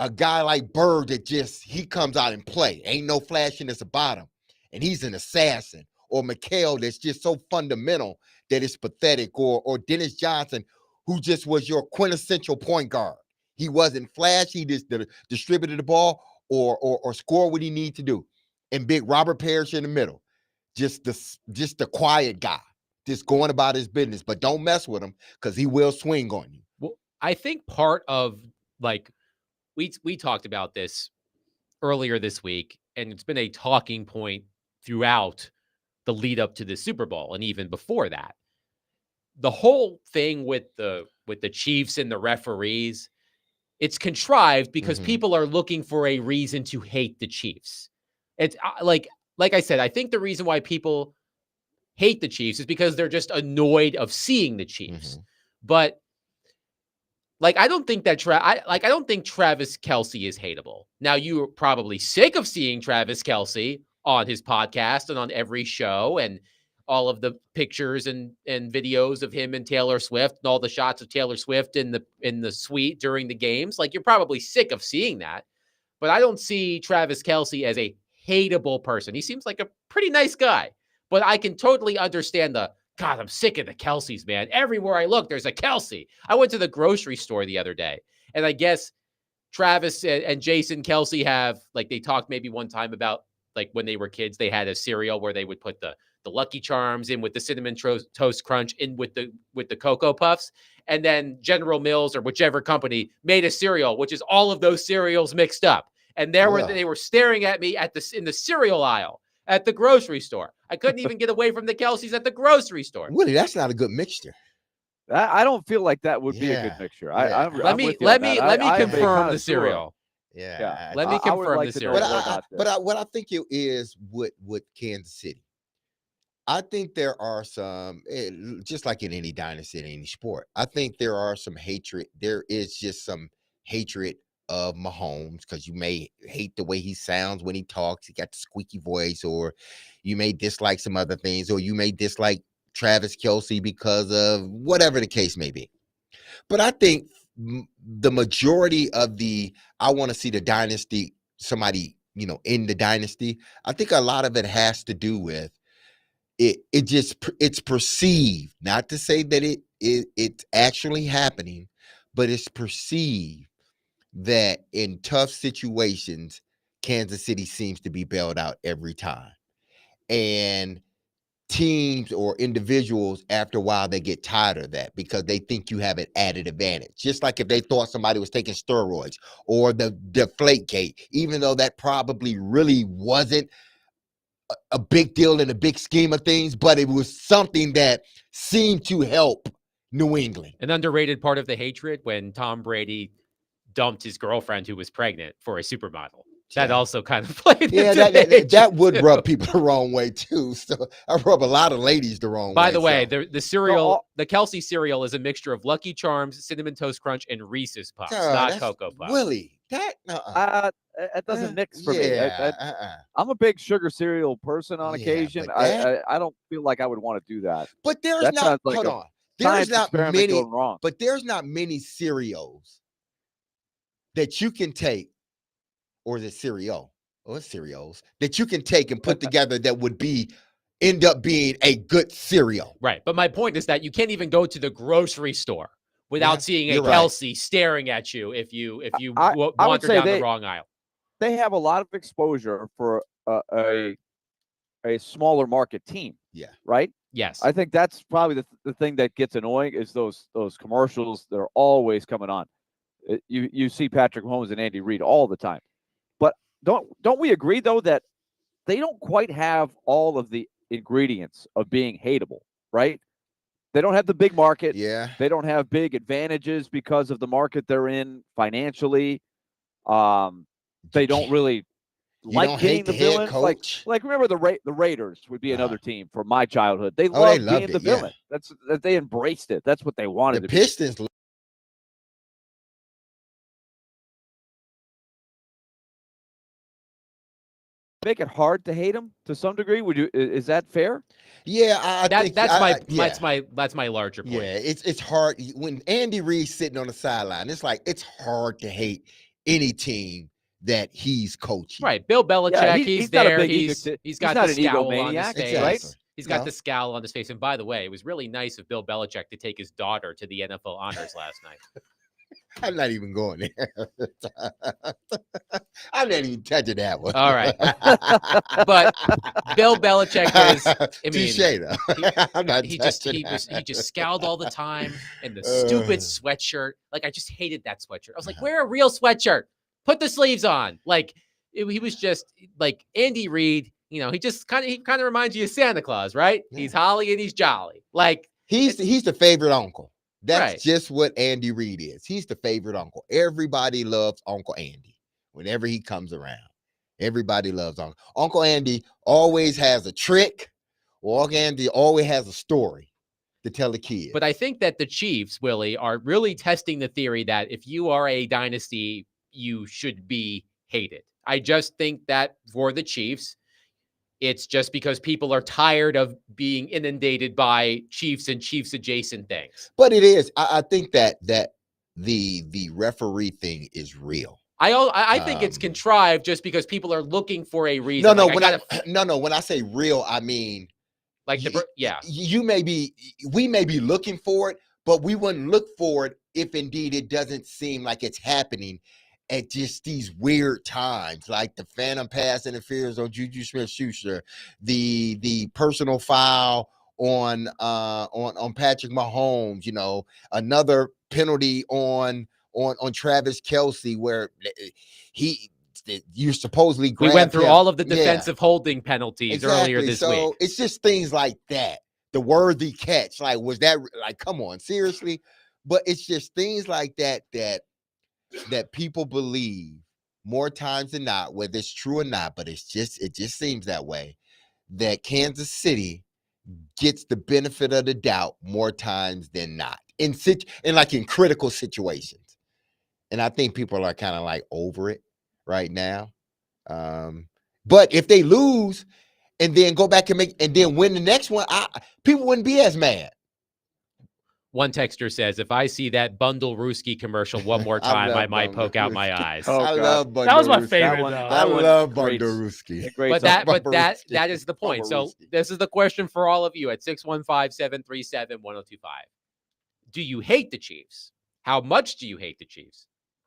a guy like Bird that he comes out and play. Ain't no flashiness about him. And he's an assassin. Or McHale that's just so fundamental that it's pathetic. Or Dennis Johnson, who just was your quintessential point guard. He wasn't flashy, he just distributed the ball or score what he needed to do. And big Robert Parrish in the middle. Just the quiet guy. Just going about his business, but don't mess with him because he will swing on you. Well, I think part of we talked about this earlier this week, and it's been a talking point throughout the lead up to the Super Bowl and even before that. The whole thing with the Chiefs and the referees, it's contrived because people are looking for a reason to hate the Chiefs. It's like I said, I think the reason why people hate the Chiefs is because they're just annoyed of seeing the Chiefs. But I don't think that I don't think Travis Kelce is hateable. Now, you're probably sick of seeing Travis Kelce on his podcast and on every show and all of the pictures and videos of him and Taylor Swift and all the shots of Taylor Swift in the suite during the games. You're probably sick of seeing that. But I don't see Travis Kelce as a hateable person. He seems like a pretty nice guy. But I can totally understand God, I'm sick of the Kelces, man. Everywhere I look, there's a Kelce. I went to the grocery store the other day, and I guess Travis and Jason Kelce have, they talked maybe one time about, when they were kids, they had a cereal where they would put the Lucky Charms in with the Cinnamon Toast Crunch in with the Cocoa Puffs. And then General Mills or whichever company made a cereal, which is all of those cereals mixed up. And they were staring at me in the cereal aisle at the grocery store. I couldn't even get away from the Kelces at the grocery store. Willie, that's not a good mixture. I don't feel like that would be a good mixture. Yeah. Let me confirm the cereal. Yeah. Let me confirm the cereal. But what I think it is with Kansas City, I think there are some, just like in any dynasty, in any sport, I think there are some hatred. There is just some hatred of Mahomes because you may hate the way he sounds when he talks. He got the squeaky voice, or you may dislike some other things, or you may dislike Travis Kelce because of whatever the case may be. But I think the majority of I want to see the dynasty, somebody, in the dynasty. I think a lot of it has to do with it's perceived, not to say that it's actually happening, but it's perceived that in tough situations, Kansas City seems to be bailed out every time. And teams or individuals, after a while, they get tired of that because they think you have an added advantage. Just like if they thought somebody was taking steroids or the Deflategate, even though that probably really wasn't a big deal in the big scheme of things, but it was something that seemed to help, New England. An underrated part of the hatred when Tom Brady dumped his girlfriend who was pregnant for a supermodel. That Yeah. also kind of played Yeah, into the that hatred, would too. rub people the wrong way too. So I rub a lot of ladies the wrong way. By the way, so. the cereal, the Kelsey cereal is a mixture of Lucky Charms, Cinnamon Toast Crunch, and Reese's Puffs, not that's Cocoa Puffs. Willie, that It doesn't mix for me. yeah, I'm a big sugar cereal person on Yeah, occasion. but that- I don't feel like I would want to do that. But there's That not. sounds like Hold a on. There's Science not experiment many. going wrong. But there's not many cereals that you can take, or is it cereal? Or cereals that you can take and put together that would end up being a good cereal. Right. But my point is that you can't even go to the grocery store without Yeah, seeing a you're right. Kelsey staring at you if you I would wander say down the they- wrong aisle. They have a lot of exposure for a smaller market team. Yeah. Right. Yes. I think that's probably the thing that gets annoying is those commercials that are always coming on. You see Patrick Mahomes and Andy Reid all the time. But don't we agree though that they don't quite have all of the ingredients of being hateable, right? They don't have the big market. Yeah. They don't have big advantages because of the market they're in financially. They don't really like don't being hate the the head villain. coach? Like remember the Raiders would be another team from my childhood. They Oh, they loved being loved the it, yeah. villain. That they embraced it. That's what they wanted The to be. Pistons. Make it hard to hate them to some degree. Would you? Is that fair? Yeah, I think That's yeah. that's my larger point. Yeah, it's hard when Andy Reid's sitting on the sideline. It's like it's hard to hate any team that he's coaching. Right. Bill Belichick, Yeah, he's he's not a there. big He's got not the an scowl on his egomaniac, face. right? He's got No. the scowl on his face. And by the way, it was really nice of Bill Belichick to take his daughter to the NFL honors last night. I'm not even going there. I'm not even touching that one. All right. But Bill Belichick is, I mean, touche, though. I'm not he touching just scowled all the time in the Uh. stupid sweatshirt. Like I just hated that sweatshirt. I was like, wear a real sweatshirt. Put the sleeves on. Like he was just like Andy Reid. You know, he kind of reminds you of Santa Claus, right? Yeah. He's holly and he's jolly. Like He's the favorite uncle. That's Right. just what Andy Reid is. He's the favorite uncle. Everybody loves Uncle Andy whenever he comes around. Everybody loves Uncle. Uncle Andy always has a trick, or Uncle Andy always has a story to tell the kids. But I think that the Chiefs, Willie, are really testing the theory that if you are a dynasty, you should be hated. I just think that for the Chiefs, it's just because people are tired of being inundated by Chiefs and Chiefs adjacent things. But it is. I think that the referee thing is real. I think it's contrived just because people are looking for a reason. No, Like, when I say real, I mean like we may be looking for it, but we wouldn't look for it if indeed it doesn't seem like it's happening at just these weird times, like the phantom pass interference on Juju Smith-Schuster, the personal foul on Patrick Mahomes, you know, another penalty on Travis Kelce where you supposedly we grabbed went through him. all of the Yeah. defensive holding penalties earlier Exactly. this so week. it's just things like that. The worthy catch, like was that like? Come on, seriously. But it's just things like that people believe more times than not, whether it's true or not. But it just seems that way. That Kansas City gets the benefit of the doubt more times than not in critical situations. And I think people are kind of like over it right now. But if they lose and then go back and then win the next one, people wouldn't be as mad. One texter says, if I see that Bundle Rooski commercial one more time, I might poke out my eyes. Oh, I God. love Bundle That was my Rooski. favorite, one- though. I that one love great. Bundle Rooski. Great But song. that is the point. So Rooski. this is the question for all of you at 615-737-1025. Do you hate the Chiefs? How much do you hate the Chiefs?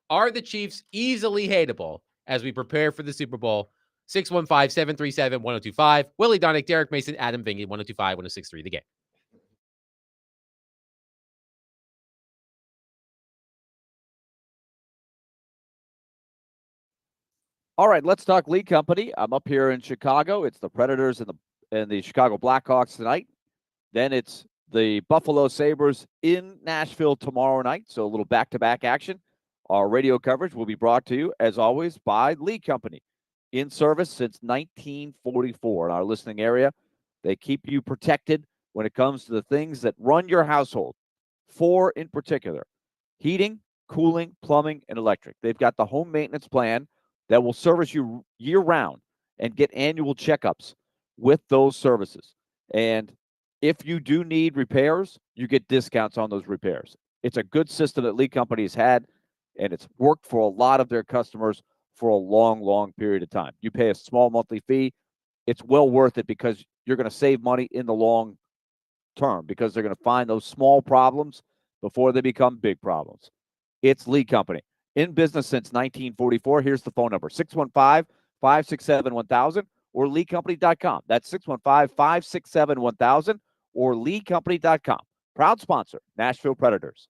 Are the Chiefs easily hateable as we prepare for the Super Bowl? 615-737-1025. Willie Donick, Derek Mason, Adam Vingy, 1025-1063, The Game. All right, let's talk league company. I'm up here in Chicago. It's the Predators and the Chicago Blackhawks tonight. Then it's the Buffalo Sabres in Nashville tomorrow night. So a little back-to-back action. Our radio coverage will be brought to you, as always, by Lee Company. In service since 1944 in our listening area. They keep you protected when it comes to the things that run your household. 4 in particular: heating, cooling, plumbing, and electric. They've got the home maintenance plan that will service you year-round and get annual checkups with those services. And if you do need repairs, you get discounts on those repairs. It's a good system that Lee Company has had, and it's worked for a lot of their customers for a long, long period of time. You pay a small monthly fee. It's well worth it because you're going to save money in the long term because they're going to find those small problems before they become big problems. It's Lee Company. In business since 1944. Here's the phone number, 615-567-1000 or leecompany.com. That's 615-567-1000 or leecompany.com. Proud sponsor, Nashville Predators.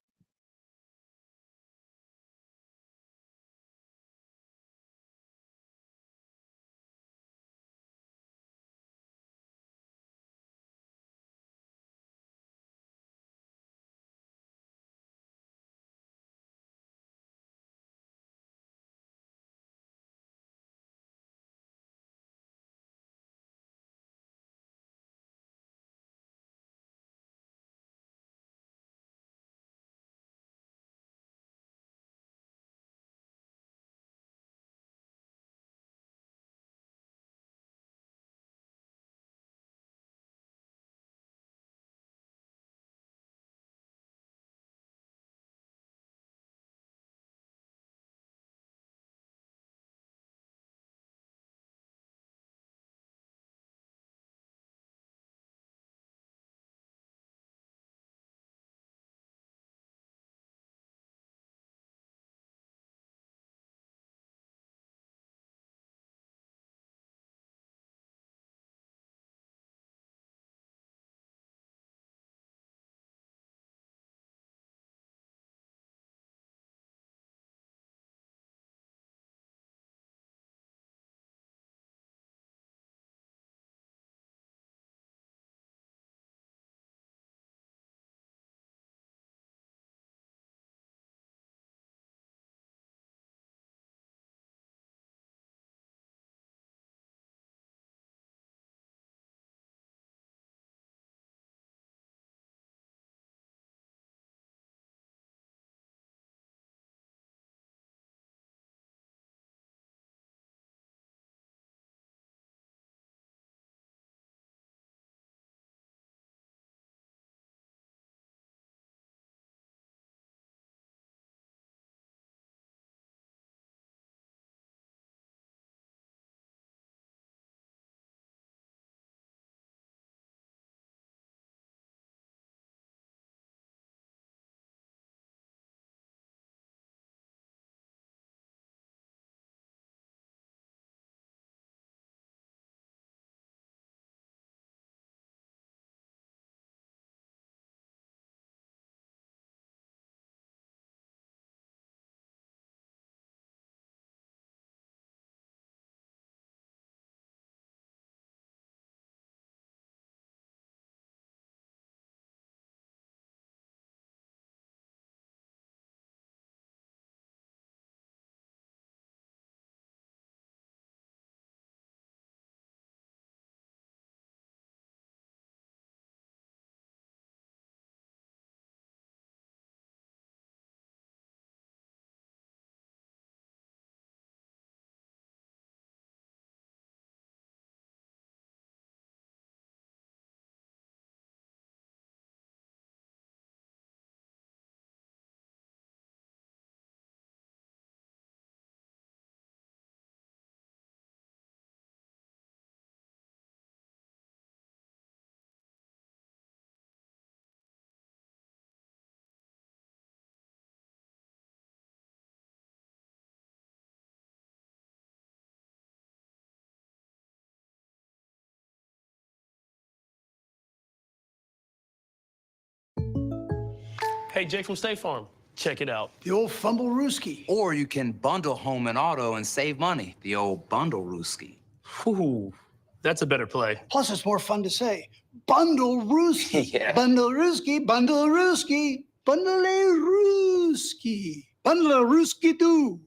Hey, Jake from State Farm. Check it out. The old Fumble-Rooski. Or you can bundle home and auto and save money. The old Bundle-Rooski. Whew, that's a better play. Plus, it's more fun to say. Bundle Rooski. Yeah. Bundle Rooski, Bundle Rooski, Bundle Rooski, Bundle Rooski do.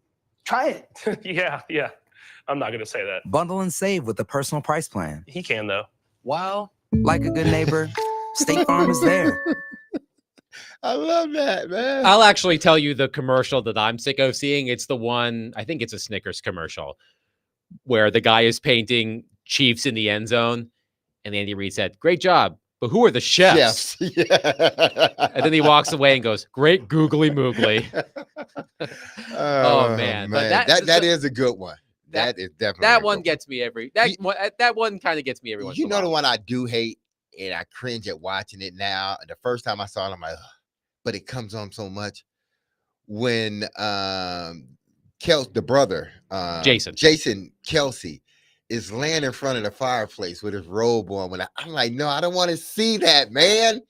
Try it. Yeah. I'm not going to say that. Bundle and save with the personal price plan. He can, though. Well, like a good neighbor, State Farm is there. I love that, man. I'll actually tell you the commercial that I'm sick of seeing. It's the one, I think it's a Snickers commercial, where the guy is painting Chiefs in the end zone. And Andy Reid said, "Great job, but who are the chefs?" Yeah. And then he walks away and goes, "Great googly moogly." Oh, man. But that is a good one. That is definitely That a one good gets me that one kind of gets me every once in You a know while. the one I do hate, and I cringe at watching it now. The first time I saw it, I'm like, ugh, but it comes on so much. When the brother, Jason Kelsey, is laying in front of the fireplace with his robe on. I'm like, no, I don't want to see that, man.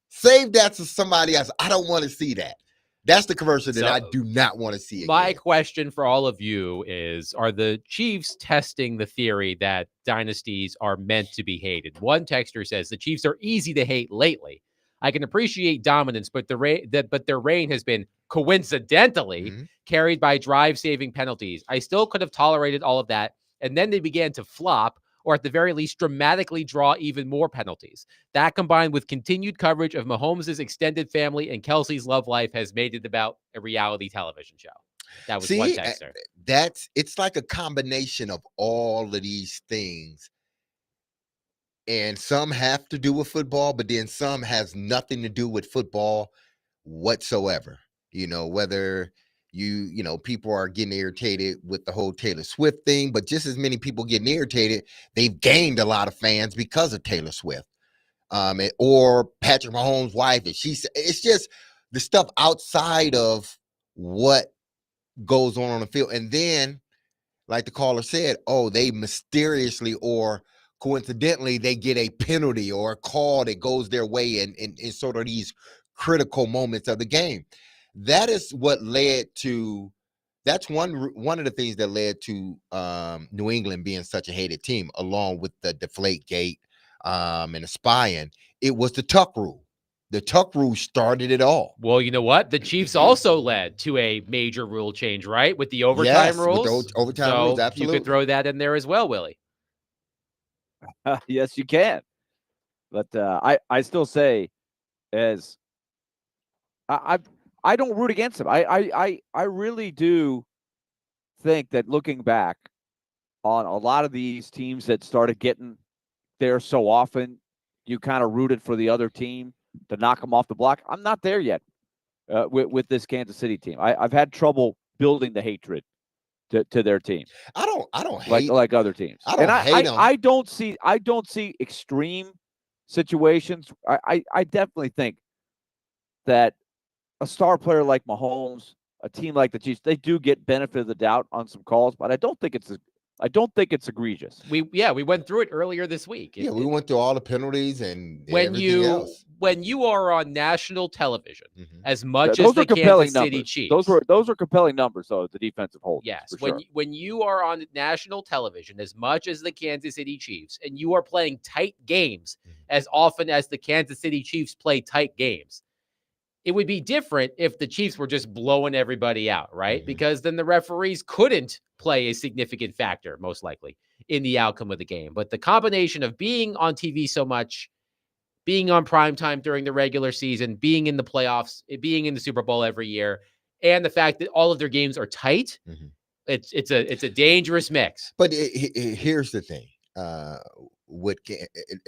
Save that to somebody else. I don't want to see that. That's the commercial that I do not want to see again. My question for all of you is, are the Chiefs testing the theory that dynasties are meant to be hated? One texter says the Chiefs are easy to hate lately. I can appreciate dominance, but their reign has been coincidentally carried by drive-saving penalties. I still could have tolerated all of that, and then they began to flop, or at the very least, dramatically draw even more penalties. That, combined with continued coverage of Mahomes' extended family and Kelsey's love life, has made it about a reality television show. That was one texter. It's like a combination of all of these things. And some have to do with football, but then some has nothing to do with football whatsoever. Whether people are getting irritated with the whole Taylor Swift thing, but just as many people getting irritated, they've gained a lot of fans because of Taylor Swift, or Patrick Mahomes' wife. And it's just the stuff outside of what goes on the field. And then, like the caller said, they mysteriously or coincidentally, they get a penalty or a call that goes their way in sort of these critical moments of the game. That is what led to. That's one of the things that led to New England being such a hated team, along with the Deflategate and the spying. It was the Tuck rule. The Tuck rule started it all. Well, you know what? The Chiefs also led to a major rule change, right? With the overtime rules. With the overtime rules, absolutely. You could throw that in there as well, Willie. Yes, you can. But I still say, as I don't root against him. I really do think that looking back on a lot of these teams that started getting there so often, you kind of rooted for the other team to knock them off the block. I'm not there yet with this Kansas City team. I've had trouble building the hatred to their team. I don't hate like other teams. I don't see extreme situations. I definitely think that a star player like Mahomes, a team like the Chiefs, they do get benefit of the doubt on some calls, but I don't think it's egregious. We went through it earlier this week. We went through all the penalties and when everything else. When you are on national television, as much those as the Kansas City Chiefs, those were compelling numbers, though, the defensive hold. Yes, sure. when you are on national television, as much as the Kansas City Chiefs, and you are playing tight games as often as the Kansas City Chiefs play tight games, it would be different if the Chiefs were just blowing everybody out, right? Because then the referees couldn't play a significant factor, most likely, in the outcome of the game. But the combination of being on TV so much, being on primetime during the regular season, being in the playoffs, being in the Super Bowl every year, and the fact that all of their games are tight, it's a dangerous mix. But here's the thing, at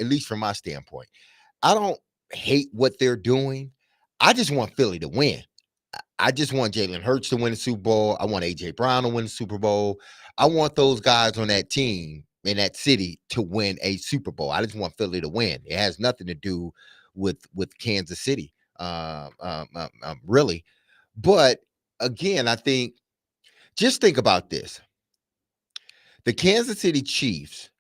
least from my standpoint, I don't hate what they're doing. I just want Philly to win. I just want Jalen Hurts to win the Super Bowl. I want A.J. Brown to win the Super Bowl. I want those guys on that team in that city to win a Super Bowl. I just want Philly to win. It has nothing to do with Kansas City, really. But again, I think, just think about this. The Kansas City Chiefs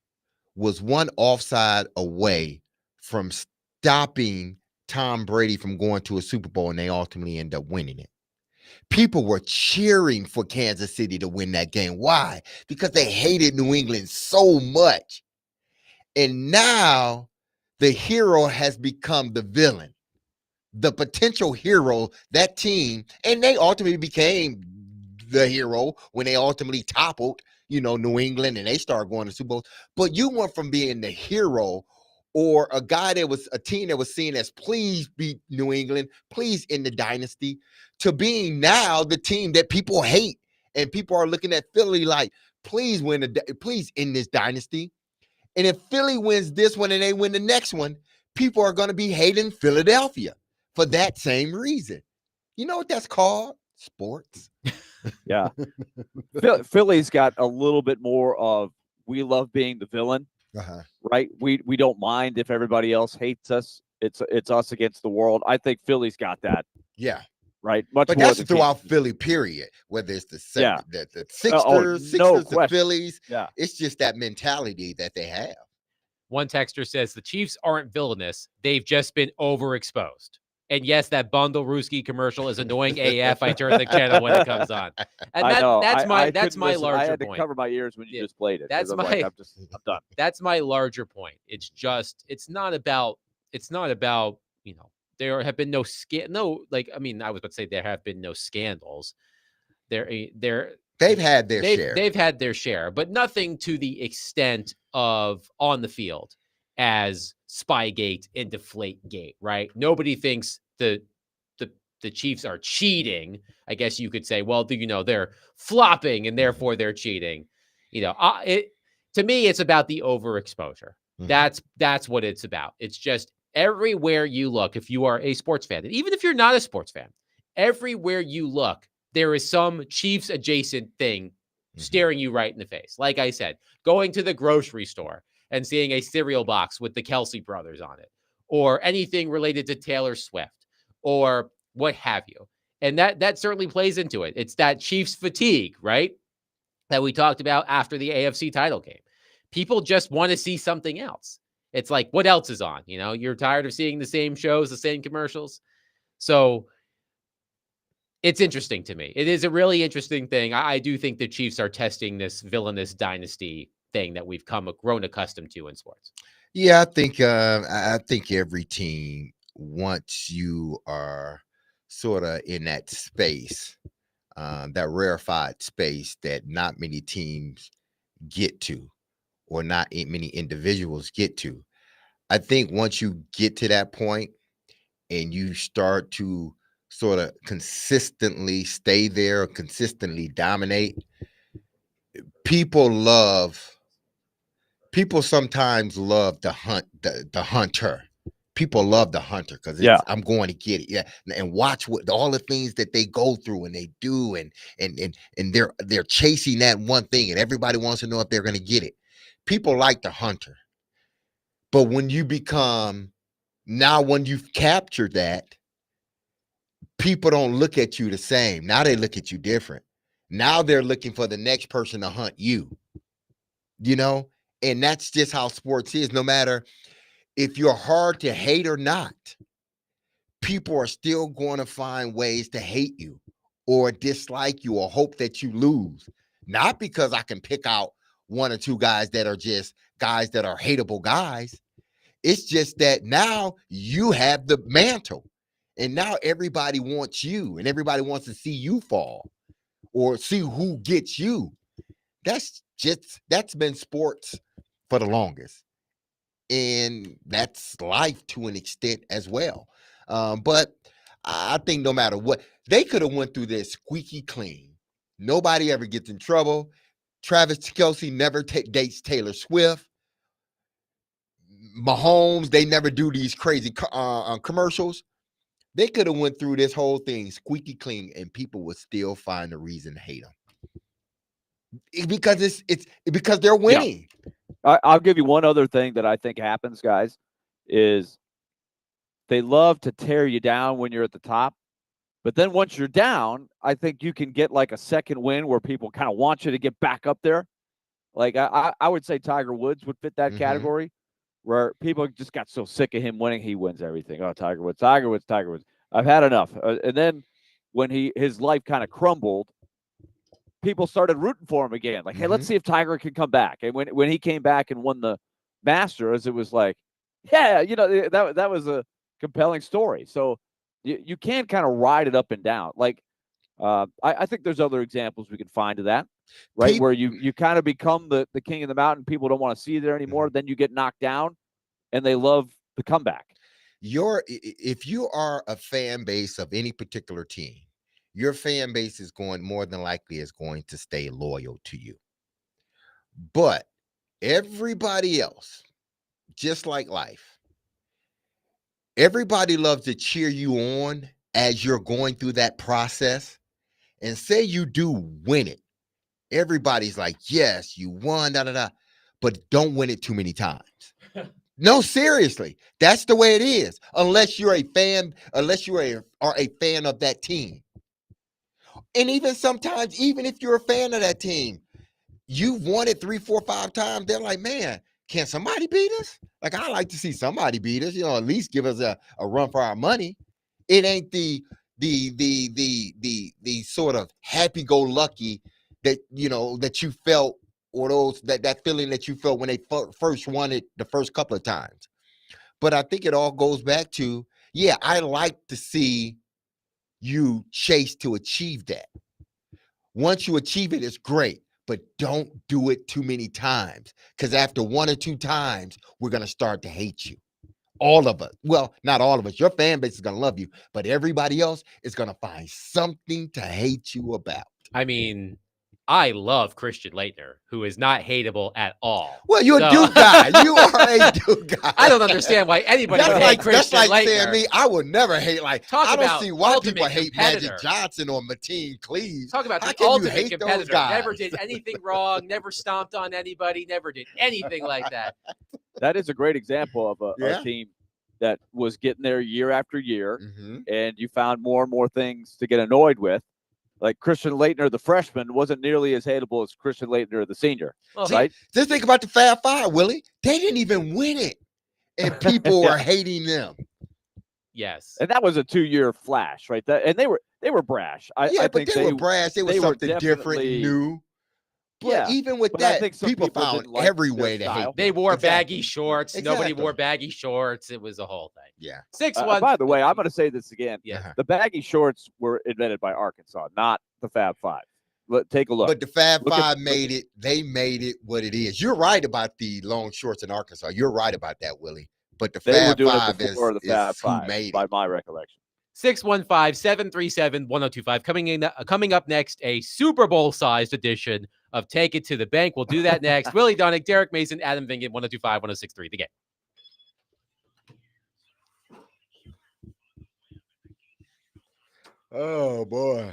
was one offside away from stopping Tom Brady from going to a Super Bowl, and they ultimately end up winning it. People were cheering for Kansas City to win that game. Why? Because they hated New England so much. And now the hero has become the villain, the potential hero, that team, and they ultimately became the hero when they ultimately toppled, New England, and they started going to Super Bowls. But you went from being the hero or a guy that was a team that was seen as please beat New England, please end the dynasty, to being now the team that people hate. And people are looking at Philly like, please please end this dynasty. And if Philly wins this one and they win the next one, people are going to be hating Philadelphia for that same reason. You know what that's called? Sports. Yeah. Philly's got a little bit more of, we love being the villain, right? We don't mind if everybody else hates us. It's us against the world. I think Philly's got that. Yeah. Right. Much but more that's throughout Philly, period. Whether it's the Sixers, the Phillies. Yeah. It's just that mentality that they have. One texter says the Chiefs aren't villainous. They've just been overexposed. And yes, that Bundle Ruski commercial is annoying AF. I turn the channel when it comes on. And I know. that's my listen. larger I had point. to cover my ears when you just played it. That's I'm my I'm done. That's my larger point. It's not about, there have been I was about to say there have been no scandals. They've had their share. They've had their share, but nothing to the extent of on the field as Spygate and Deflategate, right? Nobody thinks the Chiefs are cheating. I guess you could say, well, they're flopping and therefore they're cheating. To me, it's about the overexposure. Mm-hmm. That's what it's about. It's just everywhere you look, if you are a sports fan, and even if you're not a sports fan, everywhere you look, there is some Chiefs adjacent thing staring you right in the face. Like I said, going to the grocery store and seeing a cereal box with the Kelsey brothers on it, or anything related to Taylor Swift, or what have you. And that certainly plays into it. It's that Chiefs fatigue, right? That we talked about after the AFC title game. People just want to see something else. It's like, what else is on? You're tired of seeing the same shows, the same commercials. So it's interesting to me. It is a really interesting thing. I do think the Chiefs are testing this villainous dynasty thing that we've grown accustomed to in sports. Yeah, I think every team, once you are sort of in that space, that rarefied space that not many teams get to, or not many individuals get to. I think once you get to that point and you start to sort of consistently stay there, or consistently dominate, people sometimes love the hunter. People love the hunter because I'm going to get it. Yeah. And watch all the things that they go through and they do, and they're chasing that one thing, and everybody wants to know if they're going to get it. People like the hunter. But when you've captured that, people don't look at you the same. Now they look at you different. Now they're looking for the next person to hunt you. And that's just how sports is. No matter if you're hard to hate or not, people are still going to find ways to hate you or dislike you or hope that you lose. Not because I can pick out one or two guys that are just guys that are hateable guys. It's just that now you have the mantle, and now everybody wants you, and everybody wants to see you fall or see who gets you. That's been sports for the longest. And that's life to an extent as well. But I think no matter what, they could have went through this squeaky clean. Nobody ever gets in trouble. Travis Kelce never dates Taylor Swift. Mahomes, they never do these crazy commercials. They could have went through this whole thing squeaky clean, and people would still find a reason to hate them. Because because they're winning. Yeah. I'll give you one other thing that I think happens, guys, is they love to tear you down when you're at the top. But then once you're down, I think you can get like a second win where people kind of want you to get back up there. Like I would say Tiger Woods would fit that category, where people just got so sick of him winning. He wins everything. Oh, Tiger Woods. I've had enough. And then when his life kind of crumbled, people started rooting for him again. Like, hey, let's see if Tiger can come back. And when he came back and won the Masters, it was like, Yeah, that was a compelling story. So you can kind of ride it up and down. Like I think there's other examples we can find of that, right? Peop- Where you kind of become the king of the mountain. People don't want to see you there anymore. Then you get knocked down, and they love the comeback. If you are a fan base of any particular team, your fan base is more than likely is going to stay loyal to you. But everybody else, just like life, everybody loves to cheer you on as you're going through that process. And say you do win it. Everybody's like, yes, you won, da da da. But don't win it too many times. No, seriously. That's the way it is. Unless you're a fan, unless you are a fan of that team. And even sometimes, even if you're a fan of that team, you've won it 3, 4, 5 times. They're like, man, can somebody beat us? Like, I like to see somebody beat us, at least give us a run for our money. It ain't the sort of happy-go-lucky that that you felt, or that feeling that you felt when they first won it the first couple of times. But I think it all goes back to, yeah, I like to see you chase to achieve that. Once you achieve it, it's great, but don't do it too many times, because after 1 or 2 times, we're going to start to hate you. All of us. Well, not all of us. Your fan base is going to love you, but everybody else is going to find something to hate you about. I mean, I love Christian Leitner, who is not hateable at all. Well, you're a Duke guy. You are a Duke guy. I don't understand why anybody would hate Christian That's like Leitner. saying me. I would never hate. Like, Talk I don't about see why ultimate people hate Magic competitor. Johnson or Mateen Cleaves. Talk about How the can you ultimate hate those competitor. guys? Never did anything wrong. Never stomped on anybody. Never did anything like that. That is a great example of Yeah. a team that was getting there year after year, Mhm. and you found more and more things to get annoyed with. Like Christian Leitner, the freshman, wasn't nearly as hateable as Christian Leitner, the senior. Well, right? Just think about the Fab Five, Willie. They didn't even win it, and people Yeah. are hating them. Yes. And that was a 2-year flash, right? And they were brash. I But think they were brash. They were something different, definitely new. But Yeah, even with but I that, think some people people found didn't like every their way to hate style. them. They wore Exactly. baggy shorts. Nobody wore Exactly. baggy shorts. It was a whole thing. Yeah. 6-1. By the way, I'm going to say this again. Yeah. The baggy shorts were invented by Arkansas, not the Fab Five. Take a look. But the Fab Look at- Five made it. They made it what it is. You're right about the long shorts in Arkansas. You're right about that, Willie. But the They were Fab doing Five it before the Fab is who Five, made by it. my recollection. 615-737-1025. Coming up next, a Super Bowl-sized edition of Take It to the Bank. We'll do that next. Willie Donick, Derek Mason, Adam Vingan, 1025, 1063, The Game. Oh boy.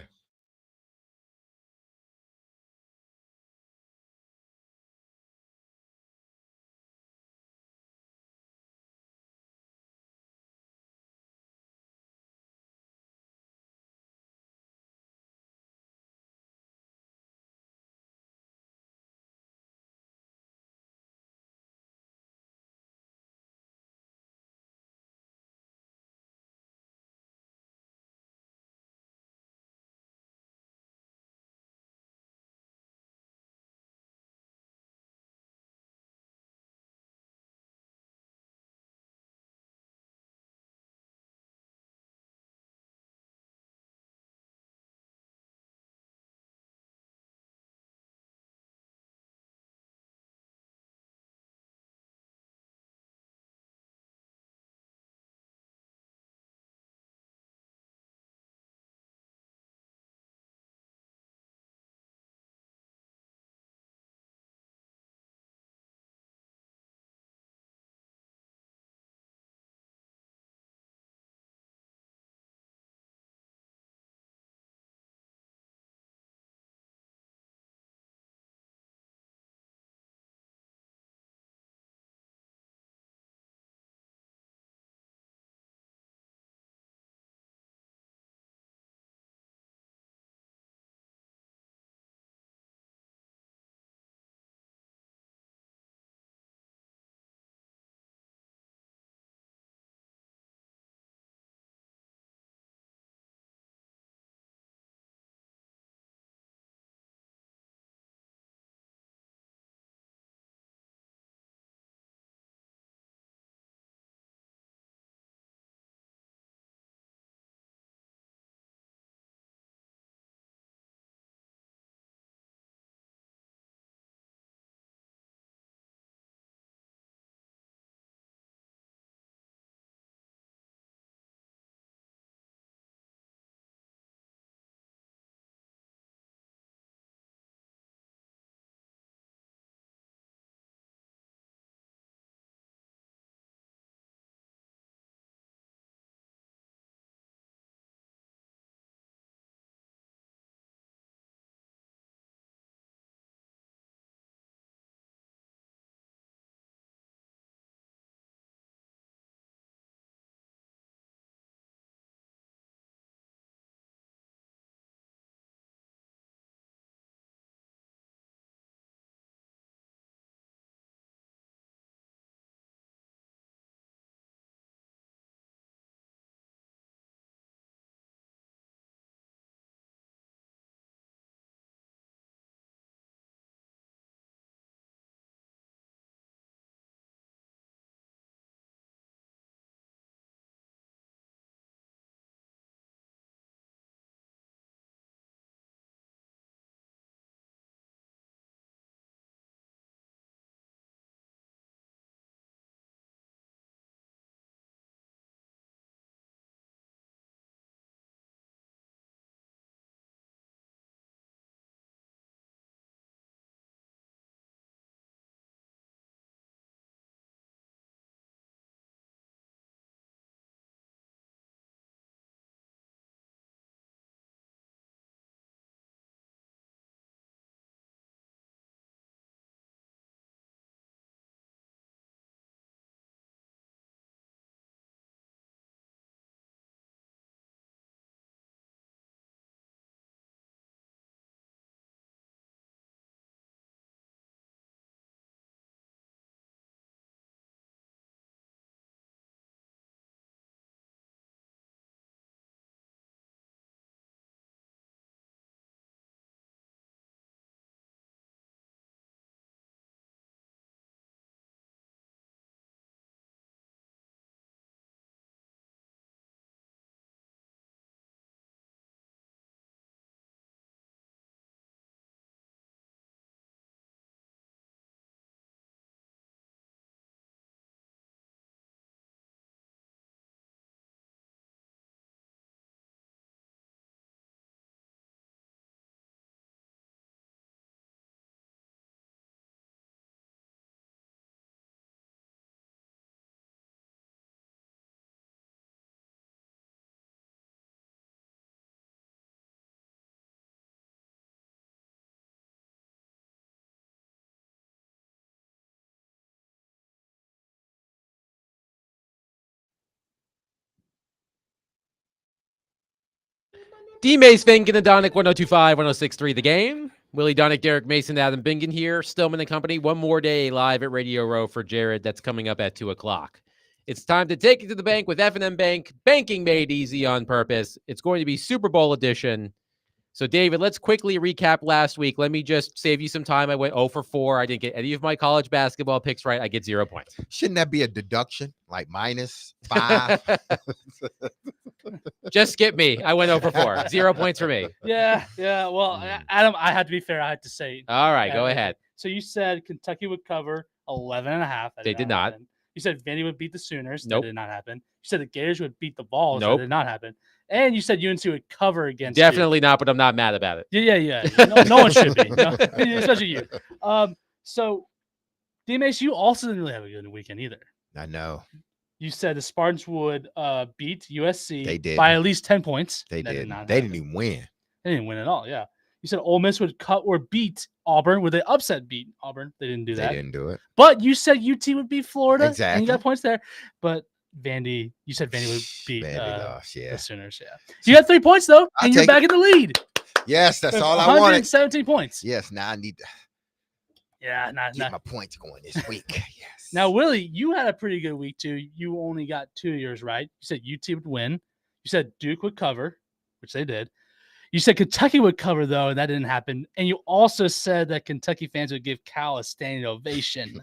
D-Mace, Finken, and Donick, 102.5, 106.3 The Game. Willie Donick, Derek Mason, Adam Bingen here. Stillman and Company. One more day live at Radio Row for Jared. That's coming up at 2 o'clock. It's time to take it to the bank with F&M Bank. Banking made easy on purpose. It's going to be Super Bowl edition. So, David, let's quickly recap last week. Let me just save you some time. I went 0 for 4. I didn't get any of my college basketball picks right. I get 0 points. Shouldn't that be a deduction, like -5? Just skip me. I went 0 for 4. 0 points for me. Yeah. Well, Adam, I had to be fair. I had to say. All right, go ahead. So you said Kentucky would cover 11.5. They did not. Happen. You said Vandy would beat the Sooners. Nope. That did not happen. You said the Gators would beat the Vols. Nope. That did not happen. And you said UNC would cover against Definitely not, but I'm not mad about it. Yeah. No one should be, especially you. So, D-Mace, you also didn't really have a good weekend either. I know. You said the Spartans would beat USC They did. by at least 10 points. They That did. not They happen. didn't even win. They didn't win at all, yeah. You said Ole Miss would cut or beat Auburn. Would they upset beat Auburn? They didn't do that. They didn't do it. But you said UT would beat Florida. Exactly. And you got points there. But Vandy, you said Vandy would beat Vandy lost, the Sooners, yeah. So you got 3 points, though, and you're back in the lead. Yes, that's With all I wanted. 117 points. Yes, now I need to get my points going this week. Yes. Now, Willie, you had a pretty good week, too. You only got 2 of yours right. You said UT would win. You said Duke would cover, which they did. You said Kentucky would cover, though, and that didn't happen. And you also said that Kentucky fans would give Cal a standing ovation.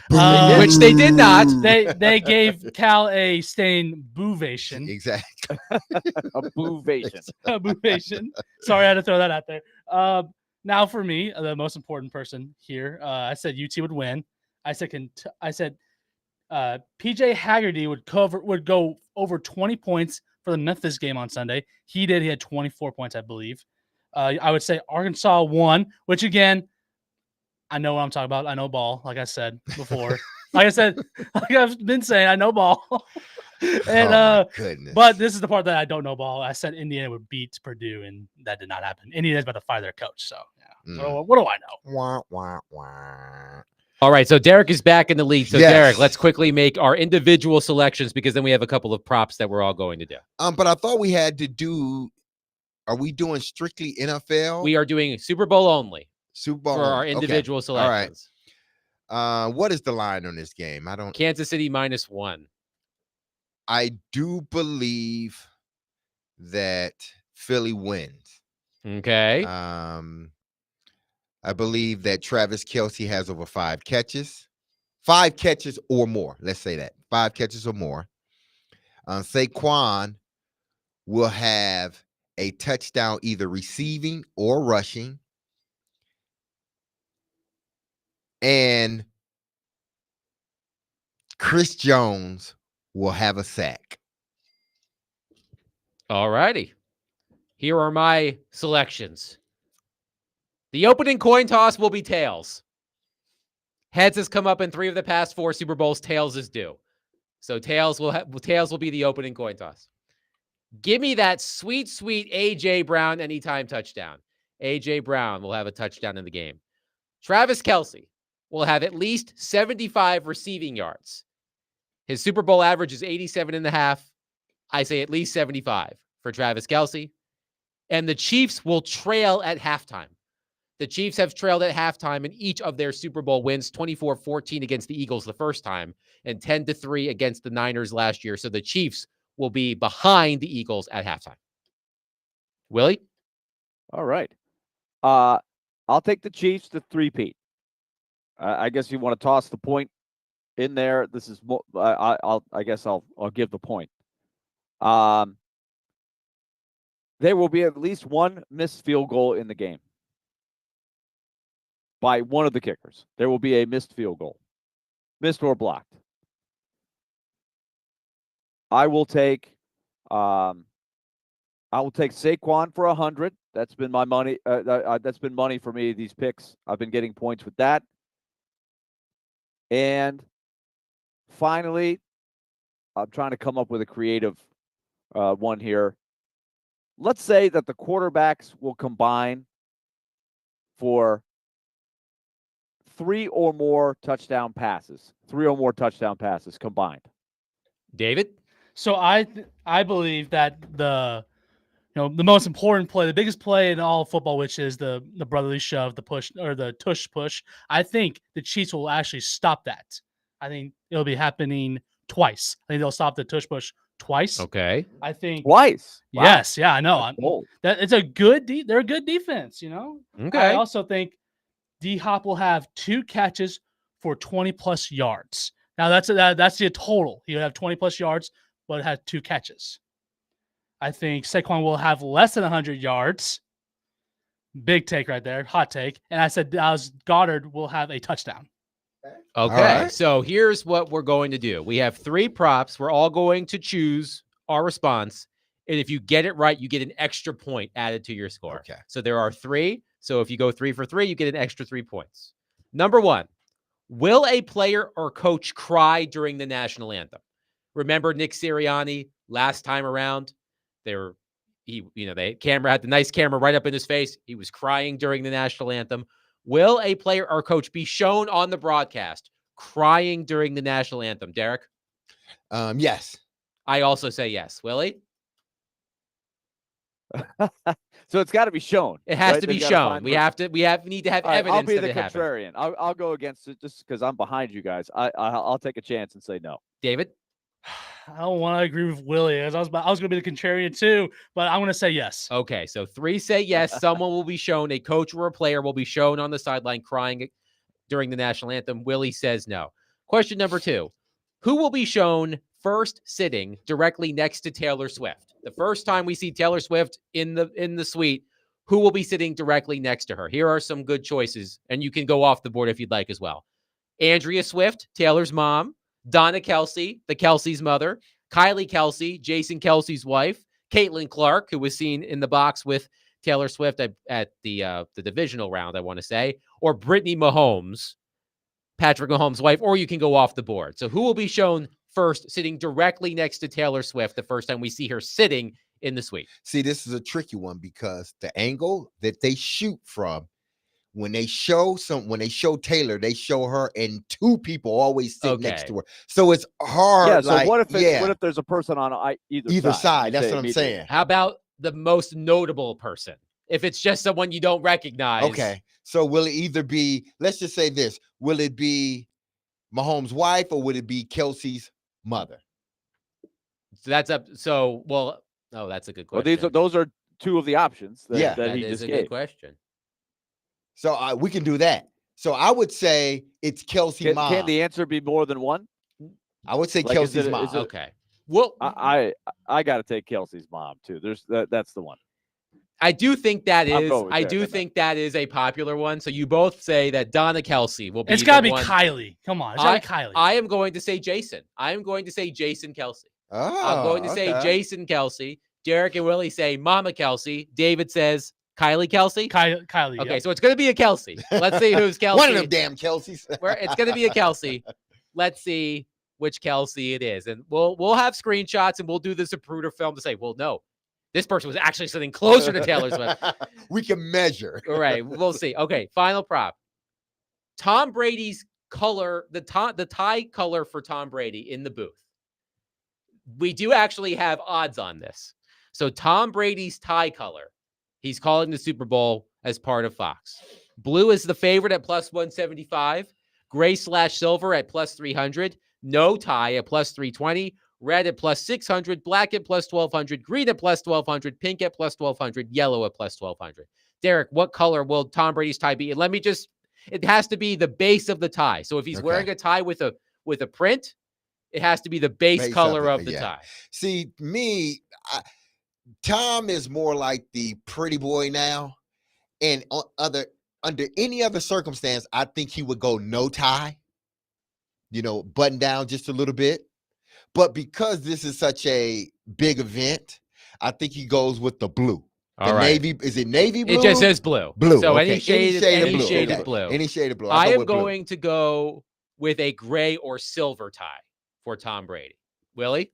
Which they did not. They gave Cal a standing boovation. Exactly. A boovation. A boovation. Sorry, I had to throw that out there. Now for me, the most important person here, I said UT would win. I said PJ Haggerty would go over 20 points for the Memphis game on Sunday. He did. He had 24 points, I believe. I would say Arkansas won, which again, I know what I'm talking about. I know ball, like I said before. like I've been saying, I know ball. And goodness. But this is the part that I don't know ball. I said Indiana would beat Purdue, and that did not happen. Indiana's about to fire their coach. So yeah. So what do I know? Wah, wah, wah. All right, so Derek is back in the lead. So Yes. Derek, let's quickly make our individual selections because then we have a couple of props that we're all going to do. But I thought we had to do. Are we doing strictly NFL? We are doing Super Bowl only Super Bowl for our only. Okay. individual selections. All right. What is the line on this game? I don't. Kansas City -1. I do believe that Philly wins. Okay. I believe that Travis Kelce has over 5 catches. 5 catches or more. Let's say that. 5 catches or more. Saquon will have a touchdown either receiving or rushing. And Chris Jones will have a sack. All righty. Here are my selections. The opening coin toss will be tails. Heads has come up in 3 of the past 4 Super Bowls. Tails is due. So tails will be the opening coin toss. Give me that sweet, sweet A.J. Brown anytime touchdown. A.J. Brown will have a touchdown in the game. Travis Kelce will have at least 75 receiving yards. His Super Bowl average is 87.5. I say at least 75 for Travis Kelce. And the Chiefs will trail at halftime. The Chiefs have trailed at halftime in each of their Super Bowl wins, 24-14 against the Eagles the first time and 10-3 against the Niners last year. So the Chiefs will be behind the Eagles at halftime. Willie? All right. I'll take the Chiefs to 3-peat. I guess you want to toss the point in there. This is I guess I'll give the point. There will be at least one missed field goal in the game by one of the kickers. There will be a missed field goal, missed or blocked. I will take Saquon for 100. That's been my money. That's been money for me. These picks, I've been getting points with that. And finally, I'm trying to come up with a creative one here. Let's say that the quarterbacks will combine for 3 or more touchdown passes. 3 or more touchdown passes combined. David? So I believe that the the most important play, the biggest play in all of football, which is the brotherly shove, the push or the tush push. I think the Chiefs will actually stop that. I think it'll be happening twice. I think they'll stop the tush push twice. Okay. I think Twice. Wow. Yes, yeah, I know. That's bold. That it's a good. They're a good defense. Okay. I also think D Hop will have 2 catches for 20+ yards. Now that's the total. He'll have 20+ yards, but had 2 catches. I think Saquon will have less than 100 yards. Big take right there, hot take. And I said Dallas Goedert will have a touchdown. Okay. right. So here's what we're going to do. We have 3 props. We're all going to choose our response. And if you get it right, you get an extra point added to your score. Okay. So there are 3. So if you go 3 for 3, you get an extra 3 points. Number 1, will a player or coach cry during the national anthem? Remember Nick Sirianni last time around? Camera had the nice camera right up in his face. He was crying during the national anthem. Will a player or coach be shown on the broadcast crying during the national anthem? Derek? Yes. I also say yes. Willie? So it's got to be shown. It has right? to be They've gotta shown. find We the- have to. Need to have All right, evidence I'll be that the it happened. contrarian. I'll go against it just because I'm behind you guys. I'll take a chance and say no. David? I don't want to agree with Willie, as I was going to be the contrarian too, but I'm going to say yes. Okay, so 3 say yes. Someone will be shown. A coach or a player will be shown on the sideline crying during the national anthem. Willie says no. Question number 2. Who will be shown first sitting directly next to Taylor Swift? The first time we see Taylor Swift in the suite, who will be sitting directly next to her? Here are some good choices, and you can go off the board if you'd like as well. Andrea Swift, Taylor's mom. Donna Kelce, the Kelce's mother. Kylie Kelce, Jason Kelce's wife. Caitlin Clark, who was seen in the box with Taylor Swift at the divisional round, I want to say. Or Brittany Mahomes, Patrick Mahomes' wife. Or you can go off the board. So who will be shown first sitting directly next to Taylor Swift the first time we see her sitting in the suite? See, this is a tricky one because the angle that they shoot from, when they show Taylor, they show her and 2 people always sit next to her. So it's hard. Yeah. So like, what if there's a person on either side? That's You say what I'm immediately. saying. How about the most notable person? If it's just someone you don't recognize. Okay. So will it either be, let's just say this, will it be Mahomes' wife or would it be Kelsey's mother? So that's up. So, that's a good question. Well, those are 2 of the options that that he is just a gave. good question. So we can do that. So I would say it's Kelsey's mom. Can the answer be more than one? I would say Like, Kelsey's mom. Okay. Well, I got to take Kelsey's mom too. That's the one. I do think that I'll is. go with I that, do then. think that is a popular one. So you both say that Donna Kelce will be. It's got to the be one. Kylie. Come on. It's got to be Kylie. I am going to say Jason. I am going to say Jason Kelce. Oh, I'm going to say okay. Jason Kelce. Derek and Willie say Mama Kelce. David says Kylie Kelce. Kylie. Okay, yep. so it's going to be a Kelce. Let's see who's Kelce. One of them damn Kelseys. It's going to be a Kelce. Let's see which Kelce it is, and we'll have screenshots and we'll do the Zapruder film to say, well, no, this person was actually sitting closer to Taylor Swift. We can measure. All right, we'll see. Okay, final prop. Tom Brady's color, the tie color for Tom Brady in the booth. We do actually have odds on this. So Tom Brady's tie color, he's calling the Super Bowl as part of Fox. Blue is the favorite at plus 175. Gray/silver at plus 300. No tie at plus 320. Red at plus 600. Black at plus 1200. Green at plus 1200. Pink at plus 1200. Yellow at plus 1200. Derek, what color will Tom Brady's tie be? And it has to be the base of the tie. So if he's wearing a tie with a print, it has to be the base color of the tie. See, Tom is more like the pretty boy now. And under any other circumstance, I think he would go no tie, button down just a little bit. But because this is such a big event, I think he goes with the blue. All right. Navy, is it navy blue? It just says blue. Blue. So okay. any shade of of blue. Any shade of blue. I am going to go with a gray or silver tie for Tom Brady. Willie?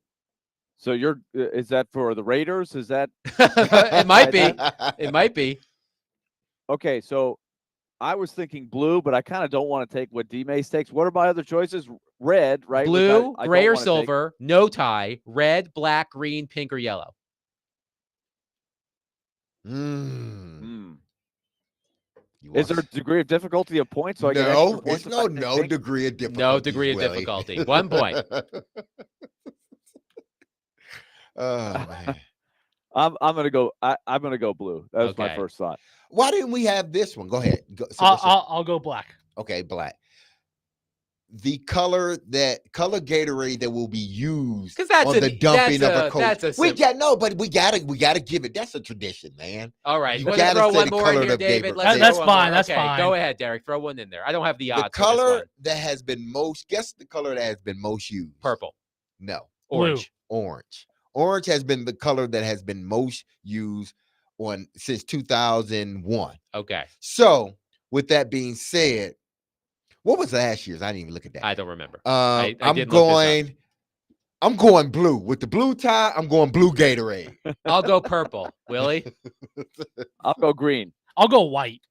So is that for the Raiders? Is that? It might be. It might be. Okay, so I was thinking blue, but I kind of don't want to take what D-Mace takes. What are my other choices? Red, right? Blue, I gray don't or wanna silver, no tie, red, black, green, pink, or yellow. You Is want- there a degree of difficulty of points? So I get no, extra points it's if I no think? degree of difficulty. No degree of Willie. difficulty. 1 point. Oh man. I'm gonna go. I'm gonna go blue. That was my Okay. first thought. Why didn't we have this one? Go ahead. Go, so what's I'll go black. okay, black. The color Gatorade that will be used 'Cause that's on the dumping of a coach. that's a We sim- got no, but we gotta give it. That's a tradition, man. All right. You Want to gotta throw say one the more in color here, of David? Gatorade. Let's That's throw one fine, more. that's okay, fine. Go ahead, Derek. Throw one in there. I don't have the odds. The for this color one. that has been most guess the color that has been most used. Purple. No. Orange. Orange. Orange has been the color that has been most used since 2001. Okay. So, with that being said, what was last year's? I didn't even look at that. I don't remember. I'm did look this up. I'm going blue. With the blue tie, I'm going blue Gatorade. I'll go purple. Willie? I'll go green. I'll go white.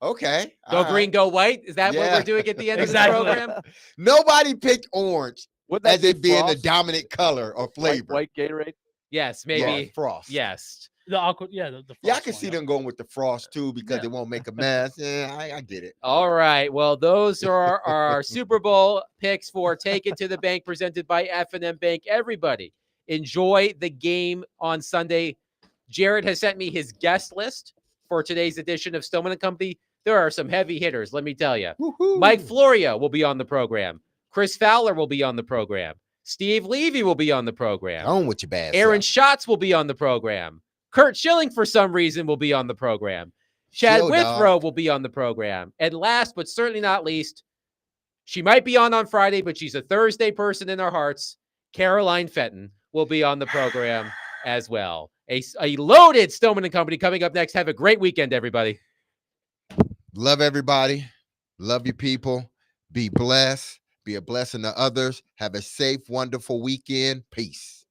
Okay. Go all green, right. go white? Is that what Yeah. we're doing at the end Exactly. of the program? Nobody picked orange Would that as it be being the Frost? dominant color or flavor. White Gatorade. Yes, Yeah, maybe. frost. Yes. The aqua, yeah, the Yeah, I frost can one, see yeah. them going with the frost too because Yeah. it won't make a mess. Yeah, I get it. All right. Well, those are our Super Bowl picks for Take It to the Bank presented by F&M Bank. Everybody, enjoy the game on Sunday. Jared has sent me his guest list for today's edition of Stillman & Company. There are some heavy hitters, let me tell you. Woo-hoo. Mike Florio will be on the program. Chris Fowler will be on the program. Steve Levy will be on the program. On with your bad Aaron self. Schatz will be on the program. Kurt Schilling, for some reason, will be on the program. Chad Chill, dog. Withrow will be on the program. And last but certainly not least, she might be on Friday, but she's a Thursday person in our hearts. Caroline Fenton will be on the program as well. A loaded Stillman & Company coming up next. Have a great weekend, everybody. Love everybody. Love your people. Be blessed. Be a blessing to others. Have a safe, wonderful weekend. Peace.